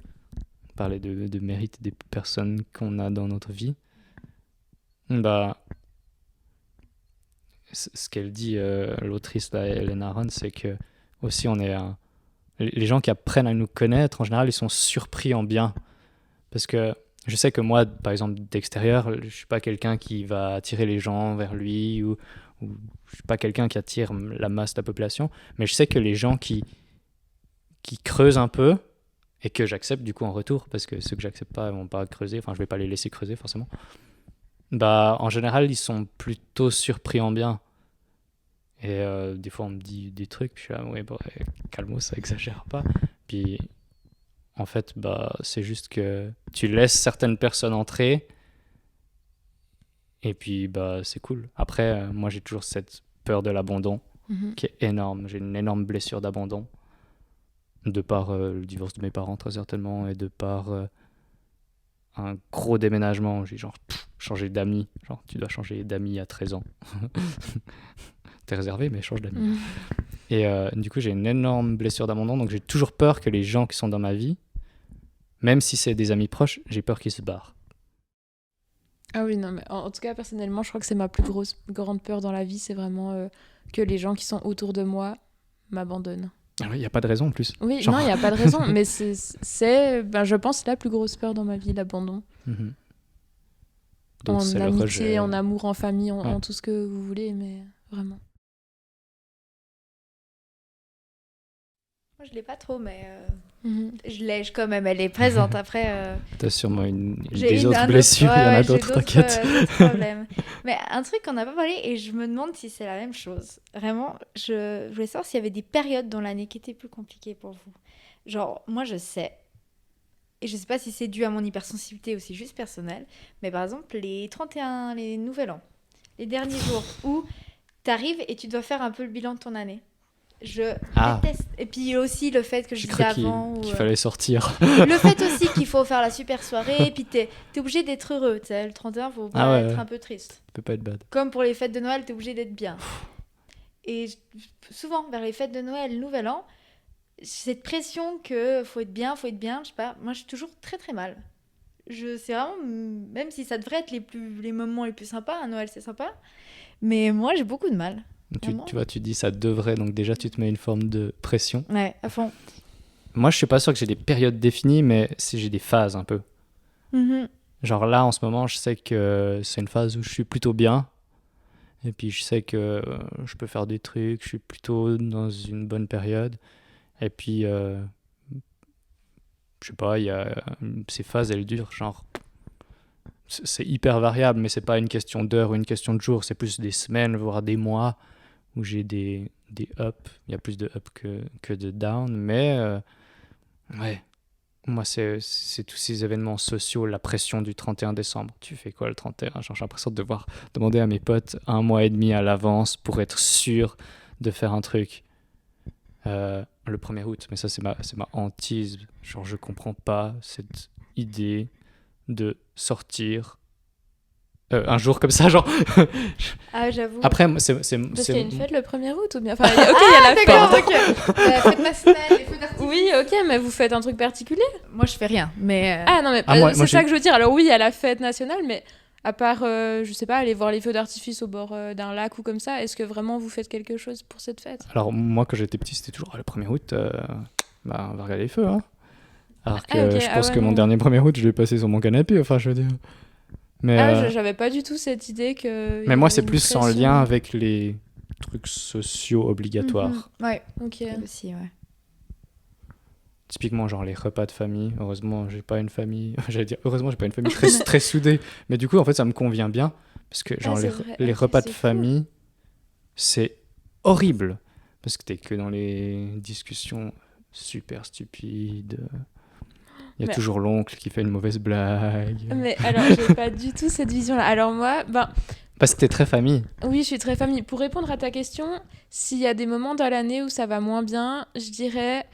Parler de mérite des personnes qu'on a dans notre vie. Bah, ce qu'elle dit, l'autrice, là, Helen Aron, c'est que aussi, les gens qui apprennent à nous connaître, en général, ils sont surpris en bien. Parce que je sais que moi, par exemple, d'extérieur, je suis pas quelqu'un qui va attirer les gens vers lui ou je suis pas quelqu'un qui attire la masse de la population. Mais je sais que les gens qui creusent un peu et que j'accepte du coup en retour, parce que ceux que j'accepte pas, ils vont pas creuser, enfin, je vais pas les laisser creuser forcément. Bah, en général, ils sont plutôt surpris en bien. Et des fois, on me dit des trucs, puis je suis là, ouais, bon, calme, ça exagère pas. Puis en fait, bah, c'est juste que tu laisses certaines personnes entrer et puis bah, c'est cool. Après, moi, j'ai toujours cette peur de l'abandon Mhm. qui est énorme. J'ai une énorme blessure d'abandon de par le divorce de mes parents, très certainement, et de par un gros déménagement. J'ai genre changé d'amis. Genre, tu dois changer d'amis à 13 ans. T'es réservé, mais change d'amis. Mhm. Et du coup, j'ai une énorme blessure d'abandon, donc j'ai toujours peur que les gens qui sont dans ma vie, même si c'est des amis proches, j'ai peur qu'ils se barrent. Ah oui, non, mais en tout cas, personnellement, je crois que c'est ma plus grande peur dans la vie, c'est vraiment que les gens qui sont autour de moi m'abandonnent. Il n'y a pas de raison en plus. Oui, Genre- non, il n'y a pas de raison, mais je pense, la plus grosse peur dans ma vie, l'abandon. Mhm. Donc, En c'est le amitié, rejet. en amour, en famille, Ouais. en tout ce que vous voulez, mais vraiment. Moi, je l'ai pas trop, mais Mhm. je l'ai quand même. Elle est présente. Après, T'as sûrement j'ai des autres un blessures, il y en a j'ai d'autres, t'inquiète. d'autres problèmes. Mais un truc qu'on n'a pas parlé, et je me demande si c'est la même chose. Vraiment, je voulais savoir s'il y avait des périodes dans l'année qui étaient plus compliquées pour vous. Genre, moi, je sais, et je sais pas si c'est dû à mon hypersensibilité ou c'est juste personnel, mais par exemple, les 31, les Nouvel An, les derniers jours où t'arrives et tu dois faire un peu le bilan de ton année. Je Ah. déteste. Et puis aussi le fait que je J'ai disais cru qu'il avant. qu'il fallait sortir. Le fait aussi qu'il faut faire la super soirée, et puis t'es obligé d'être heureux. Tu sais, le 31, faut pas Ah ouais, être ouais. un peu triste. Ça peut pas être bad. Comme pour les fêtes de Noël, t'es obligé d'être bien. Et souvent, vers les fêtes de Noël, le Nouvel An, cette pression que faut être bien, je sais pas. Moi, je suis toujours très très mal. C'est vraiment, même si ça devrait être les moments les plus sympas, un Noël c'est sympa, mais moi j'ai beaucoup de mal. Vraiment. Tu vois, tu dis ça devrait, donc déjà tu te mets une forme de pression. Ouais, à fond. Moi, je suis pas sûr que j'ai des périodes définies, mais j'ai des phases un peu. Mhm. Genre là, en ce moment, je sais que c'est une phase où je suis plutôt bien. Et puis je sais que je peux faire des trucs, je suis plutôt dans une bonne période. Et puis, je sais pas, il y a ces phases, elles durent, genre, c'est hyper variable, mais c'est pas une question d'heure ou une question de jour, c'est plus des semaines, voire des mois, où j'ai des ups. Il y a plus de up que de down, mais ouais. Moi, c'est tous ces événements sociaux, la pression du 31 décembre. Tu fais quoi le 31? Genre, j'ai l'impression de devoir demander à mes potes 1 mois et demi à l'avance pour être sûr de faire un truc. Le 1er août, mais ça, c'est ma hantise. Genre, je comprends pas cette idée de sortir un jour comme ça. Genre, Ah, j'avoue. après, Parce qu'il y a une fête le 1er août ou bien... Enfin, ok, il y a la D'accord, fête. ok. La fête nationale, les feux d'artifice. Oui, ok, mais vous faites un truc particulier? Moi je fais rien, mais. Ah non, mais moi, c'est ça j'ai- que je veux dire. Alors oui, il y a la fête nationale, mais à part, je sais pas, aller voir les feux d'artifice au bord d'un lac ou comme ça, est-ce que vraiment vous faites quelque chose pour cette fête? Alors, moi, quand j'étais petit, c'était toujours le 1er août, bah, on va regarder les feux, hein. Alors que Ah, ok. je Ah pense ouais, que mon non. dernier 1er août, je l'ai passé sur mon canapé, enfin, je veux dire. Mais, Ah, j'avais pas du tout cette idée que. mais moi, c'est plus en lien avec les trucs sociaux obligatoires. Mhm. Ouais, Ok. aussi, ouais. Typiquement, genre les repas de famille. Heureusement, j'ai pas une famille. J'allais dire, heureusement, j'ai pas une famille très, très soudée. Mais du coup, en fait, ça me convient bien. Parce que, genre, c'est vrai. les Ok, repas de c'est fou. famille, c'est horrible. Parce que t'es que dans les discussions super stupides. Il y a Mais- toujours l'oncle qui fait une mauvaise blague. Mais alors, j'ai pas du tout cette vision-là. Alors moi, Parce que t'es très famille. oui, je suis très famille. Pour répondre à ta question, s'il y a des moments dans l'année où ça va moins bien, je dirais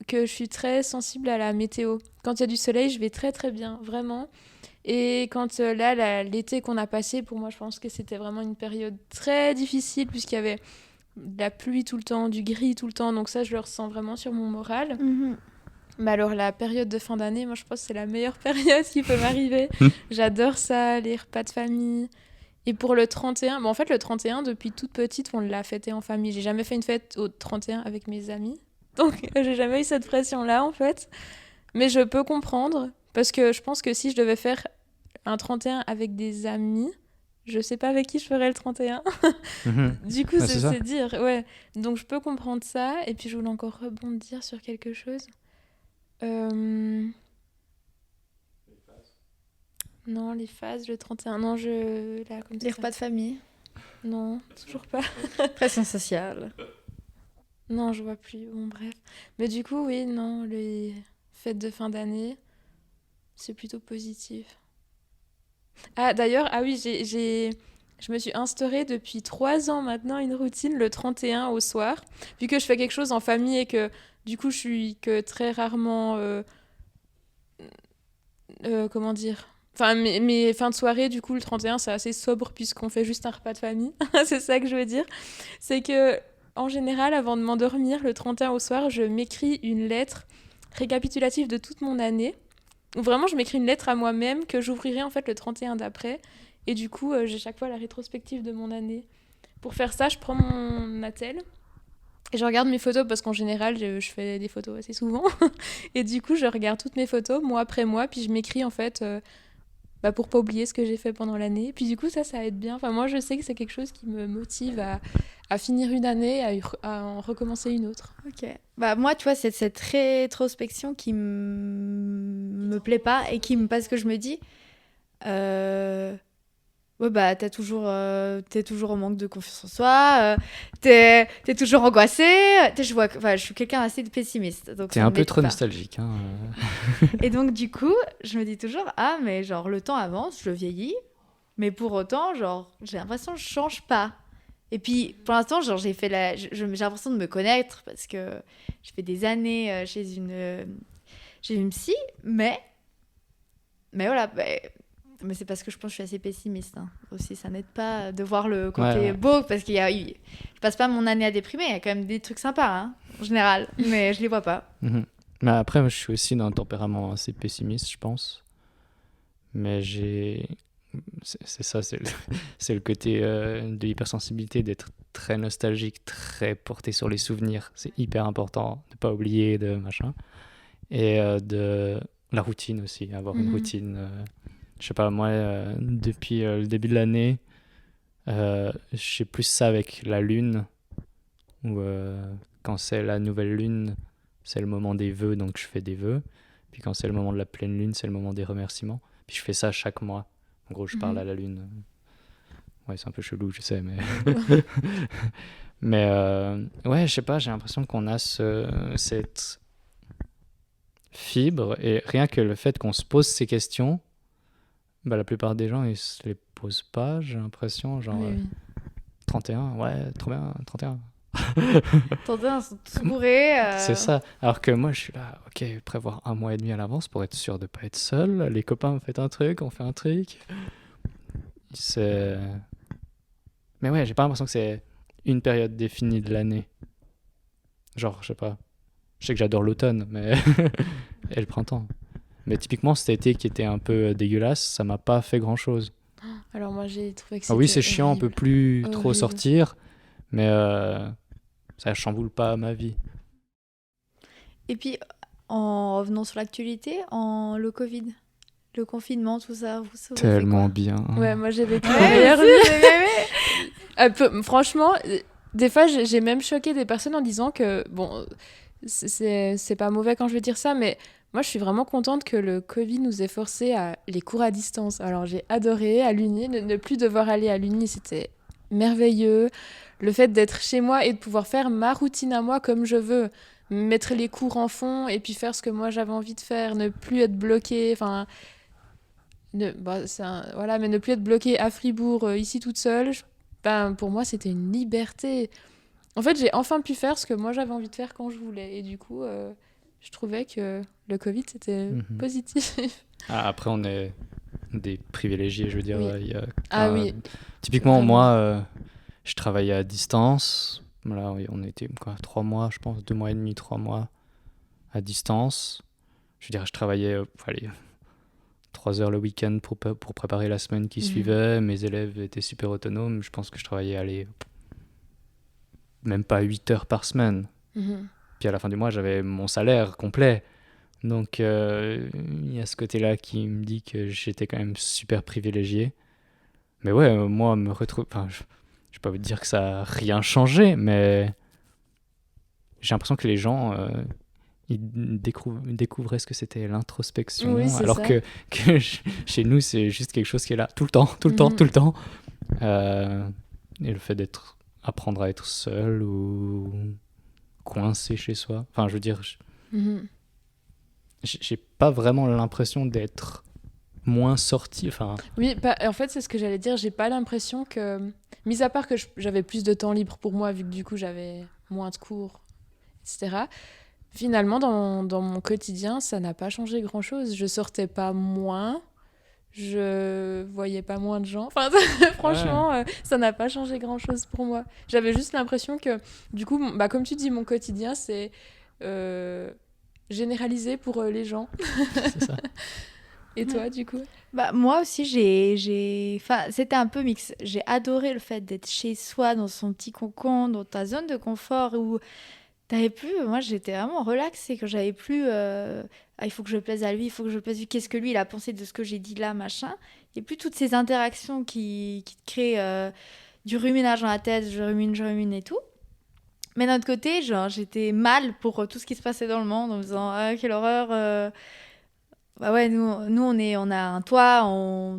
que je suis très sensible à la météo. Quand il y a du soleil, je vais très très bien, vraiment. Et quand l'été qu'on a passé, pour moi, je pense que c'était vraiment une période très difficile puisqu'il y avait de la pluie tout le temps, du gris tout le temps. Donc ça, je le ressens vraiment sur mon moral. Mais alors, la période de fin d'année, moi, je pense que c'est la meilleure période qui peut m'arriver. J'adore ça, les repas de famille. Et pour le 31, en fait, le 31, depuis toute petite, on l'a fêté en famille. J'ai jamais fait une fête au 31 avec mes amis. Donc, j'ai jamais eu cette pression-là, en fait. Mais je peux comprendre, parce que je pense que si je devais faire un 31 avec des amis, je sais pas avec qui je ferais le 31. Mhm. Du coup, Ouais, c'est ça. c'est dire, ouais. Donc, je peux comprendre ça. Et puis, je voulais encore rebondir sur quelque chose. Non, les phases, le 31. Non, là, comme Les ça. repas de famille. Non, toujours pas. Pression sociale. Non, je vois plus. Bon, bref. Mais du coup, oui, non, les fêtes de fin d'année, c'est plutôt positif. Ah, d'ailleurs, ah oui, je me suis instaurée depuis 3 ans maintenant une routine le 31 au soir. Vu que je fais quelque chose en famille et que du coup, je suis que très rarement. Comment dire? Enfin, mes fins de soirée, du coup, le 31, c'est assez sobre puisqu'on fait juste un repas de famille. C'est ça que je veux dire. C'est que, en général, avant de m'endormir, le 31 au soir, je m'écris une lettre récapitulative de toute mon année. Où vraiment, je m'écris une lettre à moi-même que j'ouvrirai en fait le 31 d'après. Et du coup, j'ai chaque fois la rétrospective de mon année. Pour faire ça, je prends mon attel Et je regarde mes photos parce qu'en général, je fais des photos assez souvent. Et du coup, je regarde toutes mes photos, mois après mois, puis je m'écris en fait pour pas oublier ce que j'ai fait pendant l'année. Puis du coup, ça aide bien. Enfin, moi, je sais que c'est quelque chose qui me motive à finir une année, à en recommencer une autre. Ok. Bah, moi, tu vois, c'est cette rétrospection qui me plaît pas et parce que je me dis, ouais, bah, t'es toujours au manque de confiance en soi, t'es toujours angoissé. Je suis quelqu'un assez pessimiste. Donc T'es ça un ne peu m'aide trop pas. nostalgique. Hein. Et donc, du coup, je me dis toujours, ah, mais genre, le temps avance, je vieillis, mais pour autant, genre, j'ai l'impression que je change pas. Et puis, pour l'instant, genre, j'ai l'impression de me connaître parce que j'ai fait des années chez une psy, mais voilà, mais c'est parce que je pense que je suis assez pessimiste, hein. Aussi, ça n'aide pas de voir le côté Ouais. beau parce je passe pas mon année à déprimer, il y a quand même des trucs sympas, hein, en général, mais je les vois pas. Mhm. Mais après, moi, je suis aussi d'un tempérament assez pessimiste, je pense. Mais c'est ça, c'est le côté de l'hypersensibilité, d'être très nostalgique, très porté sur les souvenirs. C'est hyper important de pas oublier, de machin. Et de la routine aussi, avoir une routine. Je sais pas, moi, depuis le début de l'année, je sais plus ça avec la lune, où quand c'est la nouvelle lune, c'est le moment des vœux, donc je fais des vœux. Puis quand c'est le moment de la pleine lune, c'est le moment des remerciements. Puis je fais ça chaque mois. En gros, je parle à la lune. Ouais, c'est un peu chelou, je sais, mais... mais ouais, je sais pas, j'ai l'impression qu'on a cette fibre, et rien que le fait qu'on se pose ces questions, bah, la plupart des gens, ils se les posent pas, j'ai l'impression, genre... Oui. 31, ouais, trop bien, 31. Tandis ils sont tous bourrés. C'est ça. Alors que moi, je suis là, ok, prévoir un mois et demi à l'avance pour être sûr de pas être seul. Les copains ont fait un truc, on fait un truc. C'est... Mais ouais, j'ai pas l'impression que c'est une période définie de l'année. Genre, je sais pas. Je sais que j'adore l'automne, mais... et le printemps. Mais typiquement, cet été qui était un peu dégueulasse, ça m'a pas fait grand-chose. Alors moi, j'ai trouvé que Ah oui, c'était c'est chiant, on peut horrible. plus trop Horrible. sortir, mais ça chamboule pas ma vie. Et puis, en revenant sur l'actualité, le Covid, le confinement, tout ça, vous avez fait Tellement quoi? bien. Ouais, moi j'ai vécu la Ouais, meilleure aussi, vie. j'ai aimé. Franchement, des fois j'ai même choqué des personnes en disant que, bon, c'est pas mauvais quand je vais dire ça, mais moi je suis vraiment contente que le Covid nous ait forcé à les cours à distance. Alors j'ai adoré à l'Uni, ne plus devoir aller à l'Uni, c'était merveilleux. Le fait d'être chez moi et de pouvoir faire ma routine à moi comme je veux, mettre les cours en fond et puis faire ce que moi j'avais envie de faire, ne plus être bloquée, enfin... voilà, mais ne plus être bloquée à Fribourg, ici toute seule, pour moi, c'était une liberté. En fait, j'ai enfin pu faire ce que moi j'avais envie de faire quand je voulais. Et du coup, je trouvais que le Covid, c'était positif. Ah, après, on est des privilégiés, je veux dire. Oui. Il y a Oui. Typiquement, Vraiment. moi, je travaillais à distance. Voilà, on était 3 mois, je pense, 2 mois et demi, 3 mois à distance. Je veux dire, je travaillais 3 heures le week-end pour préparer la semaine qui suivait. Mes élèves étaient super autonomes. Je pense que je travaillais, même pas 8 heures par semaine. Puis à la fin du mois, j'avais mon salaire complet. Donc, il y a ce côté-là qui me dit que j'étais quand même super privilégié. Mais ouais, moi, me retrouve... Enfin, je vais pas vous dire que ça a rien changé, mais j'ai l'impression que les gens... ils découvraient ce que c'était l'introspection, Oui, c'est alors ça. que chez nous, c'est juste quelque chose qui est là tout le temps, tout le temps, tout le temps. Et le fait apprendre à être seul ou coincé chez soi. Enfin, je veux dire, j'ai pas vraiment l'impression d'être moins sorti. Enfin, Oui, en fait, c'est ce que j'allais dire. J'ai pas l'impression que... Mis à part que j'avais plus de temps libre pour moi, vu que du coup, j'avais moins de cours, etc. Finalement, dans mon quotidien, ça n'a pas changé grand-chose. Je sortais pas moins, je voyais pas moins de gens. Enfin, franchement, ça n'a pas changé grand-chose pour moi. J'avais juste l'impression que, du coup, comme tu dis, mon quotidien, c'est généralisé pour les gens. c'est ça. Et toi, du coup? Bah, moi aussi, Enfin, c'était un peu mix. J'ai adoré le fait d'être chez soi, dans son petit cocon, dans ta zone de confort, où t'avais plus... Moi, j'étais vraiment relaxée quand j'avais plus... Ah, il faut que je plaise à lui, il faut que je plaise à lui. Qu'est-ce que lui, il a pensé de ce que j'ai dit là, machin. Et plus toutes ces interactions qui te créent du ruminage dans la tête, je rumine et tout. Mais d'un autre côté, genre, j'étais mal pour tout ce qui se passait dans le monde, en me disant, ah, quelle horreur... Bah ouais, nous on a un toit,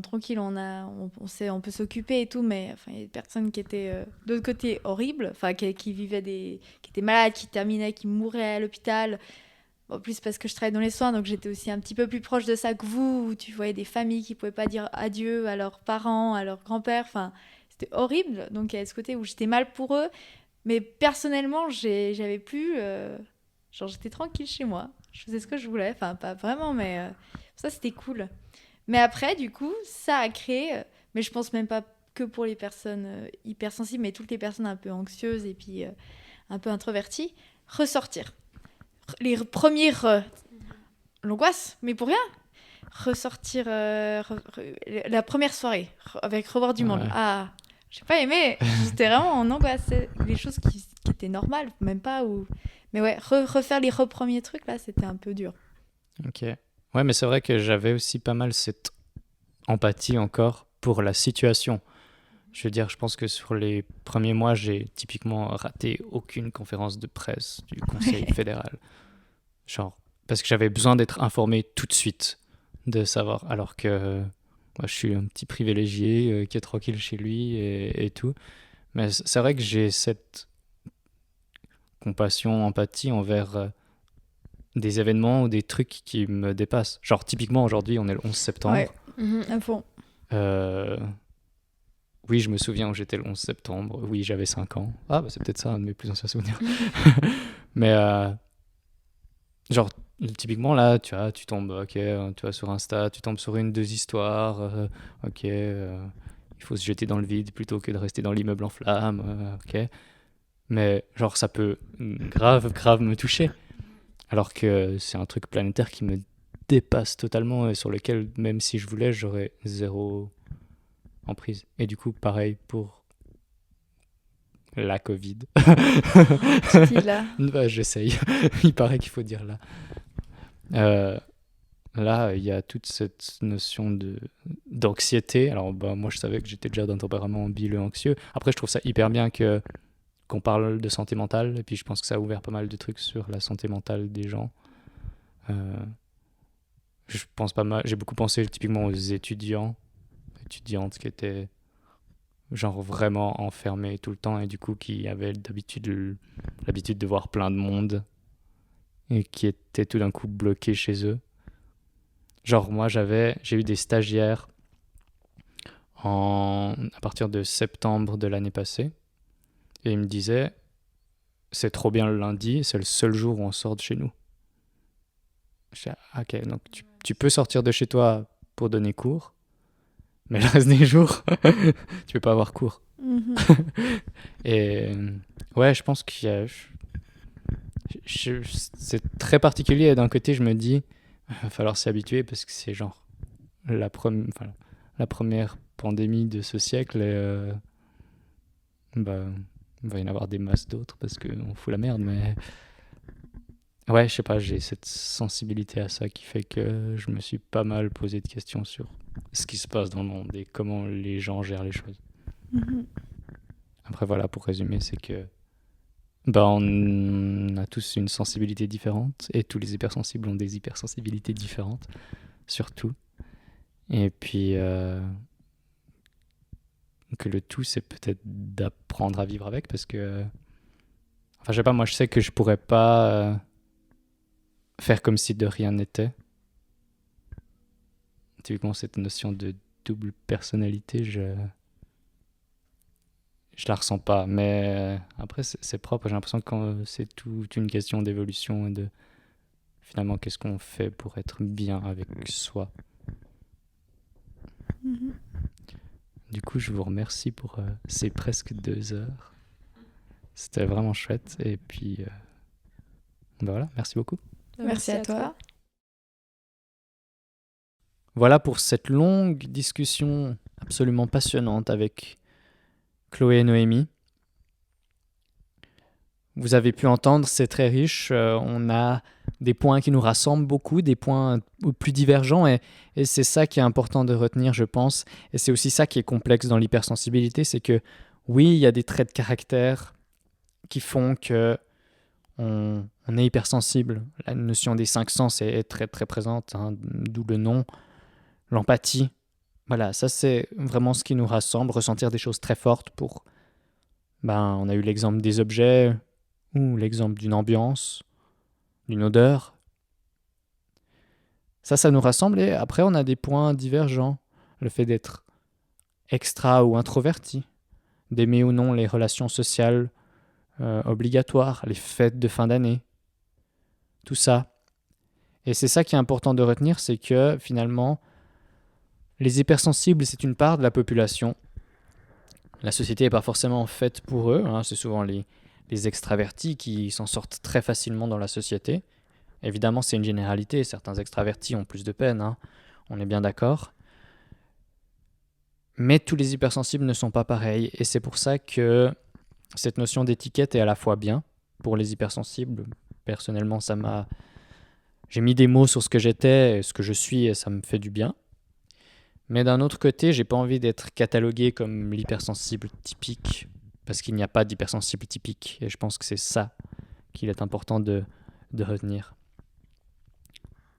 tranquille, on sait, on peut s'occuper et tout, mais enfin, il y a des personnes qui étaient de l'autre côté horribles, enfin, qui vivaient qui étaient malades, qui terminaient, qui mouraient à l'hôpital. En plus, parce que je travaille dans les soins, donc j'étais aussi un petit peu plus proche de ça que vous, où tu voyais des familles qui pouvaient pas dire adieu à leurs parents, à leurs grands-pères. Enfin, c'était horrible. Donc il y a ce côté où j'étais mal pour eux, mais personnellement, j'avais plus. Genre, j'étais tranquille chez moi. Je faisais ce que je voulais. Enfin, pas vraiment, mais ça, c'était cool. Mais après, du coup, ça a créé. Mais je pense même pas que pour les personnes hypersensibles, mais toutes les personnes un peu anxieuses et puis un peu introverties, ressortir. Les premiers l'angoisse, mais pour rien. Ressortir la première soirée avec revoir du monde. Ouais. Ah, j'ai pas aimé. J'étais vraiment en angoisse. Les choses qui étaient normales, même pas. Mais ouais, refaire les premiers trucs, là, c'était un peu dur. Ok. Ouais, mais c'est vrai que j'avais aussi pas mal cette empathie encore pour la situation. Je veux dire, je pense que sur les premiers mois, j'ai typiquement raté aucune conférence de presse du Conseil fédéral. Genre, parce que j'avais besoin d'être informé tout de suite, de savoir. Alors que moi, je suis un petit privilégié qui est tranquille chez lui et tout. Mais c'est vrai que j'ai cette compassion, empathie envers des événements ou des trucs qui me dépassent. Genre, typiquement, aujourd'hui, on est le 11 septembre. Ouais, à fond. Oui, je me souviens où j'étais le 11 septembre. Oui, j'avais 5 ans. Ah, bah, c'est peut-être ça, un de mes plus anciens souvenirs. Mais, genre, typiquement, là, tu tombes, ok, tu vas sur Insta, tu tombes sur une, deux histoires. Ok, il faut se jeter dans le vide plutôt que de rester dans l'immeuble en flammes. Ok. Mais, genre, ça peut grave me toucher. Alors que c'est un truc planétaire qui me dépasse totalement et sur lequel, même si je voulais, j'aurais zéro emprise. Et du coup, pareil pour la Covid. Tu dis là. Bah, j'essaye. Il paraît qu'il faut dire là. Là, il y a toute cette notion d'anxiété. Alors, bah, moi, je savais que j'étais déjà d'un tempérament bileux anxieux. Après, je trouve ça hyper bien qu'on parle de santé mentale. Et puis, je pense que ça a ouvert pas mal de trucs sur la santé mentale des gens. Je pense pas mal. J'ai beaucoup pensé typiquement aux étudiantes qui étaient genre vraiment enfermés tout le temps et du coup qui avaient l'habitude de voir plein de monde et qui étaient tout d'un coup bloqués chez eux. Genre moi j'ai eu des stagiaires à partir de septembre de l'année passée et ils me disaient c'est trop bien le lundi, c'est le seul jour où on sort de chez nous. Je dis, ok, donc tu peux sortir de chez toi pour donner cours, mais le reste des jours, tu peux pas avoir cours. Et ouais, je pense qu'il y a... c'est très particulier. Et d'un côté, je me dis, il va falloir s'y habituer parce que c'est genre la première pandémie de ce siècle. Et bah, il va y en avoir des masses d'autres parce qu'on fout la merde. Mais ouais, je sais pas, j'ai cette sensibilité à ça qui fait que je me suis pas mal posé de questions sur ce qui se passe dans le monde et comment les gens gèrent les choses. Après, voilà, pour résumer, c'est que bah, on a tous une sensibilité différente et tous les hypersensibles ont des hypersensibilités différentes, surtout. Et puis, que le tout, c'est peut-être d'apprendre à vivre avec parce que, enfin, je sais pas, moi, je sais que je pourrais pas faire comme si de rien n'était. Typiquement, cette notion de double personnalité, je la ressens pas. Mais après, c'est propre. J'ai l'impression que c'est toute une question d'évolution et de finalement qu'est-ce qu'on fait pour être bien avec soi. Du coup, je vous remercie pour ces presque 2 heures. C'était vraiment chouette. Et puis, ben voilà, merci beaucoup. Merci à toi. Voilà pour cette longue discussion absolument passionnante avec Chloé et Noémie. Vous avez pu entendre, c'est très riche. On a des points qui nous rassemblent beaucoup, des points plus divergents, et c'est ça qui est important de retenir, je pense. Et c'est aussi ça qui est complexe dans l'hypersensibilité, c'est que oui, il y a des traits de caractère qui font que on est hypersensible. La notion des 5 sens est très très présente, hein, d'où le nom, l'empathie. Voilà, ça c'est vraiment ce qui nous rassemble, ressentir des choses très fortes pour... on a eu l'exemple des objets, ou l'exemple d'une ambiance, d'une odeur. Ça nous rassemble, et après on a des points divergents. Le fait d'être extra ou introverti, d'aimer ou non les relations sociales obligatoires, les fêtes de fin d'année, tout ça. Et c'est ça qui est important de retenir, c'est que finalement, les hypersensibles, c'est une part de la population. La société n'est pas forcément faite pour eux, hein. C'est souvent les extravertis qui s'en sortent très facilement dans la société. Évidemment, c'est une généralité, certains extravertis ont plus de peine, hein. On est bien d'accord. Mais tous les hypersensibles ne sont pas pareils, et c'est pour ça que cette notion d'étiquette est à la fois bien pour les hypersensibles. Personnellement, j'ai mis des mots sur ce que j'étais, ce que je suis, et ça me fait du bien. Mais d'un autre côté, j'ai pas envie d'être catalogué comme l'hypersensible typique, parce qu'il n'y a pas d'hypersensible typique, et je pense que c'est ça qu'il est important de retenir.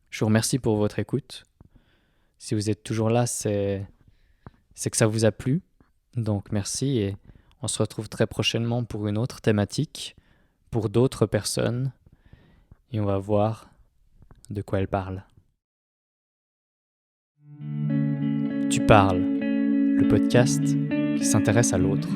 Je vous remercie pour votre écoute. Si vous êtes toujours là, c'est que ça vous a plu. Donc merci, et on se retrouve très prochainement pour une autre thématique, pour d'autres personnes, et on va voir de quoi elles parlent. Tu parles, le podcast qui s'intéresse à l'autre.